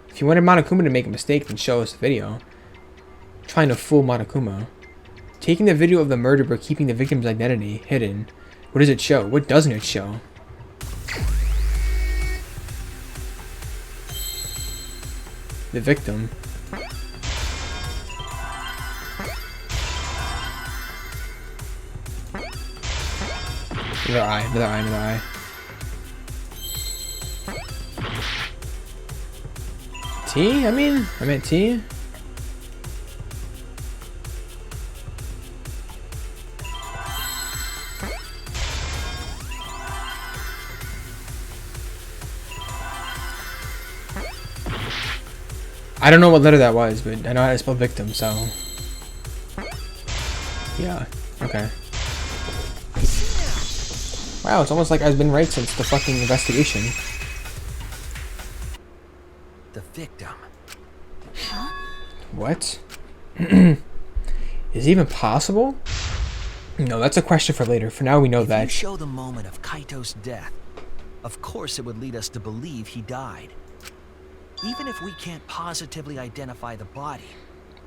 If you wanted Monokuma to make a mistake, then show us the video. Trying to fool Monokuma. Taking the video of the murder but keeping the victim's identity hidden. What does it show? What doesn't it show? The victim. Another eye, another eye, another eye. T? I meant T. I don't know what letter that was, but I know how to spell victim, so. Yeah, okay. Wow, it's almost like I've been right since the fucking investigation. The victim. What? Is it even possible? No, that's a question for later. For now, we know If that. you show the moment of Kaito's death, of course it would lead us to believe he died. Even if we can't positively identify the body,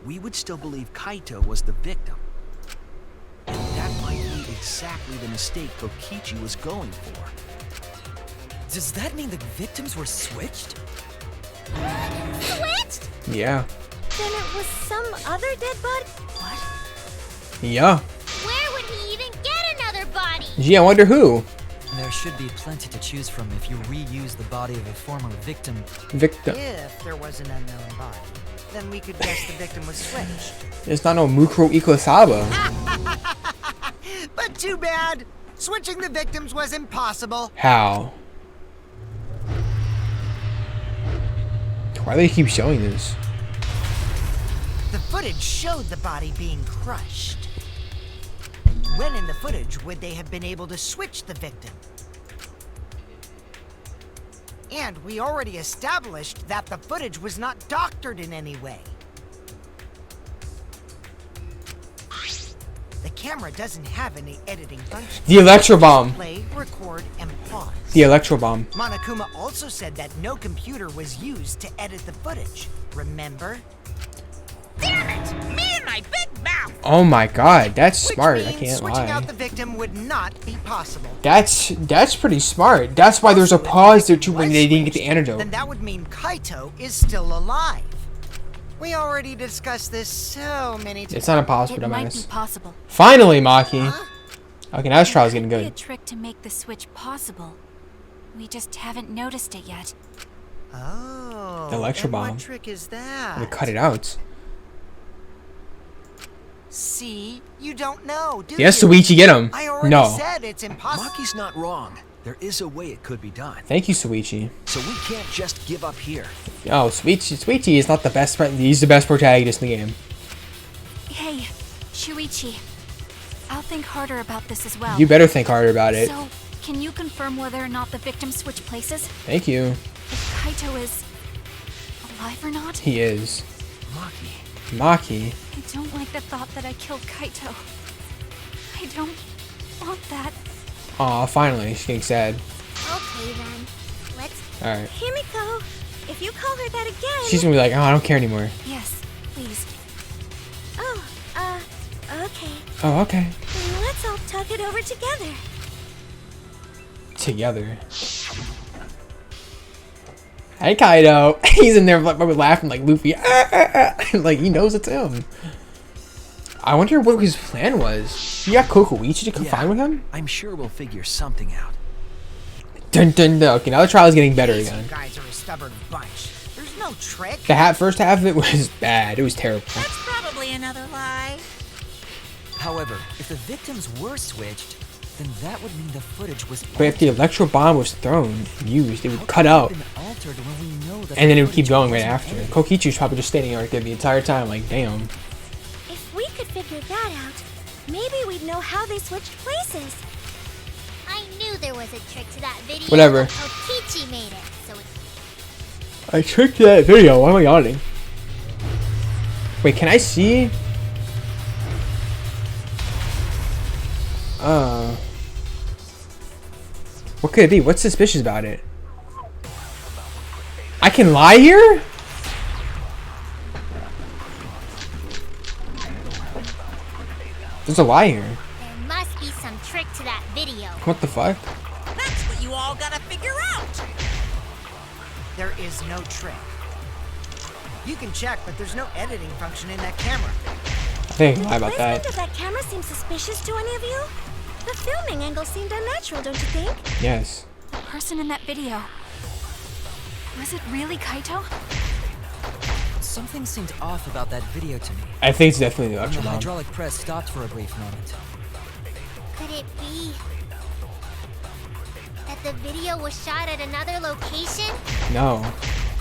we would still believe Kaito was the victim. And that might be exactly the mistake Kokichi was going for. Does that mean the victims were switched? Switched? Yeah. Then it was some other dead body? What? Yeah. Where would he even get another body? Gee, I wonder who. There should be plenty to choose from if you reuse the body of a former victim. Victim. If there was an unknown body, then we could guess the victim was switched. It's not no Mukuro Ikosaba. But too bad. Switching the victims was impossible. How? Why do they keep showing this? The footage showed the body being crushed. When in the footage would they have been able to switch the victim? And we already established that the footage was not doctored in any way. The camera doesn't have any editing function. The electro bomb. Play, record, and pause. The electro bomb. Monokuma also said that no computer was used to edit the footage. Remember? Damn it! Me and my big mouth! Oh my god, that's smart. Which I means can't switching out lie. the victim would not be possible. That's pretty smart. That's why there's a Also, if pause the there too victim when was they didn't get the switched, antidote. Then that would mean Kaito is still alive. We already discussed this so many times. It's not impossible, It might be dumbass. possible. Finally, Maki. Okay, now this trial's getting Could be a good. trick to make the switch possible. We just haven't noticed it yet. Oh. The electro and bomb. What trick is that? They cut it out. See, you don't know, do Yes, you? Suichi, get him. I already No. said it's impossible. Maki's not wrong. There is a way it could be done. Thank you, Suichi. So we can't just give up here. Oh, Suichi is not the best friend. He's the best protagonist in the game. Hey, Shuichi. I'll think harder about this as well. You better think harder about it. So, can you confirm whether or not the victims switch places? Thank you. If Kaito is alive or not? He is. Maki. Maki. I don't like the thought that I killed Kaito. I don't want that. Aw, finally. She's getting sad. Okay then. Let's. Alright. Himiko, if you call her that again. She's gonna be like, oh, I don't care anymore. Yes, please. Oh, okay. Oh, okay. Then let's all talk it over together. Together. Hey, Kaido. He's in there probably laughing like Luffy. Like, he knows it's him. I wonder what his plan was. He got Kokoichi to combine with him? I'm sure we'll figure something out. Dun dun dun. Okay, now the trial is getting better again. You guys are a stubborn bunch. There's no trick. The first half of it was bad. It was terrible. That's probably another lie. However, if the victims were switched, then that would mean the footage was But if the electro bomb was thrown and used, it would cut out. altered when we know that And then the it would keep footage going right wasn't after. edited. Kokichi was probably just standing right there the entire time, like, damn. If we could figure that out, maybe we'd know how they switched places. I knew there was a trick to that video. Whatever. Kokichi made it, so it's I tricked that video. Why am I yawning? Wait, can I see? What could it be? What's suspicious about it? I can lie here? There's a lie here. there must be some trick to that video. What the fuck? That's what you all gotta figure out. There is no trick. You can check, but there's no editing function in that camera. I think I can lie about Placement that. of that camera seem suspicious to any of you? The filming angle seemed unnatural, don't you think? Yes. The person in that video. Was it really Kaito? Something seemed off about that video to me. I think it's definitely the When the electro bomb. hydraulic press stopped for a brief moment. Could it be that the video was shot at another location? No.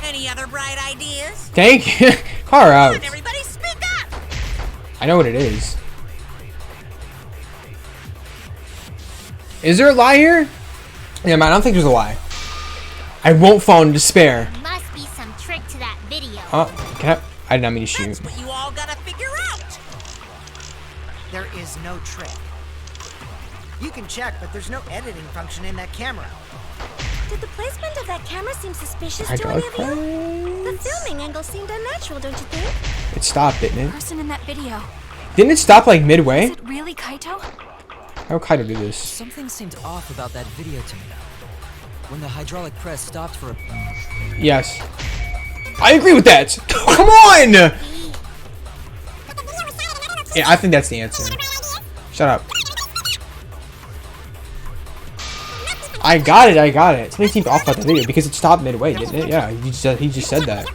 Any other bright ideas? Thank you. Car Come out. on, everybody, speak up! I know what it is. Is there a lie here? Yeah, man, I don't think there's a lie. I won't fall in despair. Must be some trick to that video. Oh, can I did not mean to shoot. That's what you all gotta figure out! There is no trick. You can check, but there's no editing function in that camera. Did the placement of that camera seem suspicious I to got any of you? The press. filming angle seemed unnatural, don't you think? It stopped, didn't The it? person in that video. Didn't it stop like midway? Was it really Kaito? How would Kaito do this? Something seemed off about that video to me. When the hydraulic press stopped for a... Yes. I agree with that. Come on! Yeah, I think that's the answer. Shut up. I got it. Something seemed off about the video because it stopped midway, didn't it? Yeah, he just said that.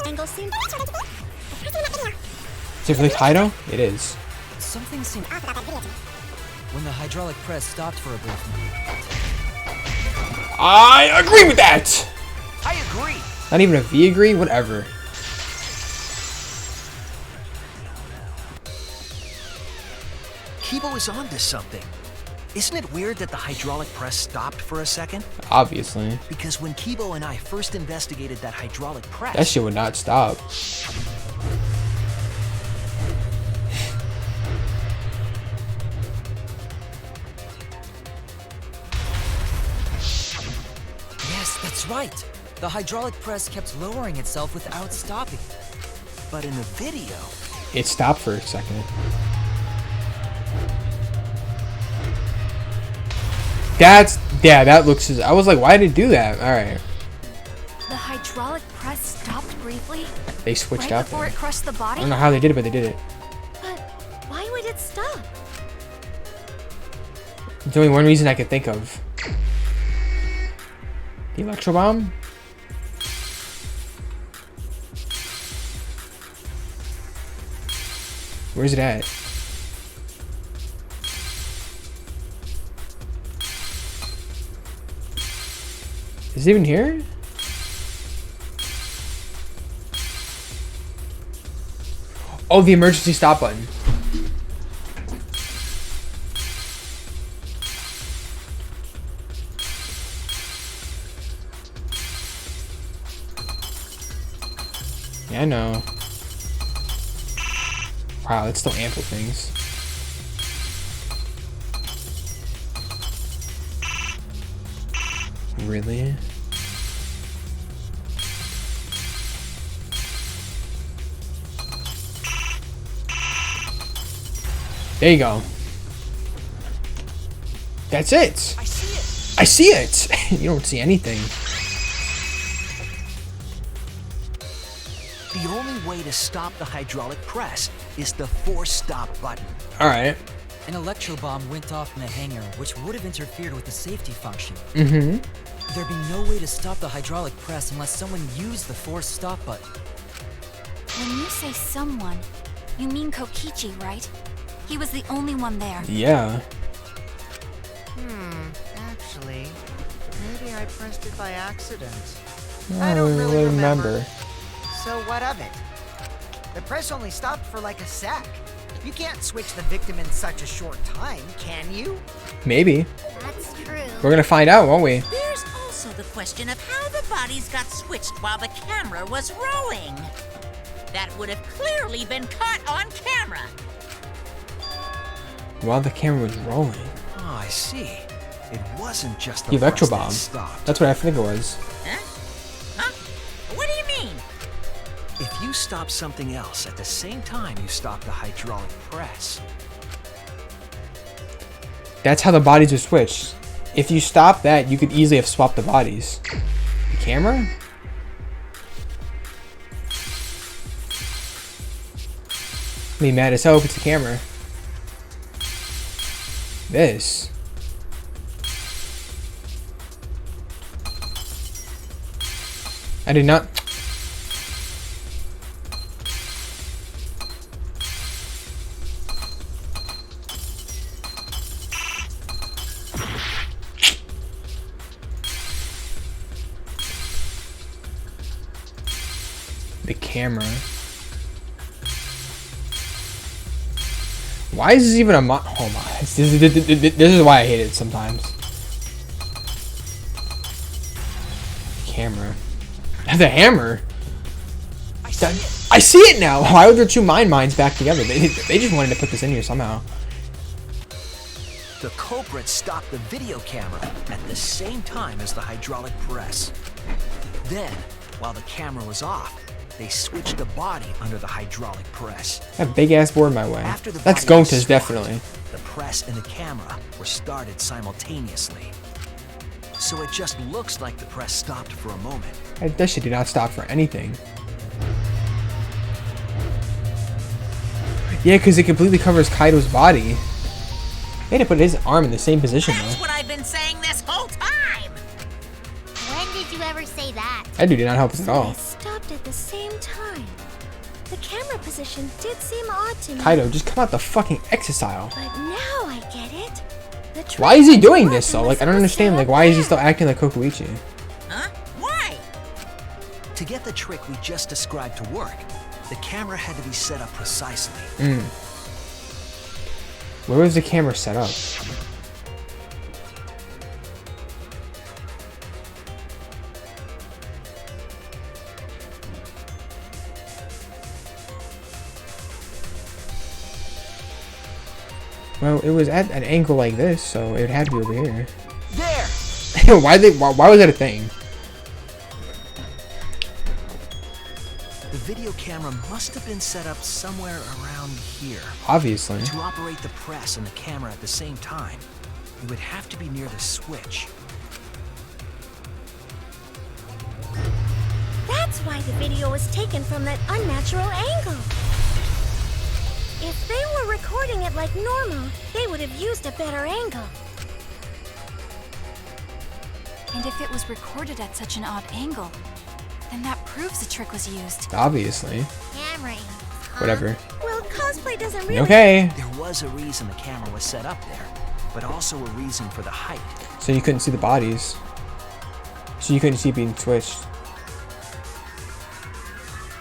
Angle seemed. Is it really Kaito? It is. Something seemed off about that video to me. When the hydraulic press stopped for a brief moment. I agree with that! I agree. Not even a V agree? Whatever. Kibo is onto something. Isn't it weird that the hydraulic press stopped for a second? Obviously. Because when Kibo and I first investigated that hydraulic press, That shit would not stop. Yes, that's right. The hydraulic press kept lowering itself without stopping. but in the video, It stopped for a second. That looks. I was like, why did it do that? All right, The hydraulic press stopped briefly, they switched right out before there. it crushed the I body. don't know how they did it, but they did it. But why would it stop? There's only one reason I could think of. The electro bomb. Where's it at? Is it even here? Oh, the emergency stop button. Yeah, I know. Wow, it's still ample things. Really? There you go. That's it. I see it. I see it. You don't see anything. The only way to stop the hydraulic press is the force stop button. All right. An electro bomb went off in the hangar, which would have interfered with the safety function. Mm-hmm. There'd be no way to stop the hydraulic press unless someone used the force stop button. When you say someone, you mean Kokichi, right? He was the only one there. Yeah. Actually, maybe I pressed it by accident. I don't really remember. So what of it? The press only stopped for like a sec. You can't switch the victim in such a short time, can you? Maybe. That's true. We're gonna find out, won't we? There's also the question of how the bodies got switched while the camera was rolling. That would have clearly been caught on camera. While the camera was rolling. Oh, I see. It wasn't just the The electro press that bomb. stopped. That's what I think it was. Huh? Huh? What do you mean? If you stop something else at the same time you stop the hydraulic press, That's how the bodies are switched. If you stop that, you could easily have swapped the bodies. The camera? Be mad as hell if it's the camera. This. I did not. The camera. Why is this even a oh my, this is why I hate it sometimes. Camera. The hammer. I see it now. Why would their two mines back together? They just wanted to put this in here somehow. The culprit stopped the video camera at the same time as the hydraulic press. Then, while the camera was off, they switched the body under the hydraulic press. That big ass board my way. After the That's body was Gonta's swapped, definitely. The press and the camera were started simultaneously. So it just looks like the press stopped for a moment. That shit did not stop for anything. Yeah, because it completely covers Kaido's body. They had to put his arm in the same position That's though. what I've been saying this whole time. When did you ever say that? That dude did not help us at They all. stopped at the same time. The camera position did seem odd to me. Kaido, just come out the fucking exile. But now I get it. The Why is he doing tripod this though? was Like, I don't supposed to understand. set Like, up why is he there. still acting like Kokuichi? Huh? Why? To get the trick we just described to work, the camera had to be set up precisely. Where was the camera set up? Well, it was at an angle like this, so it had to be over here. There! why was that a thing? The video camera must have been set up somewhere around here. Obviously. To operate the press and the camera at the same time, it would have to be near the switch. That's why the video was taken from that unnatural angle. If they were recording it like normal, they would have used a better angle. And if it was recorded at such an odd angle, then that proves the trick was used. Obviously. Camera angles, huh? Whatever. Well, cosplay doesn't really... Okay. There was a reason the camera was set up there, but also a reason for the height. So you couldn't see the bodies. So you couldn't see it being switched.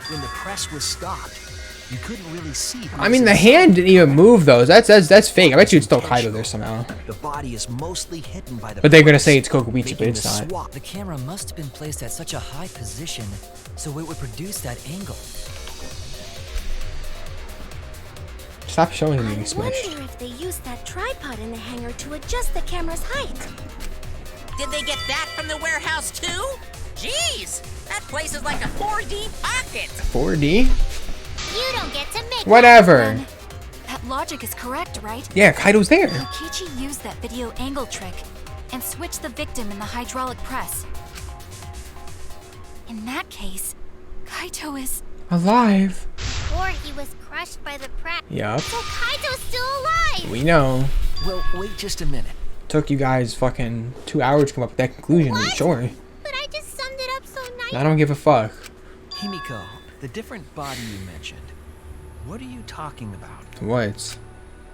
When the press was stopped, you couldn't really see who I was mean, the inside. hand didn't even move though. That's fake. I bet you it's still Kaido there somehow. The body is mostly hidden by the But they're gonna press, say it's Kokuichi, making but it's the not. swap. The camera must have been placed at such a high position, so it would produce that angle. Stop showing him I being smushed. wonder if they used that tripod in the hangar to adjust the camera's height. Did they get that from the warehouse too? Jeez, that place is like a 4D pocket. 4D? You don't get to make Whatever. Then, that logic is correct, right? Yeah, Kaido's there. Kokichi used that video angle trick and switched the victim in the hydraulic press. In that case, Kaito is... Alive. Or he was crushed by the press. Yup. So Kaito's still alive! We know. Well, wait just a minute. Took you guys fucking 2 hours to come up with that conclusion. What? Sure. But I just summed it up so nicely. I don't give a fuck. Himiko, the different body you mentioned, what are you talking about? What?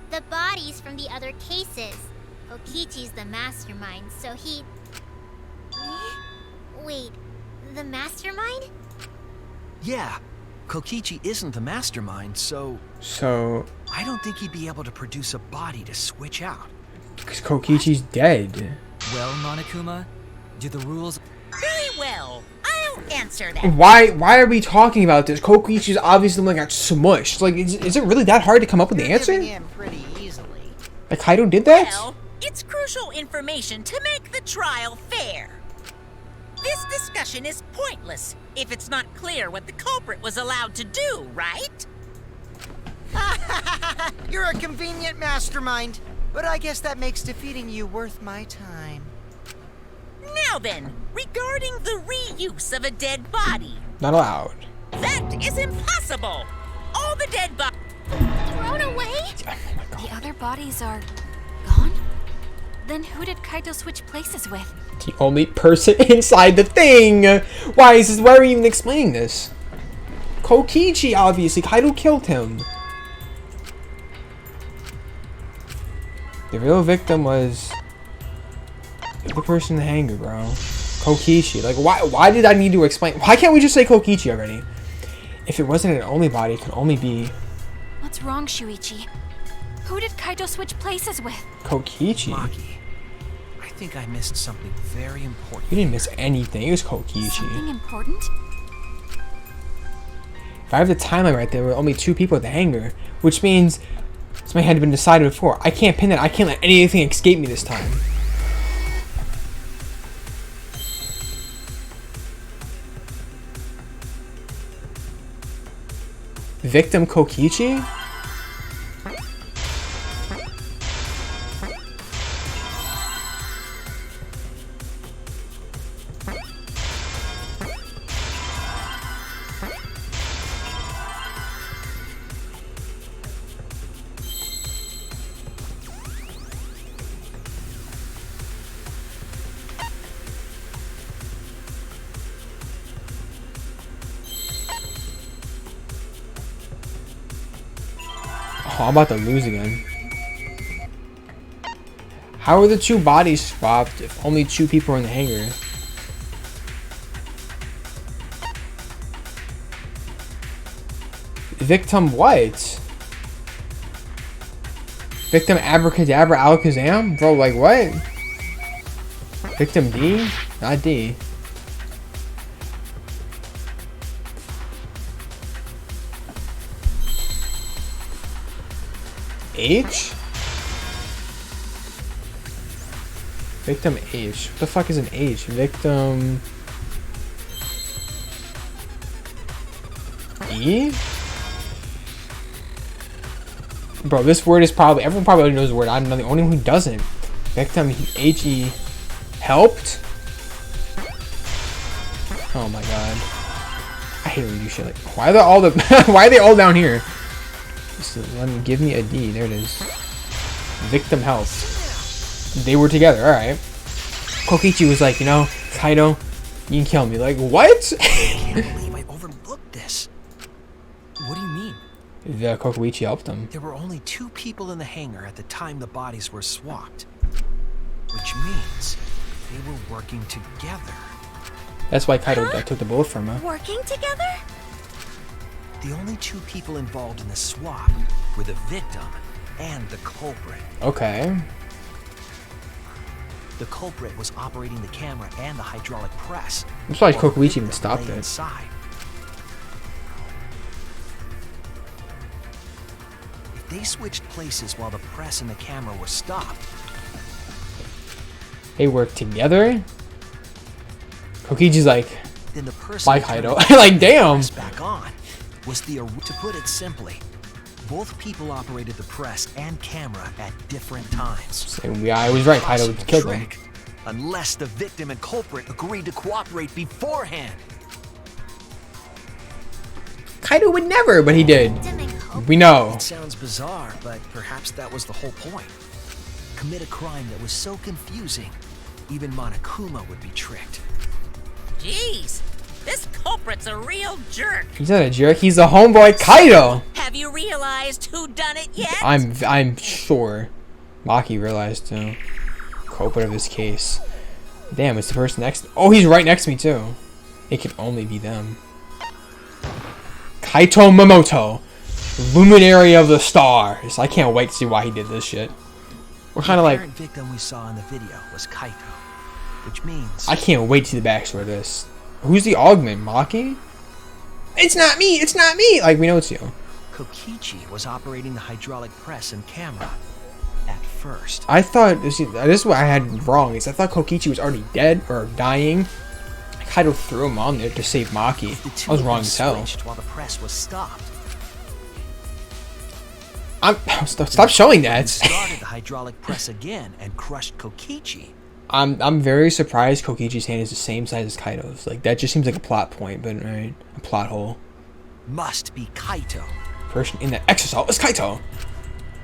The bodies from the other cases. Kokichi's the mastermind, so he... Wait, the mastermind? Yeah, Kokichi isn't the mastermind, so So, I don't think he'd be able to produce a body to switch out. because Kokichi's dead. Well, Monokuma, do the rules... Very well, I'll answer that. Why are we talking about this? Kokichi's obviously the one that got smushed. Like, is it really that hard to come up with the You're answer? giving in pretty easily. Like, Kaido did that? Well, it's crucial information to make the trial fair. This discussion is pointless if it's not clear what the culprit was allowed to do, right? You're a convenient mastermind, but I guess that makes defeating you worth my time. Now then, regarding the reuse of a dead body, Not allowed. that is impossible. All the dead bodies... Thrown away? Oh my god. The other bodies are... gone? Then who did Kaito switch places with? The only person inside the thing. Why are we even explaining this? Kokichi, obviously. Kaito killed him. The real victim was the person in the hangar, bro. Kokichi. Like, why did I need to explain? Why can't we just say Kokichi already? If it wasn't an only body, it could only be... What's wrong, Shuichi? Who did Kaito switch places with? Kokichi? Maki, I think I missed something very important. You didn't miss anything. It was Kokichi. Something important? If I have the timeline right, there were only 2 people at the hangar, which means something had been decided before. I can't pin that. I can't let anything escape me this time. Victim Kokichi? Oh, I'm about to lose again. How are the 2 bodies swapped if only 2 people are in the hangar? Victim what? Victim Abracadabra Alakazam? Bro, like what? Victim D? Not D. H? Victim H. What the fuck is an H? Victim... E? Bro, this word is probably... Everyone probably already knows the word. I'm not the only one who doesn't. Victim H-E... Helped? Oh my god. I hate when you do shit like... Why are they all why are they all down here? Let me give me a D. There it is. Victim health. They were together. All right. Kokichi was like, you know, Kaito, you can kill me. Like what? I can't believe I overlooked this. What do you mean? The Kokichi helped him. There were only 2 people in the hangar at the time the bodies were swapped, which means they were working together. That's why Kaito took the bullet from her. Working together? The only 2 people involved in the swap were the victim and the culprit. Okay. The culprit was operating the camera and the hydraulic press. That's why while the Kokichi even victim stopped lay it. inside. If they switched places while the press and the camera were stopped, They worked together? Kokichi's like, then the person bye who turned Kaito. the Like damn. press back on was the... To put it simply, both people operated the press and camera at different times. Yeah, I was right. Kaito killed him. Trick, unless the victim and culprit agreed to cooperate beforehand. Kaito would never, but he did. Victim and culprit. We know. It sounds bizarre, but perhaps that was the whole point. Commit a crime that was so confusing, even Monokuma would be tricked. Jeez, this culprit's a real jerk. He's not a jerk. He's the homeboy Kaito. Have you realized who done it yet? I'm sure Maki realized too. Culprit of this case. Damn, it's the person next. Oh, he's right next to me too. It could only be them. Kaito Momoto, luminary of the stars. I can't wait to see why he did this shit. We're kind of like. The apparent victim we saw in the video was Kaito, which means I can't wait to see the backstory of this. Who's the augment? Maki? It's not me. It's not me. Like we know it's you. Kokichi was operating the hydraulic press and camera at first. I thought this is what I had wrong. Is I thought Kokichi was already dead or dying. Kaito threw him on there to save Maki. The two I was of wrong them as hell. switched while the press was stopped. Stop showing that. Started the hydraulic press again and crushed Kokichi. I'm very surprised Kokichi's hand is the same size as Kaito's. Like that just seems like a plot point, but right, a plot hole. Must be Kaito. Person in the exosuit is Kaito.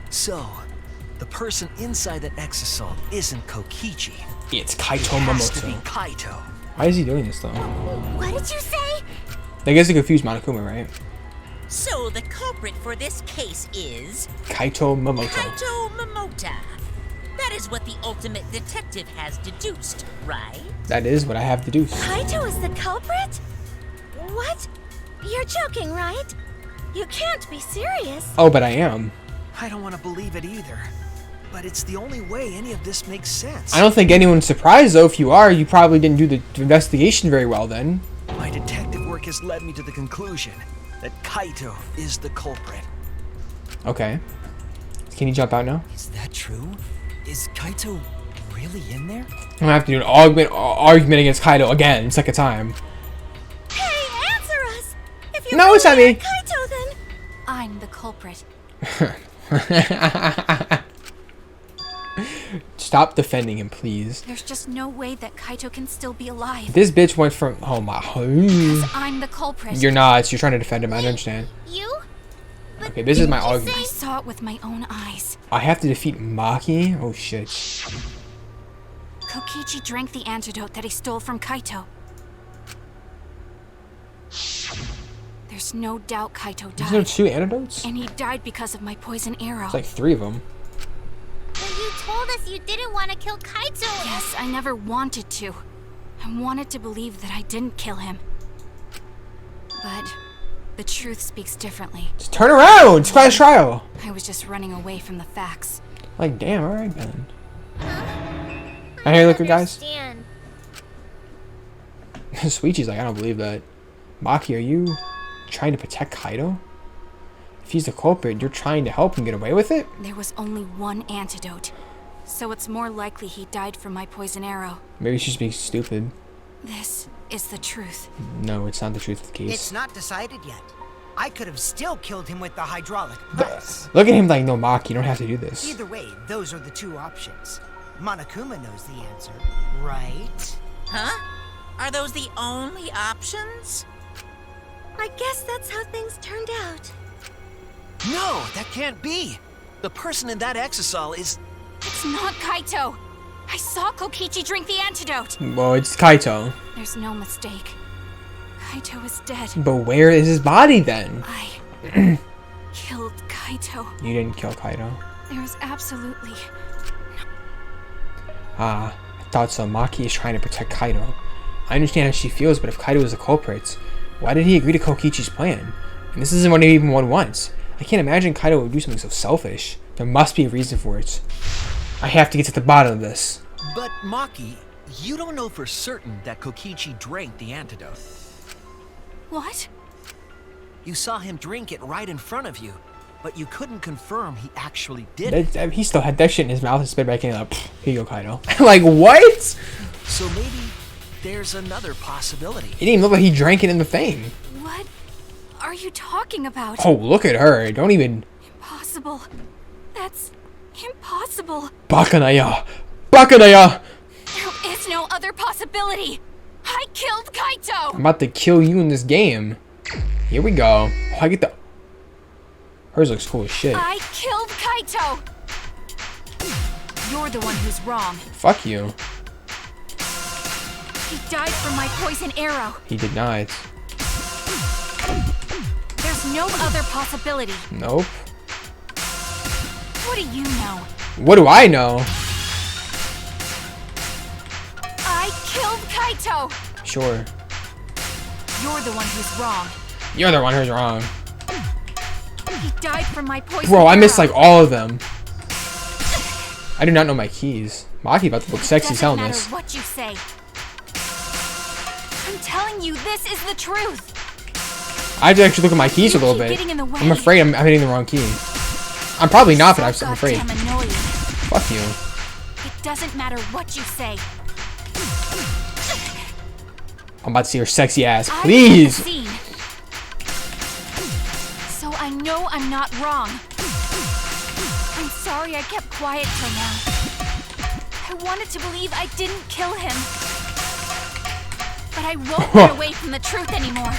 So, The person inside that exisal isn't Kokichi. It's It Kaito has to be Momoto. Kaito. Why is he doing this though? What did you say? I guess they confused Monokuma, right? So the culprit for this case is Kaito Momoto. Kaito Momota. That is what the ultimate detective has deduced, right? That is what I have to do. Kaito is the culprit? What? You're joking, right? You can't be serious. Oh, but I am. I don't want to believe it either. But it's the only way any of this makes sense. I don't think anyone's surprised though. If you are, you probably didn't do the investigation very well then. My detective work has led me to the conclusion that Kaito is the culprit. Okay. Can you jump out now? Is that true? Is Kaito really in there? I'm gonna have to do an argument against Kaito again, second time. Hey, answer us! If you No, it's not really me. are Kaito, then I'm the culprit. Stop defending him, please. There's just no way that Kaito can still be alive. This bitch went from I'm the culprit. You're not. You're trying to defend him. I understand. You? Okay, this is my argument. I saw it with my own eyes. I have to defeat Maki. Oh shit. Kokichi drank the antidote that he stole from Kaito. There's no doubt Kaito Isn't there died. 2 antidotes? And he died because of my poison arrow. It's like 3 of them. But you told us you didn't want to kill Kaito. Yes, I never wanted to. I wanted to believe that I didn't kill him. But the truth speaks differently. Just turn around! It's Clash Trial! I was just running away from the facts. Like, damn, alright then. I hear liquor, guys. Understand. Suichi's like, I don't believe that. Maki, are you trying to protect Kaito? If he's the culprit, you're trying to help him get away with it? There was only one antidote. So it's more likely he died from my poison arrow. Maybe she's being stupid. This is the truth. No, it's not the truth of the case. It's not decided yet. I could have still killed him with the hydraulic press. Look at him like, no, Maki, you don't have to do this. Either way, those are the 2 options. Monokuma knows the answer, right? Huh? Are those the only options? I guess that's how things turned out. No, that can't be. The person in that exisal is... It's not Kaito! I saw Kokichi drink the antidote! Well, it's Kaito. There's no mistake. Kaito is dead. But where is his body then? I killed Kaito. You didn't kill Kaito. There is absolutely... Ah, I thought so. Maki is trying to protect Kaito. I understand how she feels, but if Kaito is the culprit, why did he agree to Kokichi's plan? And this isn't what he even wants. I can't imagine Kaito would do something so selfish. There must be a reason for it. I have to get to the bottom of this. But Maki, you don't know for certain that Kokichi drank the antidote. What? You saw him drink it right in front of you, but you couldn't confirm he actually did it. He still had that shit in his mouth and spit back in. Like, here you go, Kaito. Like, what? So maybe there's another possibility. It didn't even look like he drank it in the thing. What are you talking about? Oh, look at her. Don't even... Impossible. That's impossible. Bakanaya. Bakanaya. There is no other possibility. I killed Kaito. I'm about to kill you in this game. Here we go. Oh, I get the... Hers looks cool as shit. I killed Kaito. You're the one who's wrong. Fuck you. He died from my poison arrow. He did not. There's no other possibility. Nope. What do you know? What do I know? I killed Kaito. Sure. You're the one who's wrong. You're the one who's wrong. He died from my poison Bro, I arrow. missed like all of them. I do not know my keys. Maki about to look sexy Doesn't telling matter this. what you say. I'm telling you, this is the truth. I have to actually look at my keys a little keep bit. getting in the way. I'm afraid I'm hitting the wrong key. I'm probably not, but So I'm afraid. goddamn annoying. Fuck you. It doesn't matter what you say. I'm about to see her sexy ass. I Please. have seen. So I know I'm not wrong. I'm sorry I kept quiet till now. I wanted to believe I didn't kill him. But I won't get away from the truth anymore.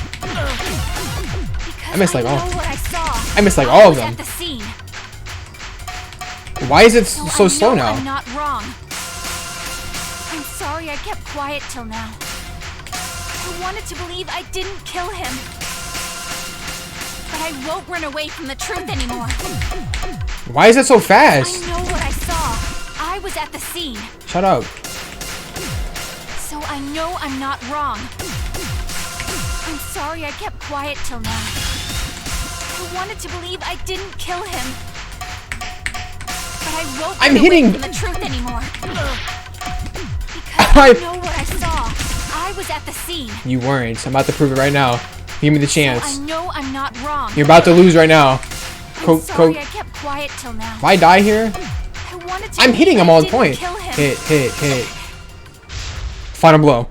Because I missed like know all. what I saw. I missed like all of was them. At the scene. Why is it so I slow know now? I'm not wrong. I'm sorry I kept quiet till now. I wanted to believe I didn't kill him. But I won't run away from the truth anymore. Why is it so I fast? know what I saw. I was at the scene. Shut up. So I know I'm not wrong. I'm sorry I kept quiet till now. I wanted to believe I didn't kill him. But I won't I'm run hitting- away from the truth anymore. Because I know what I saw. I was at the scene. You weren't. I'm about to prove it right now. Give me the I chance. know I'm not wrong. You're about to lose right now. I'm sorry I kept quiet till now. If I die here, I wanted to I'm hitting him all the didn't point. kill him. Hit. Final blow.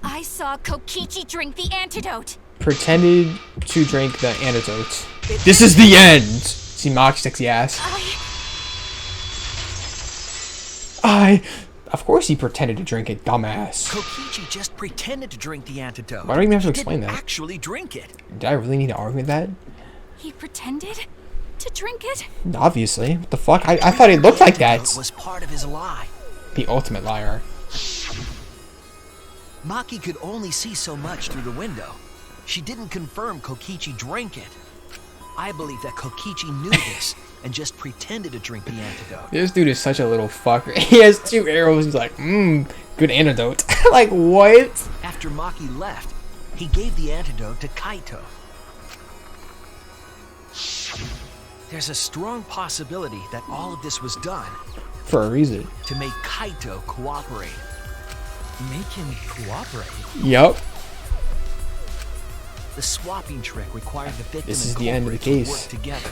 I saw Kokichi drink the antidote. Pretended to drink the antidote. This is the end. See Mock's sexy ass. Of course he pretended to drink it, dumbass. Kokichi just pretended to drink the antidote. Why do I even have to He explain didn't that? actually drink it. Did I really need to argue with that? He pretended to drink it? Obviously. What the fuck? I thought it looked like that. It was part of his lie. The ultimate liar. Maki could only see so much through the window. She didn't confirm Kokichi drank it. I believe that Kokichi knew this and just pretended to drink the antidote. This dude is such a little fucker. He has 2 arrows. He's like, good antidote. Like, what? After Maki left, he gave the antidote to Kaito. There's a strong possibility that all of this was done For a reason. to make Kaito cooperate. Make him cooperate. Yup. The swapping trick required the victim This and is the end of the culprit to case. work together.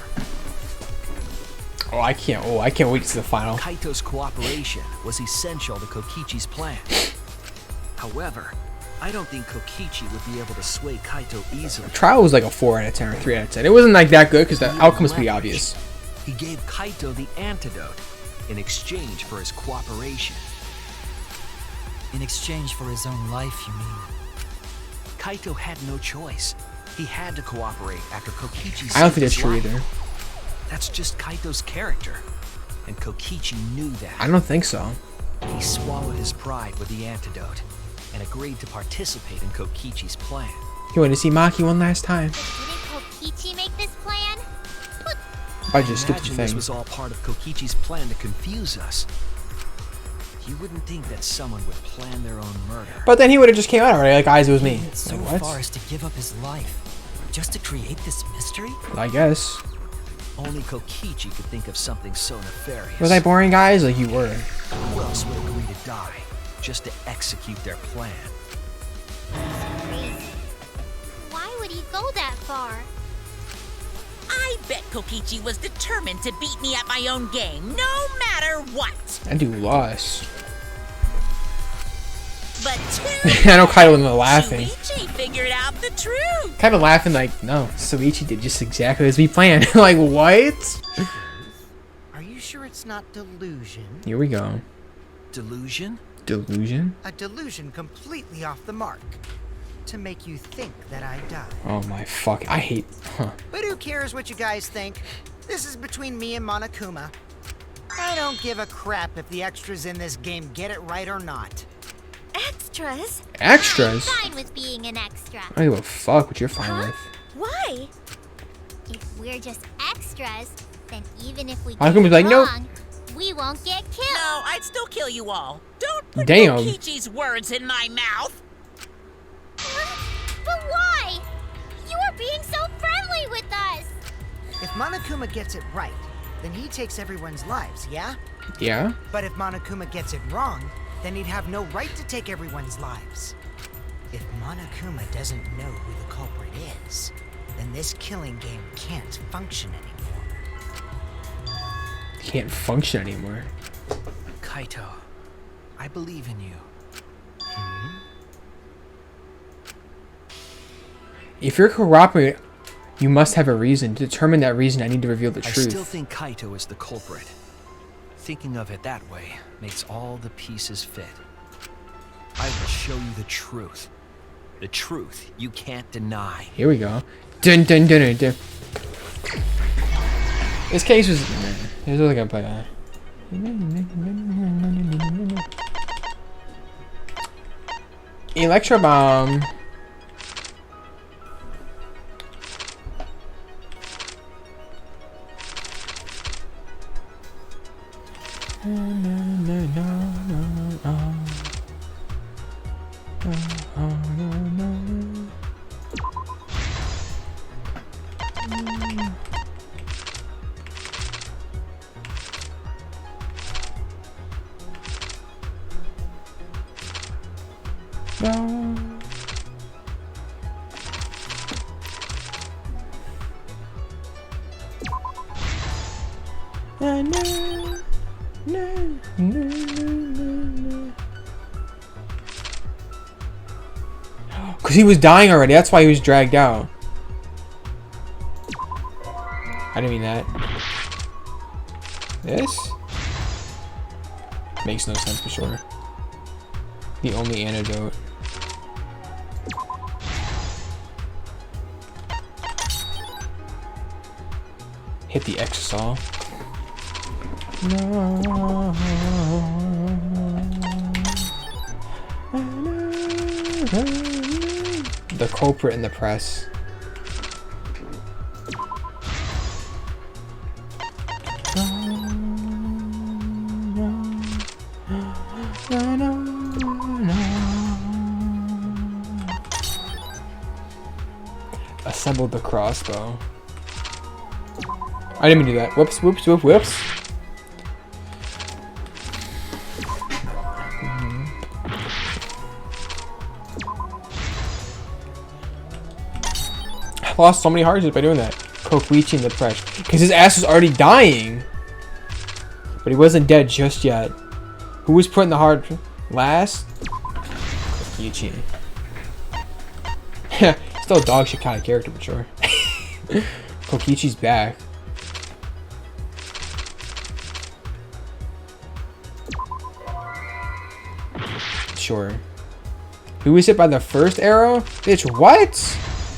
I can't wait to see the final. Kaito's cooperation was essential to Kokichi's plan. However, I don't think Kokichi would be able to sway Kaito easily. Trial was like a 4 out of 10 or 3 out of 10. It wasn't like that good because the outcome was pretty obvious. He gave Kaito the antidote in exchange for his cooperation. In exchange for his own life, you mean? Kaito had no choice. He had to cooperate after Kokichi I don't think saved that's his true life. either. That's just Kaito's character, and Kokichi knew that. I don't think so. He swallowed his pride with the antidote and agreed to participate in Kokichi's plan. You want to see Maki one last time? Didn't Kokichi make this plan? I just stupid Imagine this thing. was all part of Kokichi's plan to confuse us. You wouldn't think that someone would plan their own murder. But then he would have just came out already, like, guys, it was me. Went so Like, far what? as to give up his life, just to create this mystery? I guess. Only Kokichi could think of something so nefarious. Was I boring, guys? Like, you were. Who else would agree to die just to execute their plan? Crazy. Why would he go that far? I bet Kokichi was determined to beat me at my own game, no matter what. That dude lost. But I know Kaido wasn't laughing. Shuichi figured out the truth. Kind of laughing like, no, Soichi did just exactly as we planned. Like, what? Are you sure it's not delusion? Here we go. Delusion? Delusion? A delusion completely off the mark. To make you think that I died. Oh my fuck. I hate. Huh. But who cares what you guys think? This is between me and Monokuma. I don't give a crap if the extras in this game get it right or not. Extras? Extras? I'm fine with being an extra. I don't give a fuck what you're fine with. Why? If we're just extras, then even if we I get can be it like, nope. wrong, we won't get killed. No, I'd still kill you all. Don't put Damn. Kokichi's words in my mouth. But why? You are being so friendly with us. If Monokuma gets it right, then he takes everyone's lives, yeah? Yeah? But if Monokuma gets it wrong, then he'd have no right to take everyone's lives. If Monokuma doesn't know who the culprit is, then this killing game can't function anymore. Can't function anymore. Kaito, I believe in you. If you're cooperating, you must have a reason. To determine that reason, I need to reveal the I truth. still think Kaito is the culprit. Thinking of it that way makes all the pieces fit. I will show you the truth. The truth you can't deny. Here we go. Dun dun dun dun dun. This case was. This is like a play. Electro bomb. Because he was dying already. That's why he was dragged out. I didn't mean that. This? Makes no sense for sure. The only antidote. Hit the exisal. No. The culprit in the press. Assembled the crossbow. I didn't mean to do that. Whoops, whoops, whoops, whoops. I lost so many hearts just by doing that. Kokichi in the press. Because his ass was already dying. But he wasn't dead just yet. Who was put in the heart last? Kokichi. Still a dog shit kind of character, but sure. Kokichi's back. Sure. Who was hit by the first arrow? Bitch, what?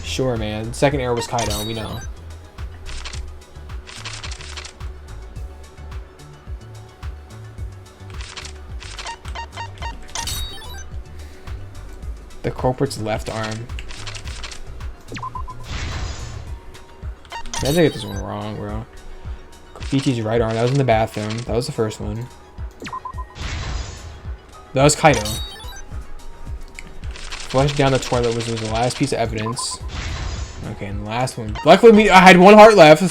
Sure, man. Second arrow was Kaido, we know. The culprit's left arm. I had to get this one wrong, bro. Kokichi's right arm. That was in the bathroom. That was the first one. That was Kaido. Flush down the toilet was the last piece of evidence. Okay, and the last one. Luckily, I had one heart left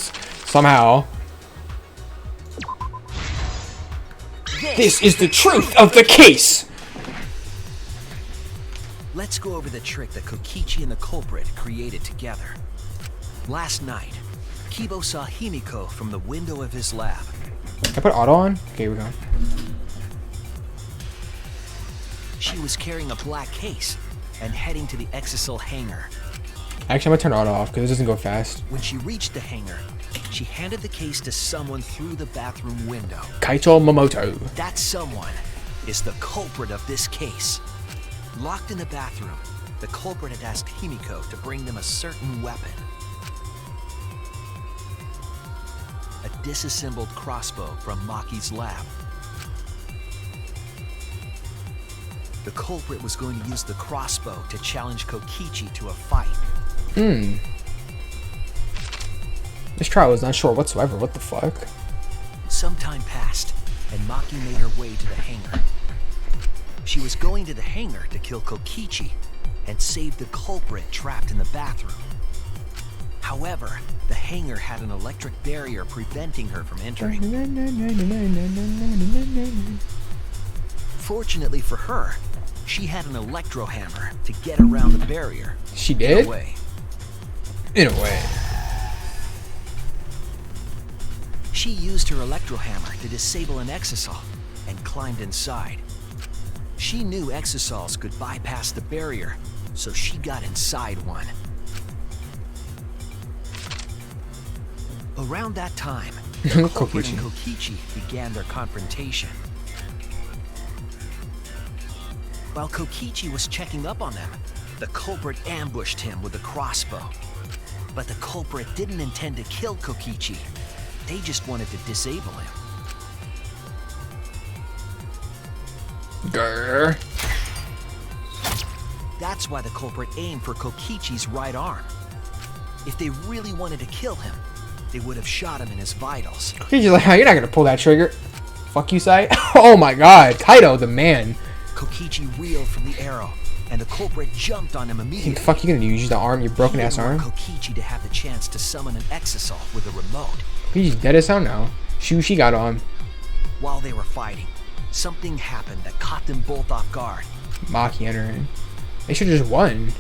somehow. This is the truth of the case. Let's go over the trick that Kokichi and the culprit created together. Last night, Kibo saw Himiko from the window of his lab. Can I put auto on? Okay, here we go. She was carrying a black case and heading to the exisal hangar. Actually, I'm gonna turn auto off because it doesn't go fast. When she reached the hangar, she handed the case to someone through the bathroom window. Kaito Momoto. That someone is the culprit of this case. Locked in the bathroom, the culprit had asked Himiko to bring them a certain weapon. A disassembled crossbow from Maki's lab. The culprit was going to use the crossbow to challenge Kokichi to a fight. This trial was not short whatsoever. What the fuck? Some time passed, and Maki made her way to the hangar. She was going to the hangar to kill Kokichi and save the culprit trapped in the bathroom. However, the hangar had an electric barrier preventing her from entering. Fortunately for her, she had an electro hammer to get around the barrier. She did? In a way. She used her electro hammer to disable an exisal and climbed inside. She knew exisals could bypass the barrier, so she got inside one. Around that time, the culprit and Kokichi began their confrontation. While Kokichi was checking up on them, the culprit ambushed him with a crossbow. But the culprit didn't intend to kill Kokichi. They just wanted to disable him. Grr. That's why the culprit aimed for Kokichi's right arm. If they really wanted to kill him, they would have shot him in his vitals. He's just like, oh, you're not gonna pull that trigger. Fuck you, Sai. Oh my god, Kaido, the man. Kokichi reeled from the arrow, and the culprit jumped on him What the immediately. fuck you gonna do? Use the arm, your broken ass He didn't arm? want Kokichi to have the chance to summon an Exasol with a remote. He's dead as hell now. Shoe she got on. While they were fighting, something happened that caught them both off guard. Maki entering. They should have just won.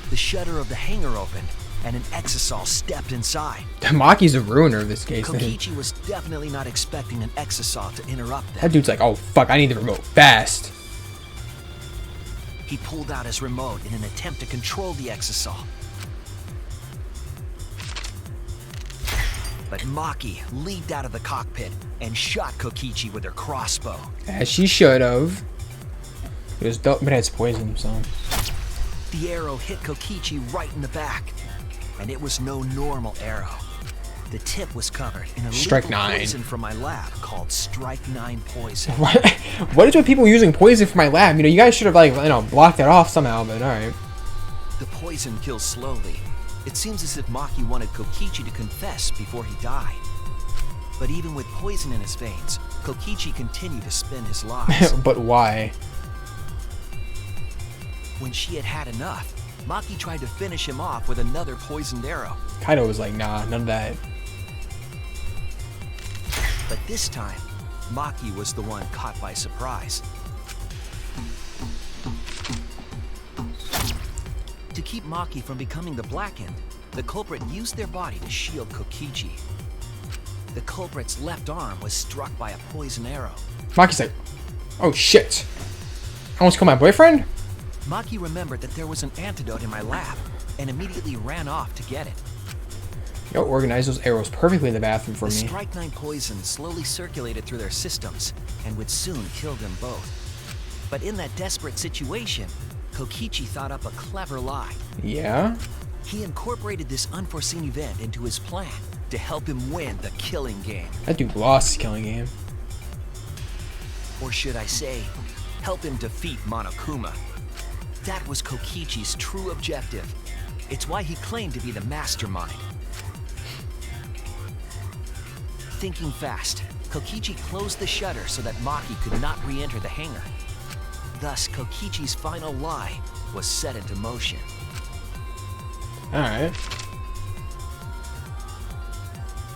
The shutter of the hangar opened, and an Exasol stepped inside. Maki's a ruiner of this case. Kokichi was definitely not expecting an Exasol to interrupt them. That dude's like, oh fuck, I need the remote fast. He pulled out his remote in an attempt to control the Exasol. But Maki leaped out of the cockpit and shot Kokichi with her crossbow. As she should have. It was dope, but it has poison, so. The arrow hit Kokichi right in the back, and it was no normal arrow. The tip was covered in a Strike lethal 9. poison from my lab called Strike 9 poison. What is with people using poison for my lab? You know, you guys should have like, you know, blocked it off somehow, but alright. The poison kills slowly. It seems as if Maki wanted Kokichi to confess before he died. But even with poison in his veins, Kokichi continued to spin his lies. But why? When she had had enough, Maki tried to finish him off with another poisoned arrow. Kaido was like, nah, none of that. But this time, Maki was the one caught by surprise. To keep Maki from becoming the Blackened, the culprit used their body to shield Kokichi. The culprit's left arm was struck by a poison arrow. Maki's like, oh shit. I almost killed my boyfriend? Maki remembered that there was an antidote in my lab and immediately ran off to get it. Yo, organize those arrows perfectly in the bathroom for The me. Strike 9 poison slowly circulated through their systems and would soon kill them both. But in that desperate situation, Kokichi thought up a clever lie. Yeah? He incorporated this unforeseen event into his plan to help him win the killing game. That dude lost his killing game. Or should I say, help him defeat Monokuma. That was Kokichi's true objective. It's why he claimed to be the mastermind. Thinking fast, Kokichi closed the shutter so that Maki could not re-enter the hangar. Thus, Kokichi's final lie was set into motion. Alright.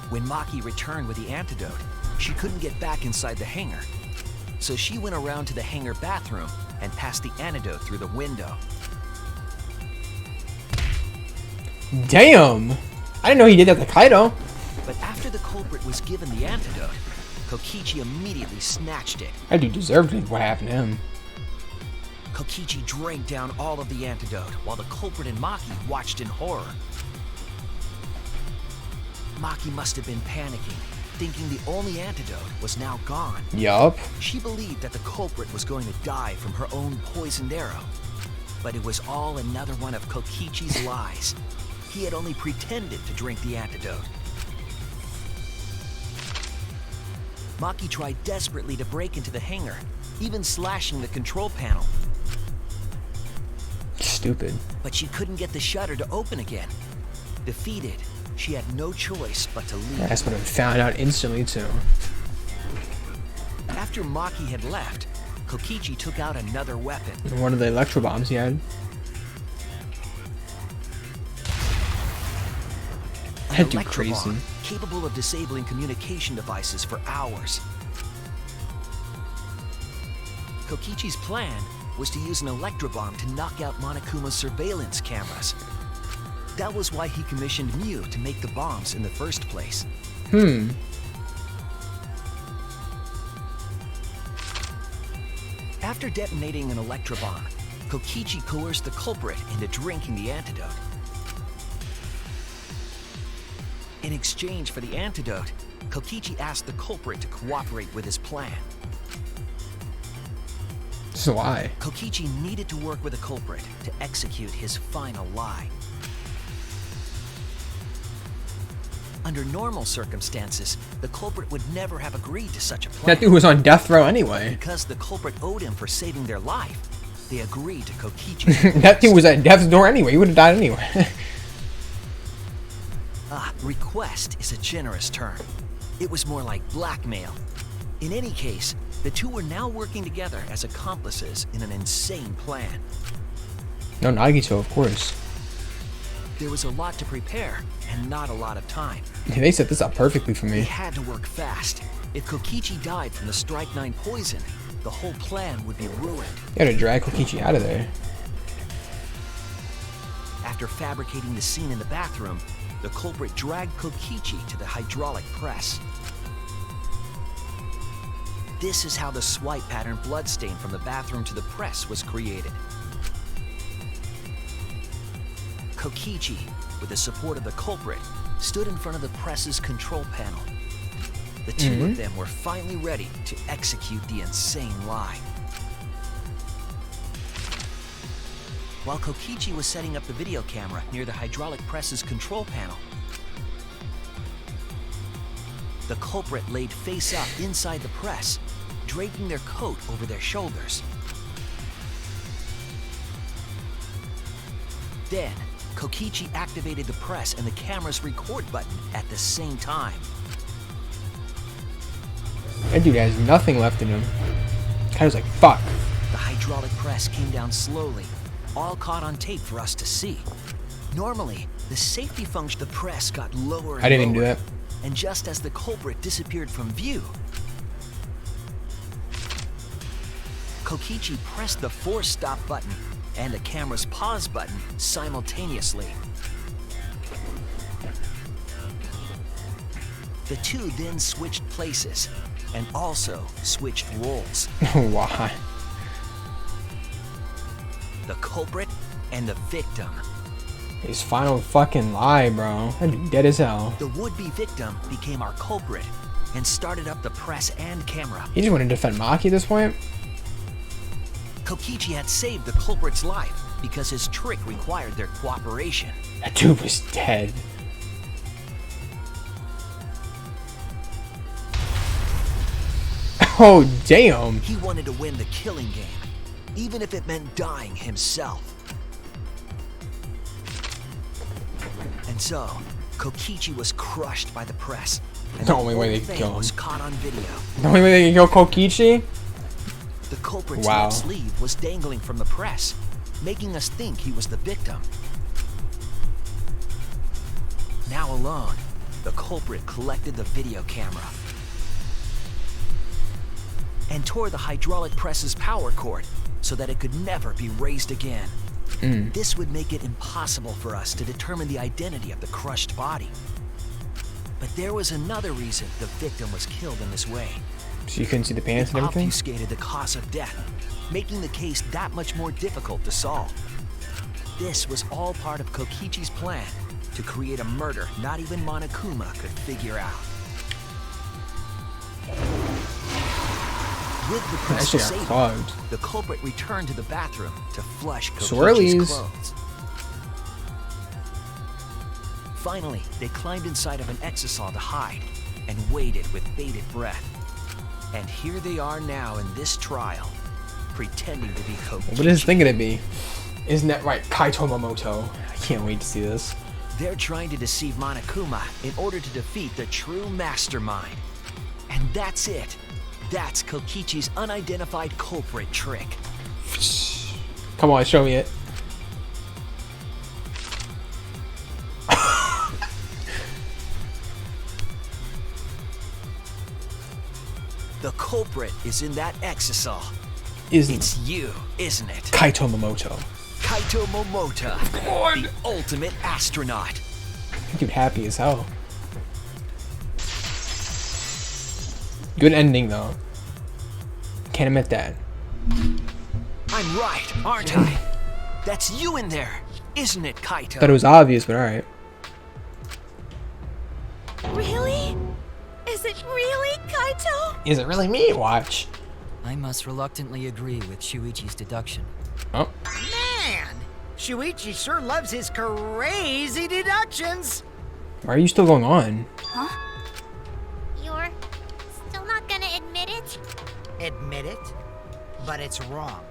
When Maki returned with the antidote, she couldn't get back inside the hangar. So she went around to the hangar bathroom and passed the antidote through the window. Damn! I didn't know he did that to Kaido. But after the culprit was given the antidote, Kokichi immediately snatched it. That dude deserved it, what happened to him. Kokichi drank down all of the antidote while the culprit and Maki watched in horror. Maki must have been panicking, thinking the only antidote was now gone. Yup. She believed that the culprit was going to die from her own poisoned arrow. But it was all another one of Kokichi's lies. He had only pretended to drink the antidote. Maki tried desperately to break into the hangar, even slashing the control panel. Stupid. But she couldn't get the shutter to open again. Defeated, she had no choice but to leave. That's what I found out instantly too. After Maki had left, Kokichi took out another weapon. One of the electro bombs he had. An That dude electro crazy. bomb capable of disabling communication devices for hours. Kokichi's plan was to use an electro bomb to knock out Monokuma's surveillance cameras. That was why he commissioned Mew to make the bombs in the first place. After detonating an electro bomb, Kokichi coerced the culprit into drinking the antidote. In exchange for the antidote, Kokichi asked the culprit to cooperate with his plan. So why? Kokichi needed to work with the culprit to execute his final lie. Under normal circumstances, the culprit would never have agreed to such a plan. That dude was on death row anyway. Because the culprit owed him for saving their life, they agreed to Kokichi's That dude was at death's door anyway. He would have died anyway. Request is a generous term. It was more like blackmail. In any case, the two were now working together as accomplices in an insane plan. No Nagito, of course. There was a lot to prepare and not a lot of time. They set this up perfectly for They me. had to work fast. If Kokichi died from the Strike 9 poison, the whole plan would be ruined. You gotta drag Kokichi out of there. After fabricating the scene in the bathroom, the culprit dragged Kokichi to the hydraulic press. This is how the swipe pattern bloodstain from the bathroom to the press was created. Kokichi, with the support of the culprit, stood in front of the press's control panel. The two of them were finally ready to execute the insane lie. While Kokichi was setting up the video camera near the hydraulic press's control panel, the culprit laid face up inside the press, draping their coat over their shoulders. Then, Kokichi activated the press and the camera's record button at the same time. That dude has nothing left in him. I was like, fuck. The hydraulic press came down slowly, all caught on tape for us to see. Normally, the safety function of the press got lower and I didn't even lower, do that. and just as the culprit disappeared from view, Kokichi pressed the force stop button and the camera's pause button simultaneously. The two then switched places and also switched roles. Why? The culprit and the victim. His final fucking lie, bro. That dude dead as hell. The would-be victim became our culprit and started up the press and camera. He just wanted to defend Maki at this point. Kokichi had saved the culprit's life because his trick required their cooperation. That dude was dead. Oh, damn. He wanted to win the killing game, even if it meant dying himself. And so, Kokichi was crushed by the press, and The only way they whole could thing kill him. was caught on video. The only way they can kill Kokichi? The culprit's Wow. left sleeve was dangling from the press, making us think he was the victim. Now alone, the culprit collected the video camera and tore the hydraulic press's power cord so that it could never be raised again. This would make it impossible for us to determine the identity of the crushed body. But there was another reason the victim was killed in this way. So you couldn't see the pants It and everything? obfuscated the cause of death, making the case that much more difficult to solve. This was all part of Kokichi's plan to create a murder not even Monokuma could figure out. With the That press shit got disabled, clogged. the culprit returned to the bathroom to flush Kokichi's Swirlies. clothes. Finally, they climbed inside of an exisal to hide and waited with bated breath. And here they are now in this trial, pretending to be Kokichi. What is this thing gonna be? Isn't that right? Kaito Momoto. I can't wait to see this. They're trying to deceive Monokuma in order to defeat the true mastermind. And that's it. That's Kokichi's unidentified culprit trick. Come on, show me it. The culprit is in that exisal. Isn't It's you, isn't it? Kaito Momoto. Kaito Momota, the ultimate astronaut. Dude, happy as hell. Good ending though. Can't admit that. I'm right, aren't I? That's you in there, isn't it, Kaito? Thought it was obvious, but alright. Really? Is it really Kaito? Is it really me? Watch. I must reluctantly agree with Shuichi's deduction. Oh. Man, Shuichi sure loves his crazy deductions. Why are you still going on? Huh? You're still not gonna admit it? Admit it? But it's wrong.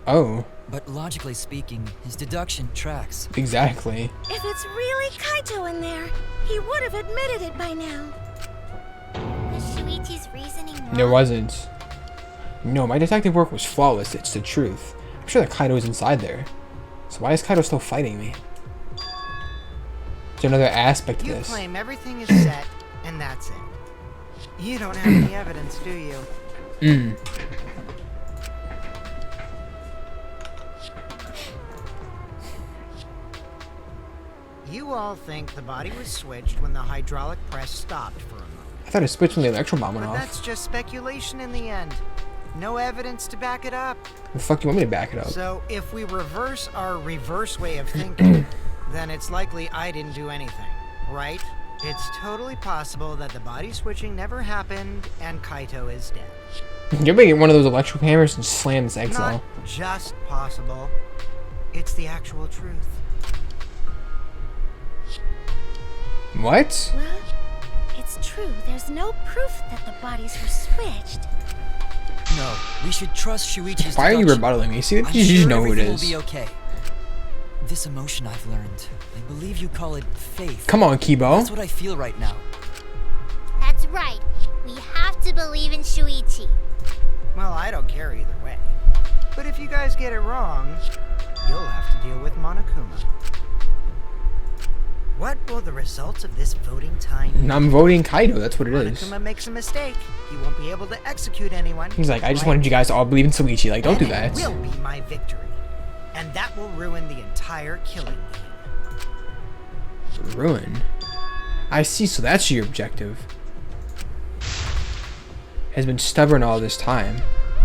Oh, But logically speaking, his deduction tracks. exactly. If it's really Kaito in there, he would have admitted it by now. Was Shuichi's reasoning wrong? There wasn't. No, my detective work was flawless. It's the truth. I'm sure that Kaido is inside there. So why is Kaido still fighting me? There's another aspect to You this. claim everything is set, and that's it. You don't have any evidence, do you? You all think the body was switched when the hydraulic press stopped for a moment. I thought it switched when the electro bomb went But off. that's just speculation in the end. No evidence to back it up. The fuck do you want me to back it up? So if we reverse our reverse way of thinking, then it's likely I didn't do anything, right? It's totally possible that the body switching never happened and Kaito is dead. You're gonna get one of those electrical hammers and slam this exile. Not just possible. It's the actual truth. What? Well, it's true. There's no proof that the bodies were switched. No, we should trust Shuichi's Why are you deduction. rebuttaling me? See, you I'm just sure know who it everything is. will be okay. This emotion I've learned, I believe you call it faith. Come on, Kibo. That's what I feel right now. That's right. We have to believe in Shuichi. Well, I don't care either way. But if you guys get it wrong, you'll have to deal with Monokuma. What will the results of this voting time be? I'm voting Kaido. That's what it is. Monokuma makes a mistake. He won't be able to execute anyone. He's like, I just right? wanted you guys to all believe in Suichi. Like, don't do And that. it will be my victory. And that will ruin the entire killing game. Ruin. I see. So that's your objective. Has been stubborn all this time.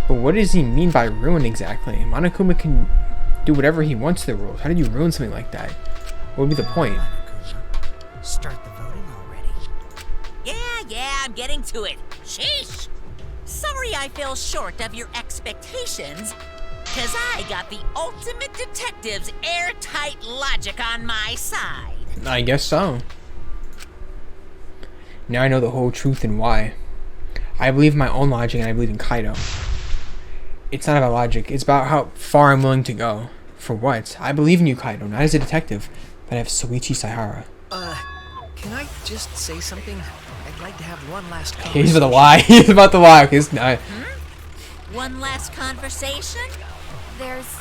But what does he mean by ruin exactly? Monokuma can do whatever he wants to the world. How did you ruin something like that? What would be the point? Monokuma, start the voting already. Yeah, I'm getting to it. Sheesh! Sorry I fell short of your expectations, cause I got the ultimate detective's airtight logic on my side. I guess so. Now I know the whole truth and why. I believe in my own logic and I believe in Kaido. It's not about logic, it's about how far I'm willing to go. For what? I believe in you, Kaido, not as a detective, but I have Soichi Saihara. Can I just say something? I'd like to have one last conversation. He's about to lie. He's about to lie. He's not. One last conversation? There's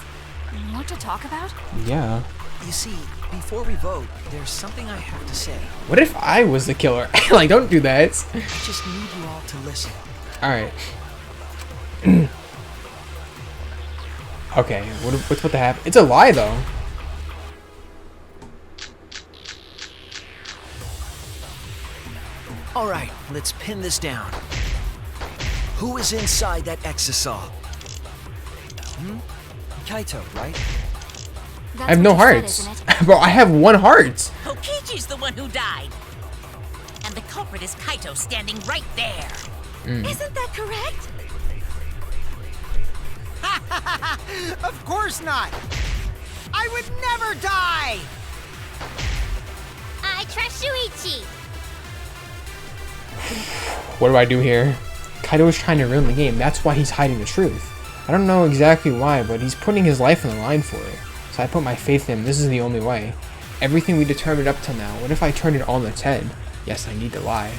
more to talk about? Yeah. You see, before we vote, there's something I have to say. What if I was the killer? Like, don't do that. I just need you all to listen. Alright. Okay, what's about to happen? It's a lie, though. Alright, let's pin this down. Who is inside that exisal? Kaito, right? That's I have no what you said, hearts. isn't it? Bro, I have one heart. Kokichi's the one who died. And the culprit is Kaito standing right there. Isn't that correct? Of course not! I would never die! I trust Shuichi. What do I do here? Kaido is trying to ruin the game. That's why he's hiding the truth. I don't know exactly why, but he's putting his life on the line for it. So I put my faith in him. This is the only way. Everything we determined up till now. What if I turned it all on its head? Yes, I need to lie.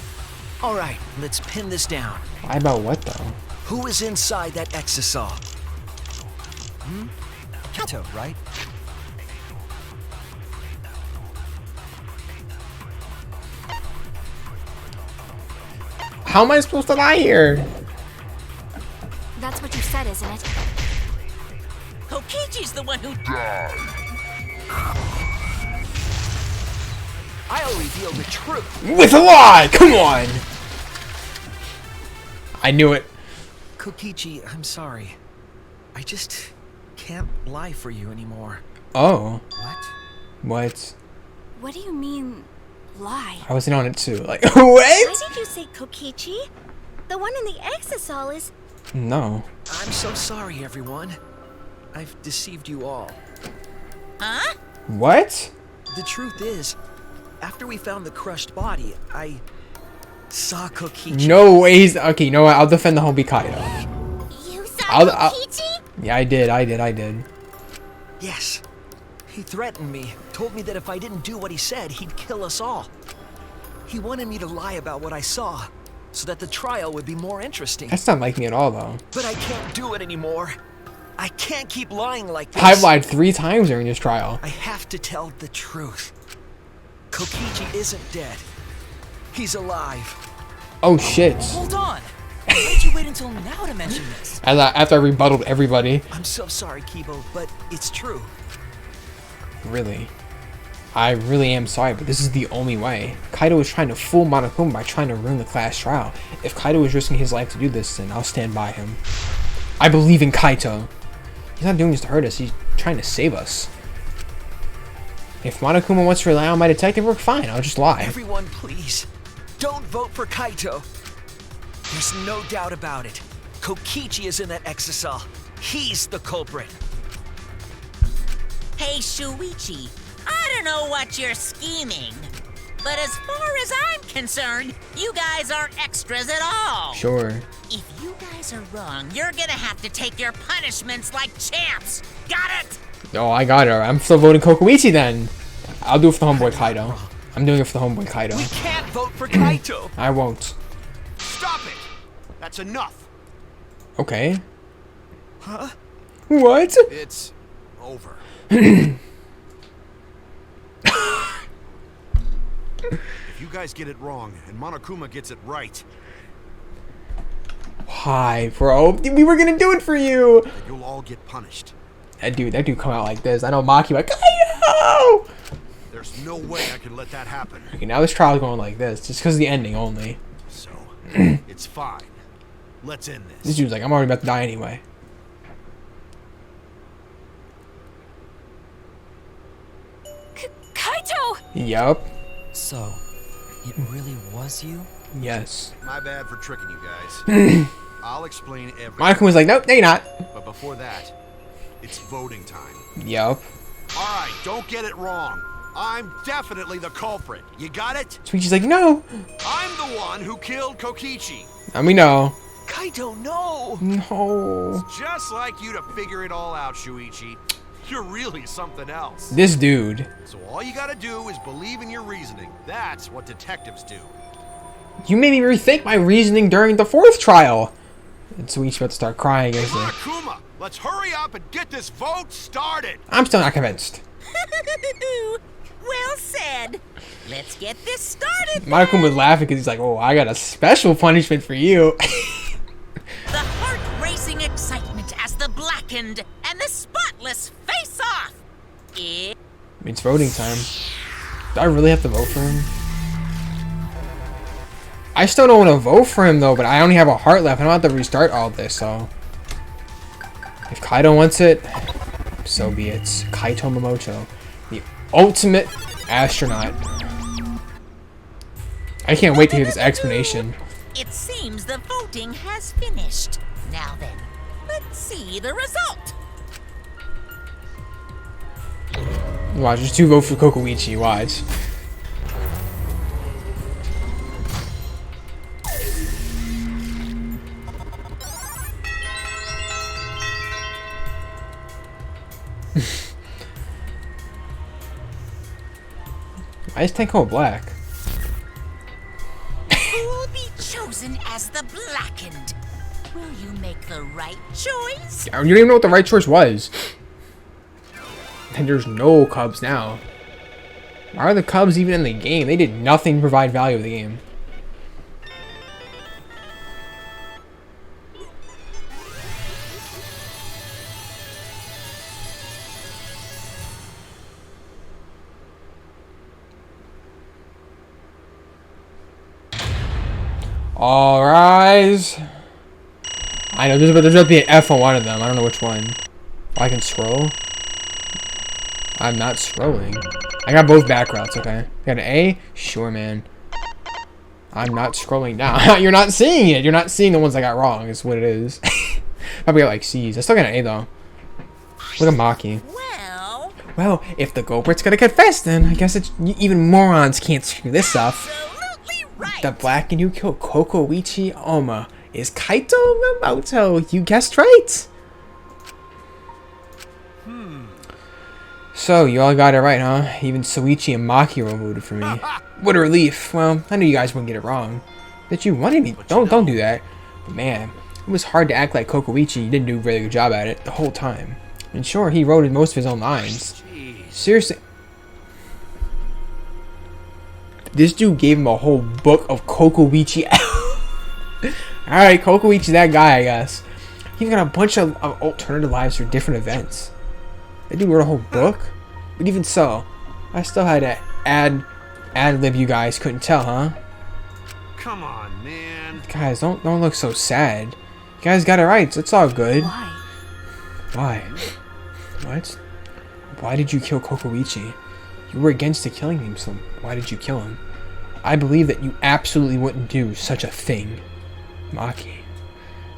Alright, let's pin this down. Lie about what, though? Who is inside that exisal? Kaito, right? How am I supposed to lie here? That's what you said, isn't it? Kokichi's the one who died. I'll reveal the truth. With a lie! Come on! I knew it. Kokichi, I'm sorry. I just can't lie for you anymore. Oh. What? What? What do you mean, lie? I wasn't on it too. Like, Why what? did you say Kokichi? The one in the exisal is... No. I'm so sorry, everyone. I've deceived you all. Huh? What? The truth is, after we found the crushed body, I saw Kokichi. No ways. Okay, you know what? I'll defend the homie Kaido. You saw I'll- Kokichi? Yeah, I did. Yes. He threatened me, told me that if I didn't do what he said, he'd kill us all. He wanted me to lie about what I saw, so that the trial would be more interesting. That's not like me at all, though. But I can't do it anymore. I can't keep lying like this. I've lied 3 times during this trial. I have to tell the truth. Kokichi isn't dead. He's alive. Oh shit. Hold on. Why did you wait until now to mention this? After I rebutted everybody. I'm so sorry, Kibo, but it's true. Really. I really am sorry, but this is the only way. Kaido was trying to fool Monokuma by trying to ruin the class trial. If Kaido was risking his life to do this, then I'll stand by him. I believe in Kaito. He's not doing this to hurt us, he's trying to save us. If Monokuma wants to rely on my detective work, fine, I'll just lie. Everyone, please, don't vote for Kaito. There's no doubt about it. Kokichi is in that exisal. He's the culprit. Hey, Shuichi, I don't know what you're scheming, but as far as I'm concerned, you guys aren't extras at all. Sure. If you guys are wrong, you're gonna have to take your punishments like champs. Got it? Oh, I got her. I'm still voting Kokuichi then. I'll do it for the homeboy Kaido. I'm doing it for the homeboy Kaido. We can't vote for Kaito. I won't. Stop it! That's enough. Okay. Huh? What? It's over. If you guys get it wrong and Monokuma gets it right, Why, bro? We were gonna do it for you. then you'll all get punished. That dude come out like this. I know Maki like, Kaido! There's no way I can let that happen. Okay, now this trial's going like this, just because of the ending only. So, it's fine. Let's end This this. dude's like, I'm already about to die anyway. Kaito! Yup. So, it really was you? Yes. My bad for tricking you guys. I'll explain everything. Monokuma was like, nope, no, you're not. But before that, it's voting time. Yup. Alright, don't get it wrong. I'm definitely the culprit. You got it? Sweetie's like, no. I'm the one who killed Kokichi. Let me know. Kaito, no! No. Just like you to figure it all out, Shuichi. You're really something else. This dude. So all you gotta do is believe in your reasoning. That's what detectives do. You made me rethink my reasoning during the 4th trial. And Sweetie's about to start crying, isn't it? Monokuma, let's hurry up and get this vote started. I'm still not convinced. Well said. Let's get this started. Monokuma was laughing because he's like, oh, I got a special punishment for you. The heart-racing excitement as the blackened and the spotless face off. It's voting time. Do I really have to vote for him? I still don't want to vote for him though, but I only have a heart left. I don't have to restart all this, so if Kaido wants it, so be it. Kaito Momoto, the ultimate astronaut. I can't wait to hear this explanation. It seems the voting has finished. Now then, let's see the result. Watch, there's 2 votes for Kokuichi. Watch. Why is Tenko black? Who will be chosen as the blackened? Will you make the right choice? You don't even know what the right choice was. And there's no Cubs now. Why are the Cubs even in the game? They did nothing to provide value to the game. All rise. I know there's about to be an F on one of them. I don't know which one. Oh, I can scroll. I'm not scrolling. I got both back routes. Okay. Got an A. Sure, man. I'm not scrolling down. You're not seeing it. You're not seeing the ones I got wrong. Is what it is. Probably got like C's. I still got an A though. Look at Maki. Well, if the culprit's gonna confess, then I guess it's even morons can't screw this up. Absolutely right. The Black and who killed Kokoichi Oma is Kaito Yamamoto. You guessed right. So, you all got it right, huh? Even Soichi and Makiro voted for me. What a relief. Well, I knew you guys wouldn't get it wrong. That you wanted me. Don't do that. But man, it was hard to act like Kokoichi didn't do a very good job at it the whole time. And sure, he wrote in most of his own lines. Seriously. This dude gave him a whole book of Kokoichi. Alright, Kokoichi's that guy, I guess. He got a bunch of alternative lives for different events. That dude wrote a whole book? But even so, I still had to ad-lib. You guys couldn't tell, huh? Come on, man. Guys, don't look so sad. You guys got it right, so it's all good. Why? Why? What? Why did you kill Kokoichi? You were against the killing him, so why did you kill him? I believe that you absolutely wouldn't do such a thing. Maki.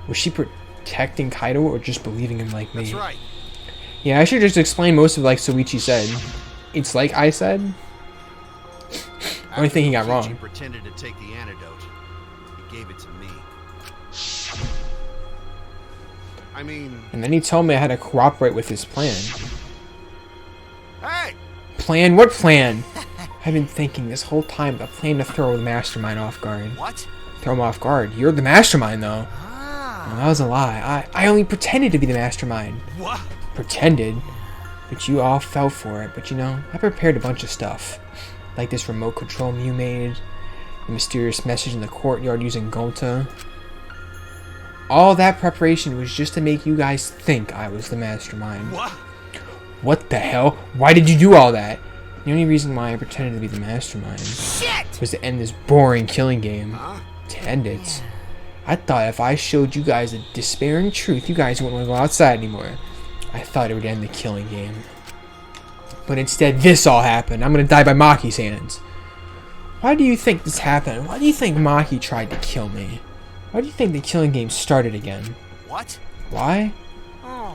Was she protecting Kaido or just believing him like me? That's right. Yeah, I should just explain most of like Soichi said. It's like I said. Only thing he got wrong. He pretended to take the antidote. He gave it to me. I mean... And then he told me I had to cooperate with his plan. Hey! Plan? What plan? I've been thinking this whole time about plan to throw the mastermind off guard. What? Throw him off guard. You're the mastermind, though. Well, that was a lie. I only pretended to be the mastermind. What? Pretended. But you all fell for it. But you know, I prepared a bunch of stuff. Like this remote control you made. The mysterious message in the courtyard using Gonta. All that preparation was just to make you guys think I was the mastermind. What? What the hell? Why did you do all that? The only reason why I pretended to be the mastermind was to end this boring killing game. To end it. I thought if I showed you guys the despairing truth, you guys wouldn't want to go outside anymore. I thought it would end the killing game. But instead, this all happened. I'm gonna die by Maki's hands. Why do you think this happened? Why do you think Maki tried to kill me? Why do you think the killing game started again? What? Why?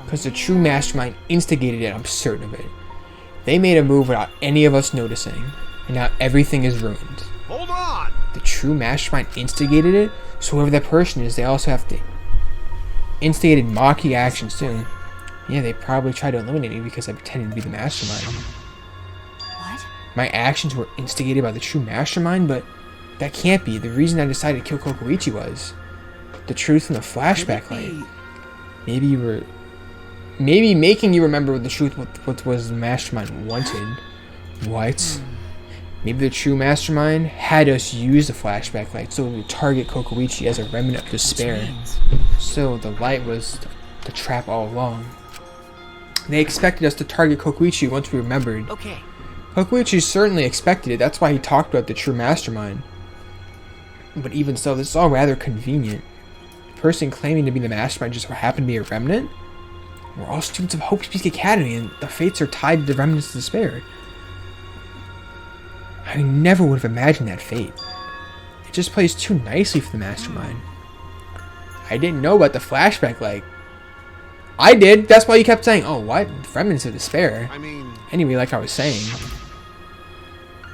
Because the true mastermind instigated it, I'm certain of it. They made a move without any of us noticing, and now everything is ruined. Hold on! The true mastermind instigated it, so whoever that person is, they also have to instigated Maki actions too. Yeah, they probably tried to eliminate me because I pretended to be the mastermind. What? My actions were instigated by the true mastermind, but that can't be. The reason I decided to kill Kokoichi was the truth in the flashback light. Maybe making you remember the truth what was the mastermind wanted. What? Maybe the true mastermind had us use the flashback light so we would target Kokoichi as a remnant of despair. So the light was the trap all along. They expected us to target Kokoichi once we remembered. Okay. Kokoichi certainly expected it. That's why he talked about the true mastermind. But even so, this is all rather convenient. The person claiming to be the mastermind just happened to be a remnant? We're all students of Hope's Peak Academy, and the fates are tied to the remnants of despair. I never would have imagined that fate. It just plays too nicely for the mastermind. I didn't know about the flashback, like... I did! That's why you kept saying, oh, what? Remnants of despair. I mean... Anyway, like I was saying.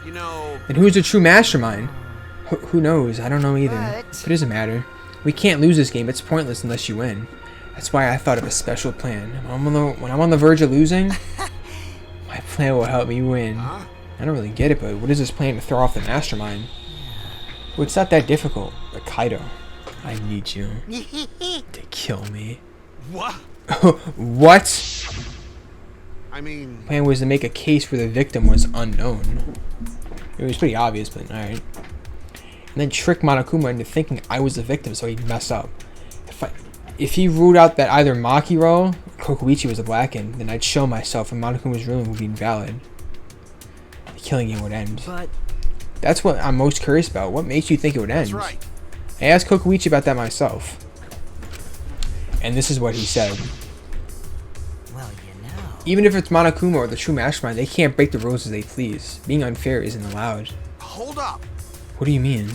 You know... And who's the true mastermind? Who knows? I don't know either. But it doesn't matter. We can't lose this game. It's pointless unless you win. That's why I thought of a special plan. When I'm on the verge of losing, my plan will help me win. I don't really get it, but what is this plan to throw off the mastermind? Well, it's not that difficult. But Kaido, I need you to kill me. What? What? I mean... The plan was to make a case where the victim was unknown. It was pretty obvious, but alright. And then trick Monokuma into thinking I was the victim so he'd mess up. If he ruled out that either Makiro or Kokoichi was the Blackened, then I'd show myself and Monokuma's ruling would be invalid. The killing game would end. But that's what I'm most curious about. What makes you think it would end? That's right. I asked Kokoichi about that myself. And this is what he said. well, you know. Even if it's Monokuma or the true mastermind, they can't break the rules as they please. Being unfair isn't allowed. Hold up. What do you mean?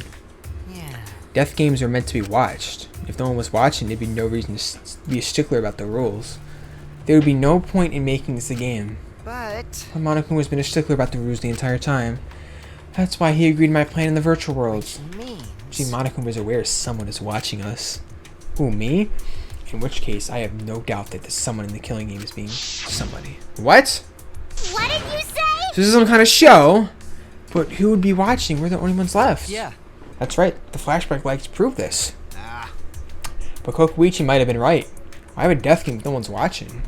Yeah. Death games are meant to be watched. If no one was watching, there'd be no reason to be a stickler about the rules. There would be no point in making this a game. But Monokuma's been a stickler about the rules the entire time. That's why he agreed to my plan in the virtual world. you mean? Actually, Monokuma is aware someone is watching us. Who, me? In which case, I have no doubt that the someone in the killing game is being somebody. What? What did you say? So this is some kind of show? But who would be watching? We're the only ones left. Yeah. That's right. The flashback lights prove this. But Kokuichi might have been right. I have a death game if no one's watching.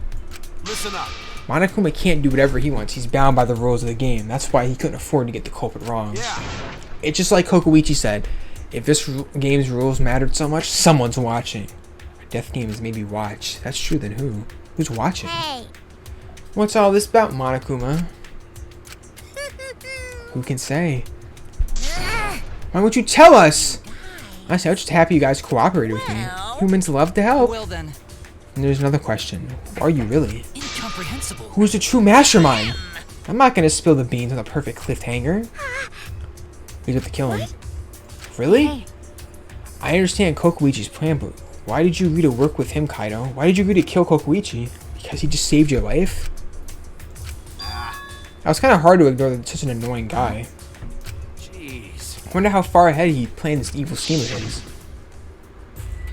Listen up. Monokuma can't do whatever he wants. He's bound by the rules of the game. That's why he couldn't afford to get the culprit wrong. Yeah. It's just like Kokuichi said. If this game's rules mattered so much, someone's watching. A death game is maybe watched. That's true, then who? Who's watching? Hey. What's all this about, Monokuma? Who can say? Why won't you tell us? Honestly, I was just happy you guys cooperated with me. Well. Humans love to help. Well then, And there's another question. Who are you really? incomprehensible. Who's the true mastermind? I'm not gonna spill the beans on a perfect cliffhanger. He's with the killing. Really? I understand Kokuichi's plan, but why did you agree to work with him, Kaido? Why did you agree to kill Kokuichi? Because he just saved your life? That was kind of hard to ignore that such an annoying guy. Jeez. I wonder how far ahead he planned this evil scheme of his.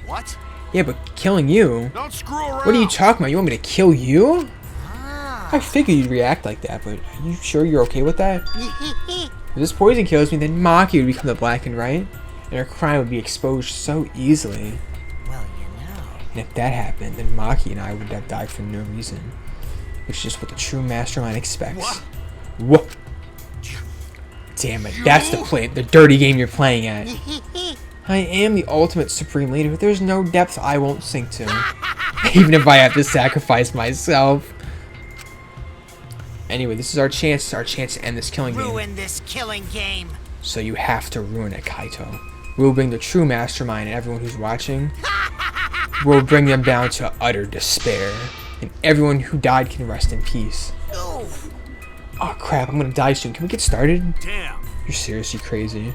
What? Yeah, but killing you? Don't screw around. What are you talking about? You want me to kill you? I figured you'd react like that, but are you sure you're okay with that? If this poison kills me, then Maki would become the black and right, and her crime would be exposed so easily. Well, you know. And if that happened, then Maki and I would have died for no reason. Which is just what the true mastermind expects. What? Damn it, that's the dirty game you're playing at. I am the ultimate supreme leader, but there's no depth I won't sink to. Even if I have to sacrifice myself. Anyway, this is our chance to end this killing game. Ruin this killing game. So you have to ruin it, Kaito. We'll bring the true mastermind and everyone who's watching. We'll bring them down to utter despair. And everyone who died can rest in peace. Oh crap, I'm gonna die soon. Can we get started? Damn. You're seriously crazy.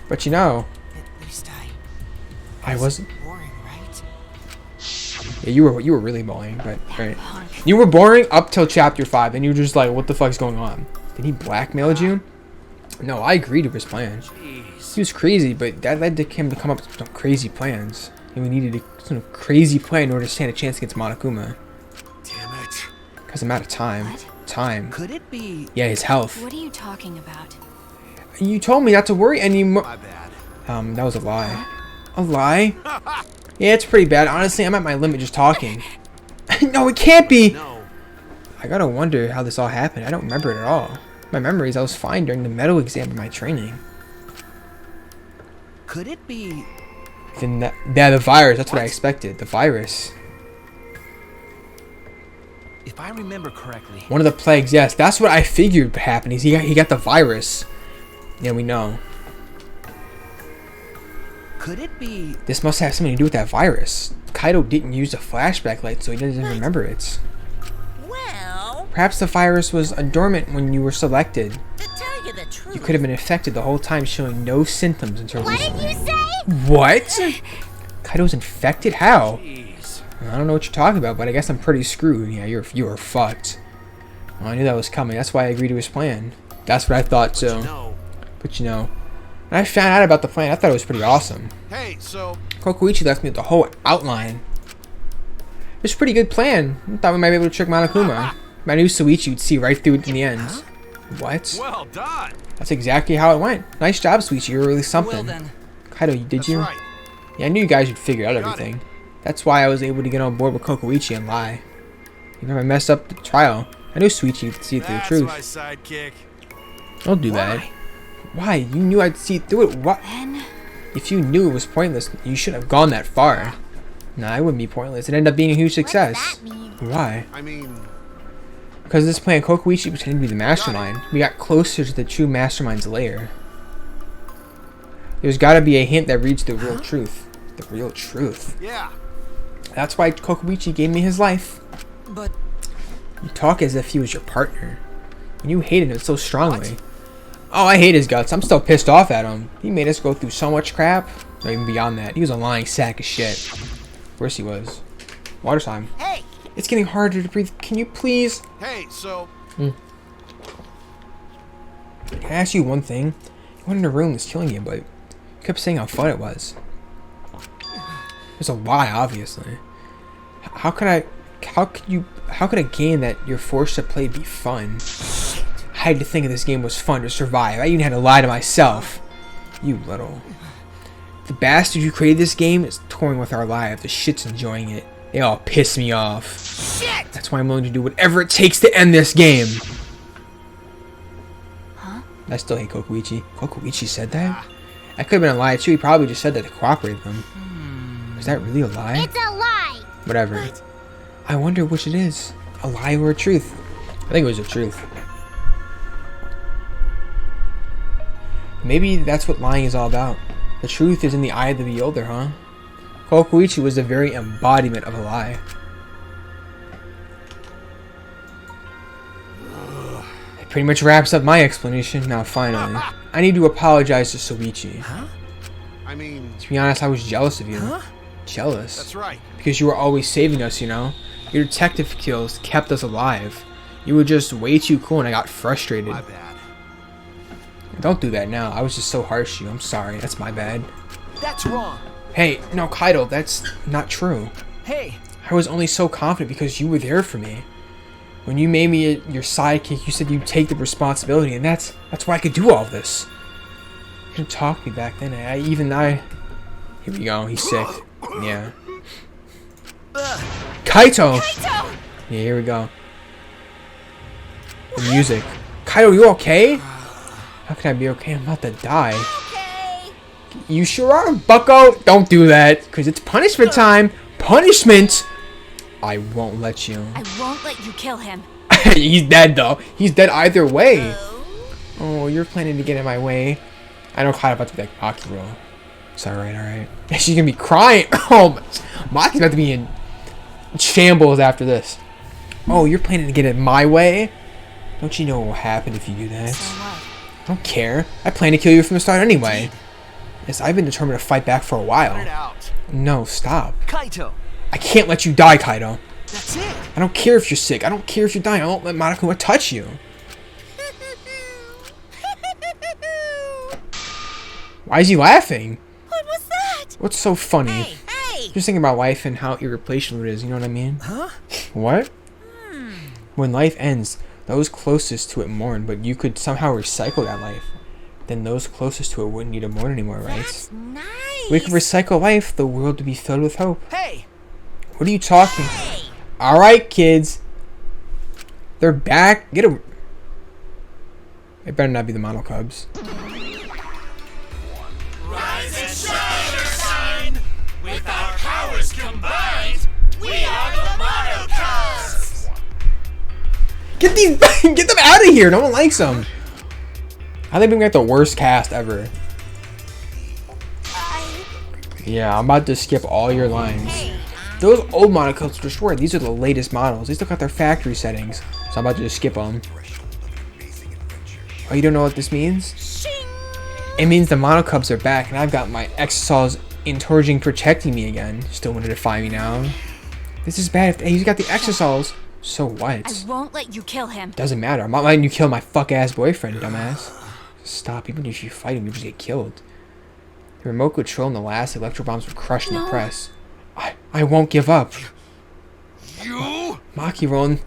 But you know, At least I wasn't. boring, right? Yeah, you were really boring, but right. You were boring up till chapter 5, and you were just like, what the fuck's going on? Did he blackmail you? No, I agreed to his plan. Jeez. He was crazy, but that led to him to come up with some crazy plans. And we needed some crazy plan in order to stand a chance against Monokuma. Damn it. Because I'm out of time. What? Time. Could it be? Yeah, his health. What are you talking about? You told me not to worry anymore. My bad. That was a lie. A lie? Yeah, it's pretty bad. Honestly, I'm at my limit just talking. No, it can't be! No. I gotta wonder how this all happened. I don't remember it at all. My memories, I was fine during the medical exam of my training. Could it be? Yeah, the virus. That's what I expected. The virus. If I remember correctly, One of the plagues, yes. That's what I figured happened. He got the virus. Yeah, we know. Could it be? This must have something to do with that virus. Kaido didn't use the flashback light, so he doesn't remember it. Well, Perhaps the virus was dormant when you were selected. to tell you the truth, You could have been infected the whole time, showing no symptoms until What did recently. you say? What? Kaido's infected? How? Jeez. I don't know what you're talking about, but I guess I'm pretty screwed. Yeah, you were fucked. Well, I knew that was coming. That's why I agreed to his plan. That's what I thought too. No. But you know, when I found out about the plan, I thought it was pretty awesome. Hey, so Kokuichi left me with the whole outline. It was a pretty good plan. I thought we might be able to trick Monokuma. I knew Suichi would see right through it in the end. What? well done. That's exactly how it went. Nice job, Suichi. You were really Well something. then, Kaido, did That's you? right. Yeah, I knew you guys would figure out Got everything. That's why I was able to get on board with Kokuichi and lie. Even if I messed up the trial, I knew Suichi would see through the That's truth. my sidekick. Don't do that. Why? You knew I'd see through it. What? Then If you knew it was pointless, you shouldn't have gone that far. Nah, it wouldn't be pointless. It ended up being a huge success. What's that mean? Why? I mean, Because of this plan, Kokuichi pretended to be the mastermind. We got closer to the true mastermind's lair. There's got to be a hint that reads the real truth. The real truth. yeah. That's why Kokuichi gave me his life. but You talk as if he was your partner. And you hated him so strongly. Oh, I hate his guts. I'm still pissed off at him. He made us go through so much crap. Not even beyond that. He was a lying sack of shit. Of course he was. Water time. Hey, It's getting harder to breathe. Can you please? Hey, so Can I ask you one thing? You went in a room that's killing you, but You kept saying how fun it was. There's a lie, obviously. How could a game that you're forced to play be fun? I had to think this game was fun to survive. I even had to lie to myself. You little. The bastard who created this game is toying with our lives. The shit's enjoying it. They all piss me off. Shit! That's why I'm willing to do whatever it takes to end this game. Huh? I still hate Kokoichi. Kokoichi said that? That could have been a lie too. He probably just said that to cooperate with him. Is that really a lie? It's a lie! Whatever. I wonder which it is. A lie or a truth? I think it was a truth. Maybe that's what lying is all about. The truth is in the eye of the beholder, huh? Kokoichi was the very embodiment of a lie. It pretty much wraps up my explanation. Now, finally, I need to apologize to Soichi. Huh? I mean... To be honest, I was jealous of you. Huh? Jealous? That's right. Because you were always saving us, you know? Your detective skills kept us alive. You were just way too cool and I got frustrated. My bad. Don't do that now. I was just so harsh to you. I'm sorry. That's my bad. That's wrong. Hey, no, Kaido, that's not true. Hey, I was only so confident because you were there for me. When you made me your sidekick, you said you'd take the responsibility, and that's why I could do all this. You didn't talk to me back then. Here we go. He's sick. Yeah. Kaito! Kaito! Yeah, here we go. The music. Kaido, you okay? How can I be okay? I'm about to die. Okay. You sure are, bucko. Don't do that, because it's punishment time. Punishment! I won't let you. I won't let you kill him. He's dead, though. He's dead either way. Oh, you're planning to get in my way. I know Kai's about to be like, Makiro. It's alright. She's gonna be crying. Oh, Maki's about to be in shambles after this. Oh, you're planning to get in my way? Don't you know what will happen if you do that? So what? I don't care. I plan to kill you from the start anyway. Yes, I've been determined to fight back for a Cut it while. out. No, stop. Kaito. I can't let you die, Kaido. That's it. I don't care if you're sick. I don't care if you're dying. I won't let Monokuma touch you. Why is he laughing? What was that? What's so funny? Hey! Just thinking about life and how irreplaceable it is, you know what I mean? Huh? What? When life ends, those closest to it mourn, but you could somehow recycle that life. Then those closest to it wouldn't need to mourn anymore, right? That's nice. We could recycle life, the world would be filled with hope. Hey. What are you talking? Hey! Alright, kids. They're back. Get a... It better not be the Mono Cubs. Rise and shine, with our powers combined, we are the Mono Cubs! Get these... Get them out of here. No one likes them. I think we got the worst cast ever. Yeah, I'm about to skip all your lines. Those old Mono Cubs were destroyed. These are the latest models. They still got their factory settings. So I'm about to just skip them. Oh, you don't know what this means? It means the Mono Cubs are back, and I've got my Exosols encouraging protecting me again. Still want to defy me now. This is bad. Hey, he's got the Exosols. So what? I won't let you kill him. Doesn't matter. I'm not letting you kill my fuck-ass boyfriend, dumbass. Stop. Even if you fight him, you just get killed. The remote control and the last electro bombs were crushed in the press. I won't give up. You? Makiro,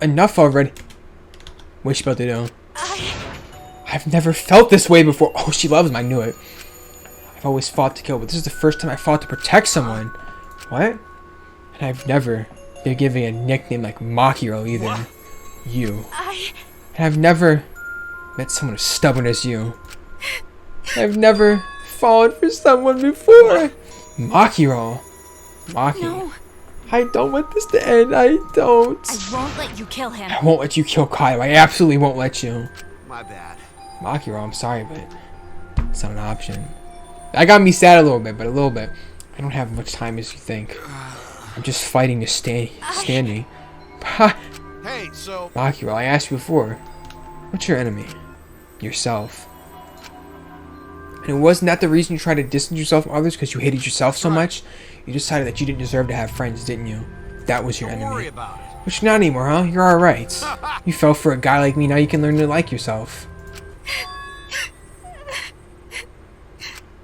enough already. What's she about to do? I've never felt this way before. Oh, she loves me. I knew it. I've always fought to kill, but this is the first time I fought to protect someone. What? And I've never been given a nickname like Makiro either. What? You. And I've never met someone as stubborn as you. I've never fallen for someone before. Makiro. Maki. No. I don't want this to end. I don't. I won't let you kill him. I won't let you kill Kyle. I absolutely won't let you. My bad. Makiro, I'm sorry, but it's not an option. That got me sad a little bit, but a little bit. I don't have much time as you think. I'm just fighting to standing. Hey, so... Makiro, I asked you before. What's your enemy? Yourself. And wasn't that the reason you tried to distance yourself from others because you hated yourself so much? You decided that you didn't deserve to have friends, didn't you? That was your Don't worry enemy. about it. But you're not anymore, huh? You're alright. You fell for a guy like me, now you can learn to like yourself.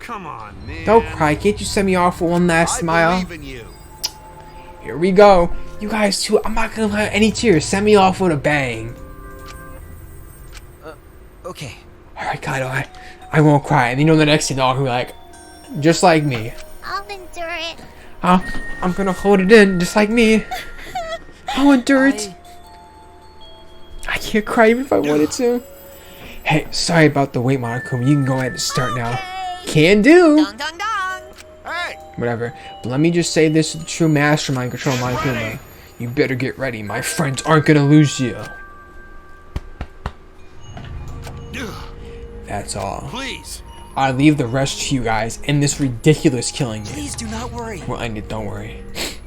Come on, man. Don't cry. Can't you send me off with one last smile? I believe in you. Here we go. You guys too. I'm not gonna let any tears. Send me off with a bang. Okay. Alright, Kaido. I won't cry. And you know the next thing, they'll be like, just like me. I'll endure it. I'm gonna hold it in, just like me. I'll endure it. I can't cry even if I wanted to. Hey, sorry about the wait, Monokuma. You can go ahead and start now. Can do. Dong dong dong. Hey, Whatever. But let me just say this to the true mastermind control Monokuma. You better get ready. My friends aren't gonna lose you. That's all. please. I leave the rest to you guys in this ridiculous killing game. Please do not worry. We'll end it, don't worry.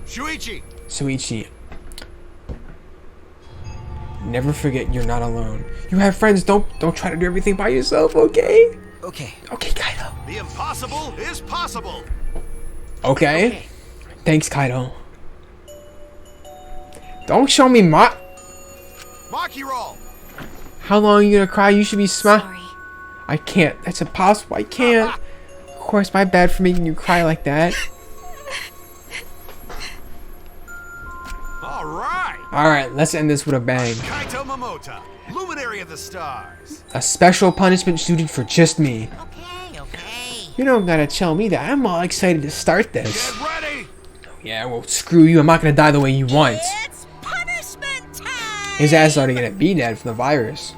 Shuichi. Suichi. Never forget you're not alone. You have friends, don't try to do everything by yourself, okay? Okay. Okay, Kaido. The impossible is possible. Okay? Thanks, Kaido. Don't show me Maki roll. How long are you gonna cry? You should be Sorry. I can't. That's impossible. I can't. Of course, my bad for making you cry like that. All right. Alright, let's end this with a bang. Kaito Momota, luminary of the stars. A special punishment suited for just me. Okay, okay. You don't gotta tell me that. I'm all excited to start this. Get ready. Yeah, well, screw you. I'm not gonna die the way you want. It's punishment time. His ass is already gonna be dead from the virus.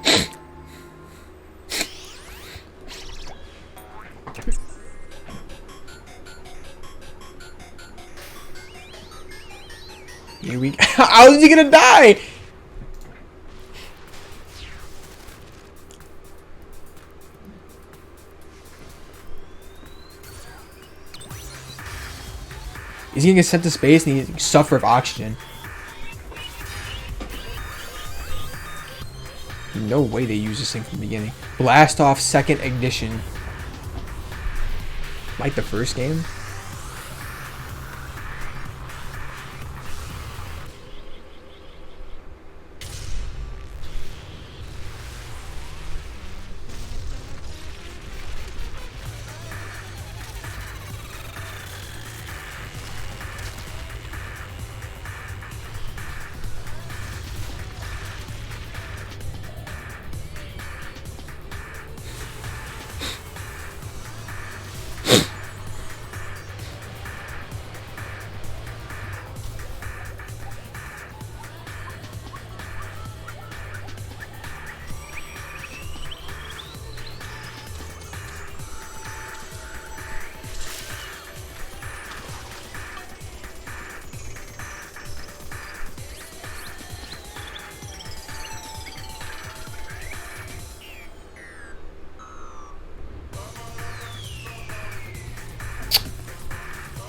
Here we go. How is he gonna die? Is he gonna get sent to space and he suffer of oxygen? No way they use this thing from the beginning. Blast off second ignition. Like the first game?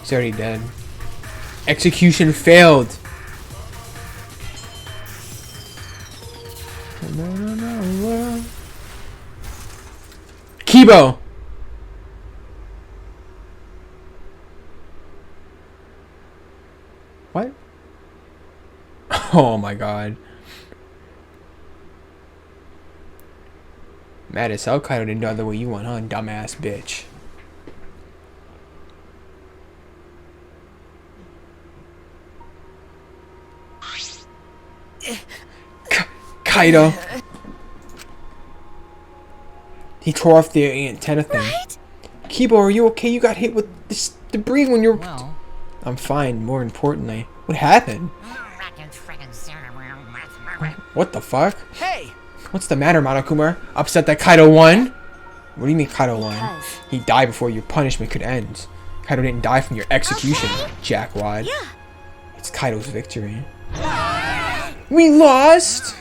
He's already dead. Execution failed. Kibo. What? Oh my god. Mad as hell, Kaido didn't die the way you want, huh? Dumbass bitch. Kaido. He tore off the antenna thing. Right? Kibo, are you okay? You got hit with this debris when you're... Well, I'm fine, more importantly. What happened? What the fuck? hey! What's the matter, Monokuma? Upset that Kaido won? What do you mean Kaido won? Because. He died before your punishment could end. Kaido didn't die from your execution, Okay. jackwad. Yeah. It's Kaido's victory. We lost!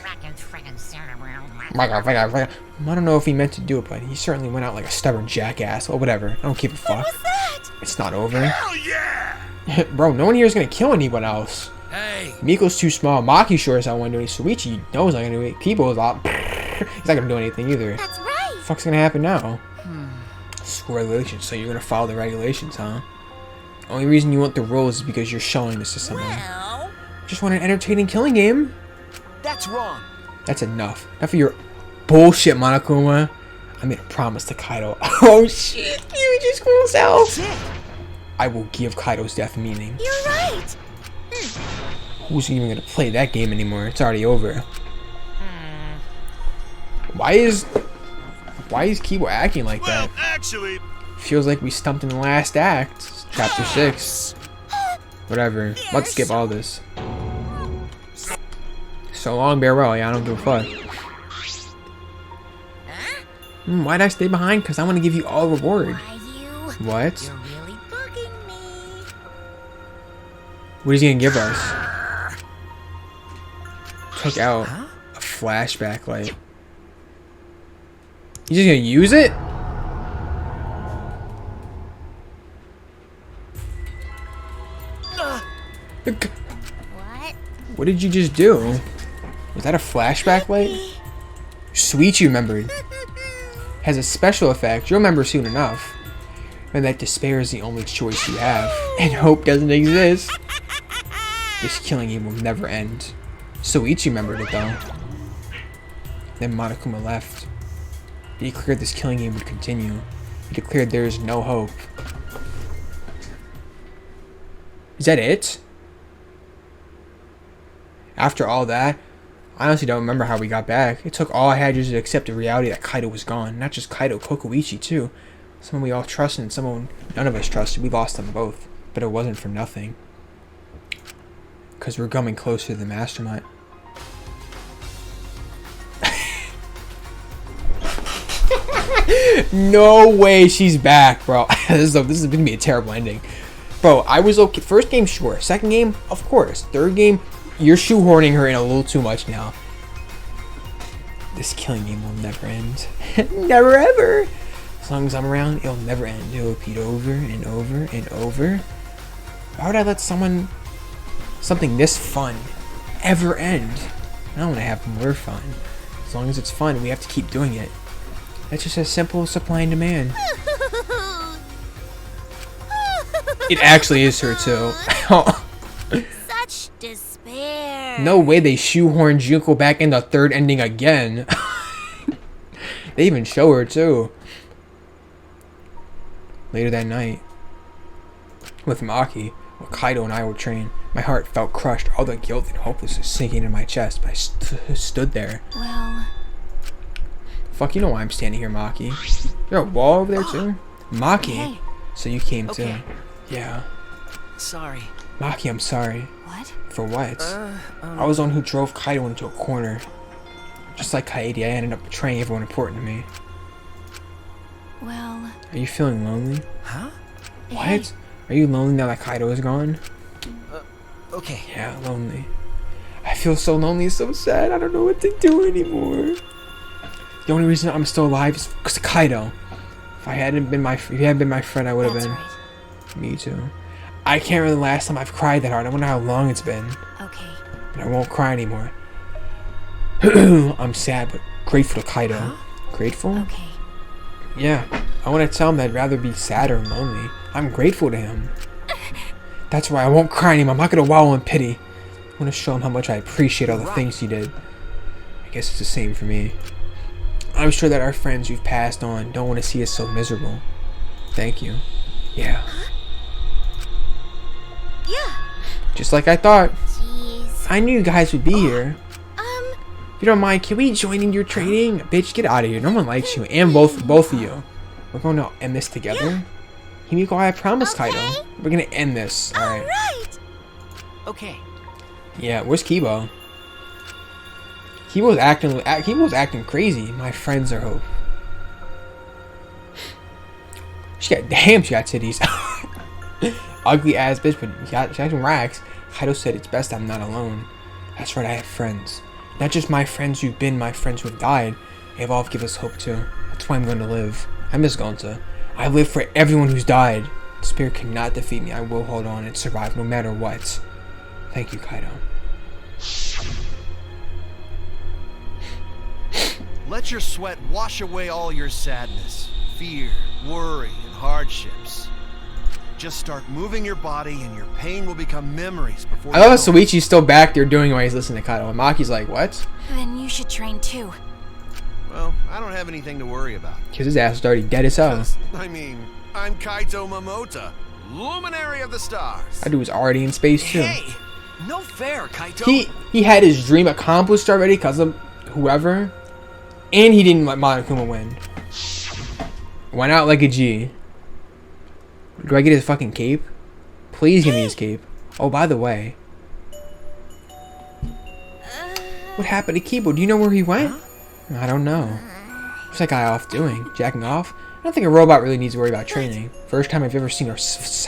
I don't know if he meant to do it, but he certainly went out like a stubborn jackass. Or whatever. I don't give a fuck. What's that? It's not over. Hell yeah! Bro, no one here is gonna kill anyone else. Hey, Miko's too small. Maki sure as I want to do it. Suichi knows I'm gonna do it. Kibo is out. He's not gonna do anything either. That's right. What the fuck's gonna happen now? School regulations. So you're gonna follow the regulations, huh? Only reason you want the rules is because you're showing this to someone. Well, Just want an entertaining killing game. That's wrong. That's enough. Enough of your bullshit, Monokuma. I made a promise to Kaido. Oh shit, you just cool self. I will give Kaido's death meaning. You're right. Who's even gonna play that game anymore? It's already over. Why is Kibo acting like that? Actually, Feels like we stumped in the last act. It's chapter 6. Whatever. Let's skip all this. So long, farewell. Yeah, I don't give a fuck. Why'd I stay behind? Because I want to give you all reward. What? You're really bugging me. What is he gonna give us? Took out a flashback light. You just gonna use it? What? What did you just do? Was that a flashback light? Sweet, you remembered. Has a special effect. You'll remember soon enough. And that despair is the only choice you have. And hope doesn't exist. This killing game will never end. Soichi remembered it though. Then Monokuma left. He declared this killing game would continue. He declared there is no hope. Is that it? After all that, I honestly don't remember how we got back. It took all I had just to accept the reality that Kaido was gone. Not just Kaido, Kokoichi too. Someone we all trusted and someone none of us trusted. We lost them both. But it wasn't for nothing. Because we're coming closer to the mastermind. No way she's back, bro. This is gonna be a terrible ending. Bro, I was okay. First game, sure. Second game, of course. Third game, you're shoehorning her in a little too much now. This killing game will never end. Never ever. As long as I'm around, it'll never end. It'll repeat over and over and over. Why would I let something this fun ever end? I don't want to have more fun. As long as it's fun, we have to keep doing it. That's just as simple as supply and demand. It actually is her too. Such despair. No way they shoehorned Junko back in the third ending again. They even show her too. Later that night, with Maki, while Kaido and I were trained, my heart felt crushed. All the guilt and hopelessness sinking in my chest, but I stood there. Well... Fuck, you know why I'm standing here, Maki. You're a wall over there too? Maki? Hey. So you came Okay. too. Yeah. Sorry. Maki, I'm sorry. What? For what? I was the one who drove Kaido into a corner. Just like Kaede, I ended up betraying everyone important to me. Well... Are you feeling lonely? Huh? Hey. What? Are you lonely now that Kaido is gone? Okay. Yeah, lonely. I feel so lonely, so sad. I don't know what to do anymore. The only reason I'm still alive is because of Kaido. If he hadn't been my friend, I would have That's been. right. Me too. I can't remember the last time I've cried that hard. I wonder how long it's been. Okay. But I won't cry anymore. I'm sad, but grateful to Kaido. Huh? Grateful? Okay. Yeah. I want to tell him that I'd rather be sad or lonely. I'm grateful to him. That's why I won't cry anymore. I'm not going to wallow in pity. I want to show him how much I appreciate all the things he did. I guess it's the same for me. I'm sure that our friends who've passed on don't want to see us so miserable. Thank you. Yeah. Yeah. Just like I thought. Jeez. I knew you guys would be here. If you don't mind, can we join in your training? Bitch, get out of here. No one likes you. And both of you. We're going to end this together. Himiko, I promise, Okay. Kaido. We're going to end this. Alright. Right. Okay. Yeah, where's Kibo? Kibo's acting crazy. My friends are hope. She got titties. Ugly ass bitch, but she got some racks. Kaido said it's best I'm not alone. That's right, I have friends. Not just my friends who've been my friends who have died. They've all given us hope too. That's why I'm going to live. I miss Gonta. I live for everyone who's died. The spirit cannot defeat me. I will hold on and survive no matter what. Thank you, Kaido. let your sweat wash away all your sadness, fear, worry, and hardships. Just start moving your body and your pain will become memories before I love how Soichi's still back there doing what he's listening to Kaido. And Maki's like, what? Then you should train too. well, I don't have anything to worry about. Cause his ass is already dead as hell. I mean, I'm Kaito Momota, luminary of the stars. That dude was already in space too. Hey, no fair, Kaito. He had his dream accomplished already because of whoever, and he didn't let Monokuma win. Went out like a G. Do I get his fucking cape? Please give me his cape. Oh, by the way, what happened to Kibo? Do you know where he went? I don't know. What's that guy off doing? Jacking off? I don't think a robot really needs to worry about training. First time I've ever seen a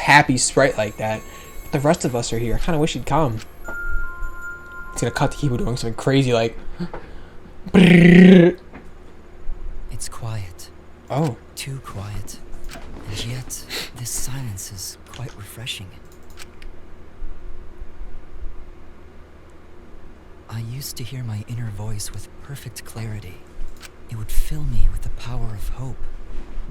happy sprite like that. But the rest of us are here. I kind of wish he'd come. It's gonna cut to Kibo doing something crazy like... It's quiet. Oh. Too quiet. And yet, this silence is quite refreshing. I used to hear my inner voice with perfect clarity. It would fill me with the power of hope,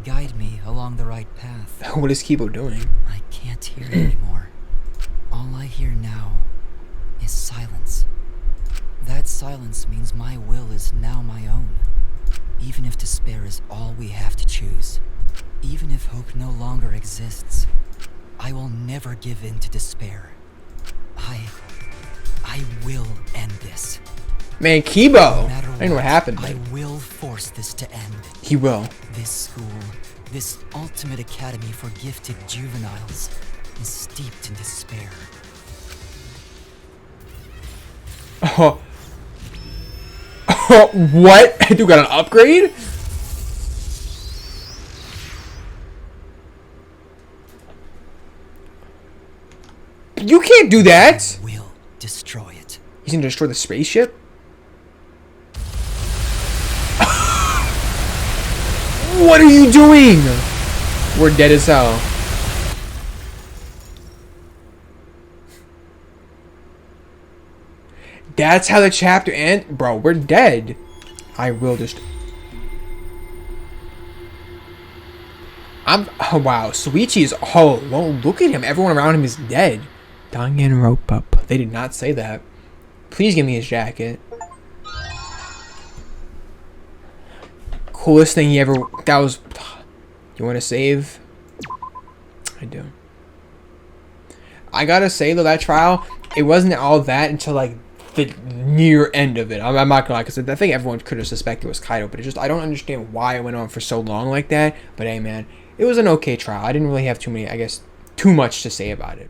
guide me along the right path. What is Kibo doing? I can't hear it anymore. All I hear now is silence. That silence means my will is now my own. Even if despair is all we have to choose, even if hope no longer exists, I will never give in to despair. I will end this. Man, Kibo! No matter I don't know what happened. I will force this to end. He will. This school, this ultimate academy for gifted juveniles, is steeped in despair. Oh. What? Dude got an upgrade? You can't do that! Will destroy it. He's gonna destroy the spaceship? What are you doing? We're dead as hell. That's how the chapter ends? Bro, we're dead. I will just... Oh, wow. Suichi is... Oh, well, look at him. Everyone around him is dead. Danganronpa. They did not say that. Please give me his jacket. Coolest thing he ever... That was... You want to save? I do. I gotta say, though, that trial, it wasn't all that until, like, the near end of it. I'm not gonna lie, because I think everyone could have suspected it was Kaito, but it just, I don't understand why it went on for so long like that. But hey, man, it was an okay trial. I didn't really have too much to say about it.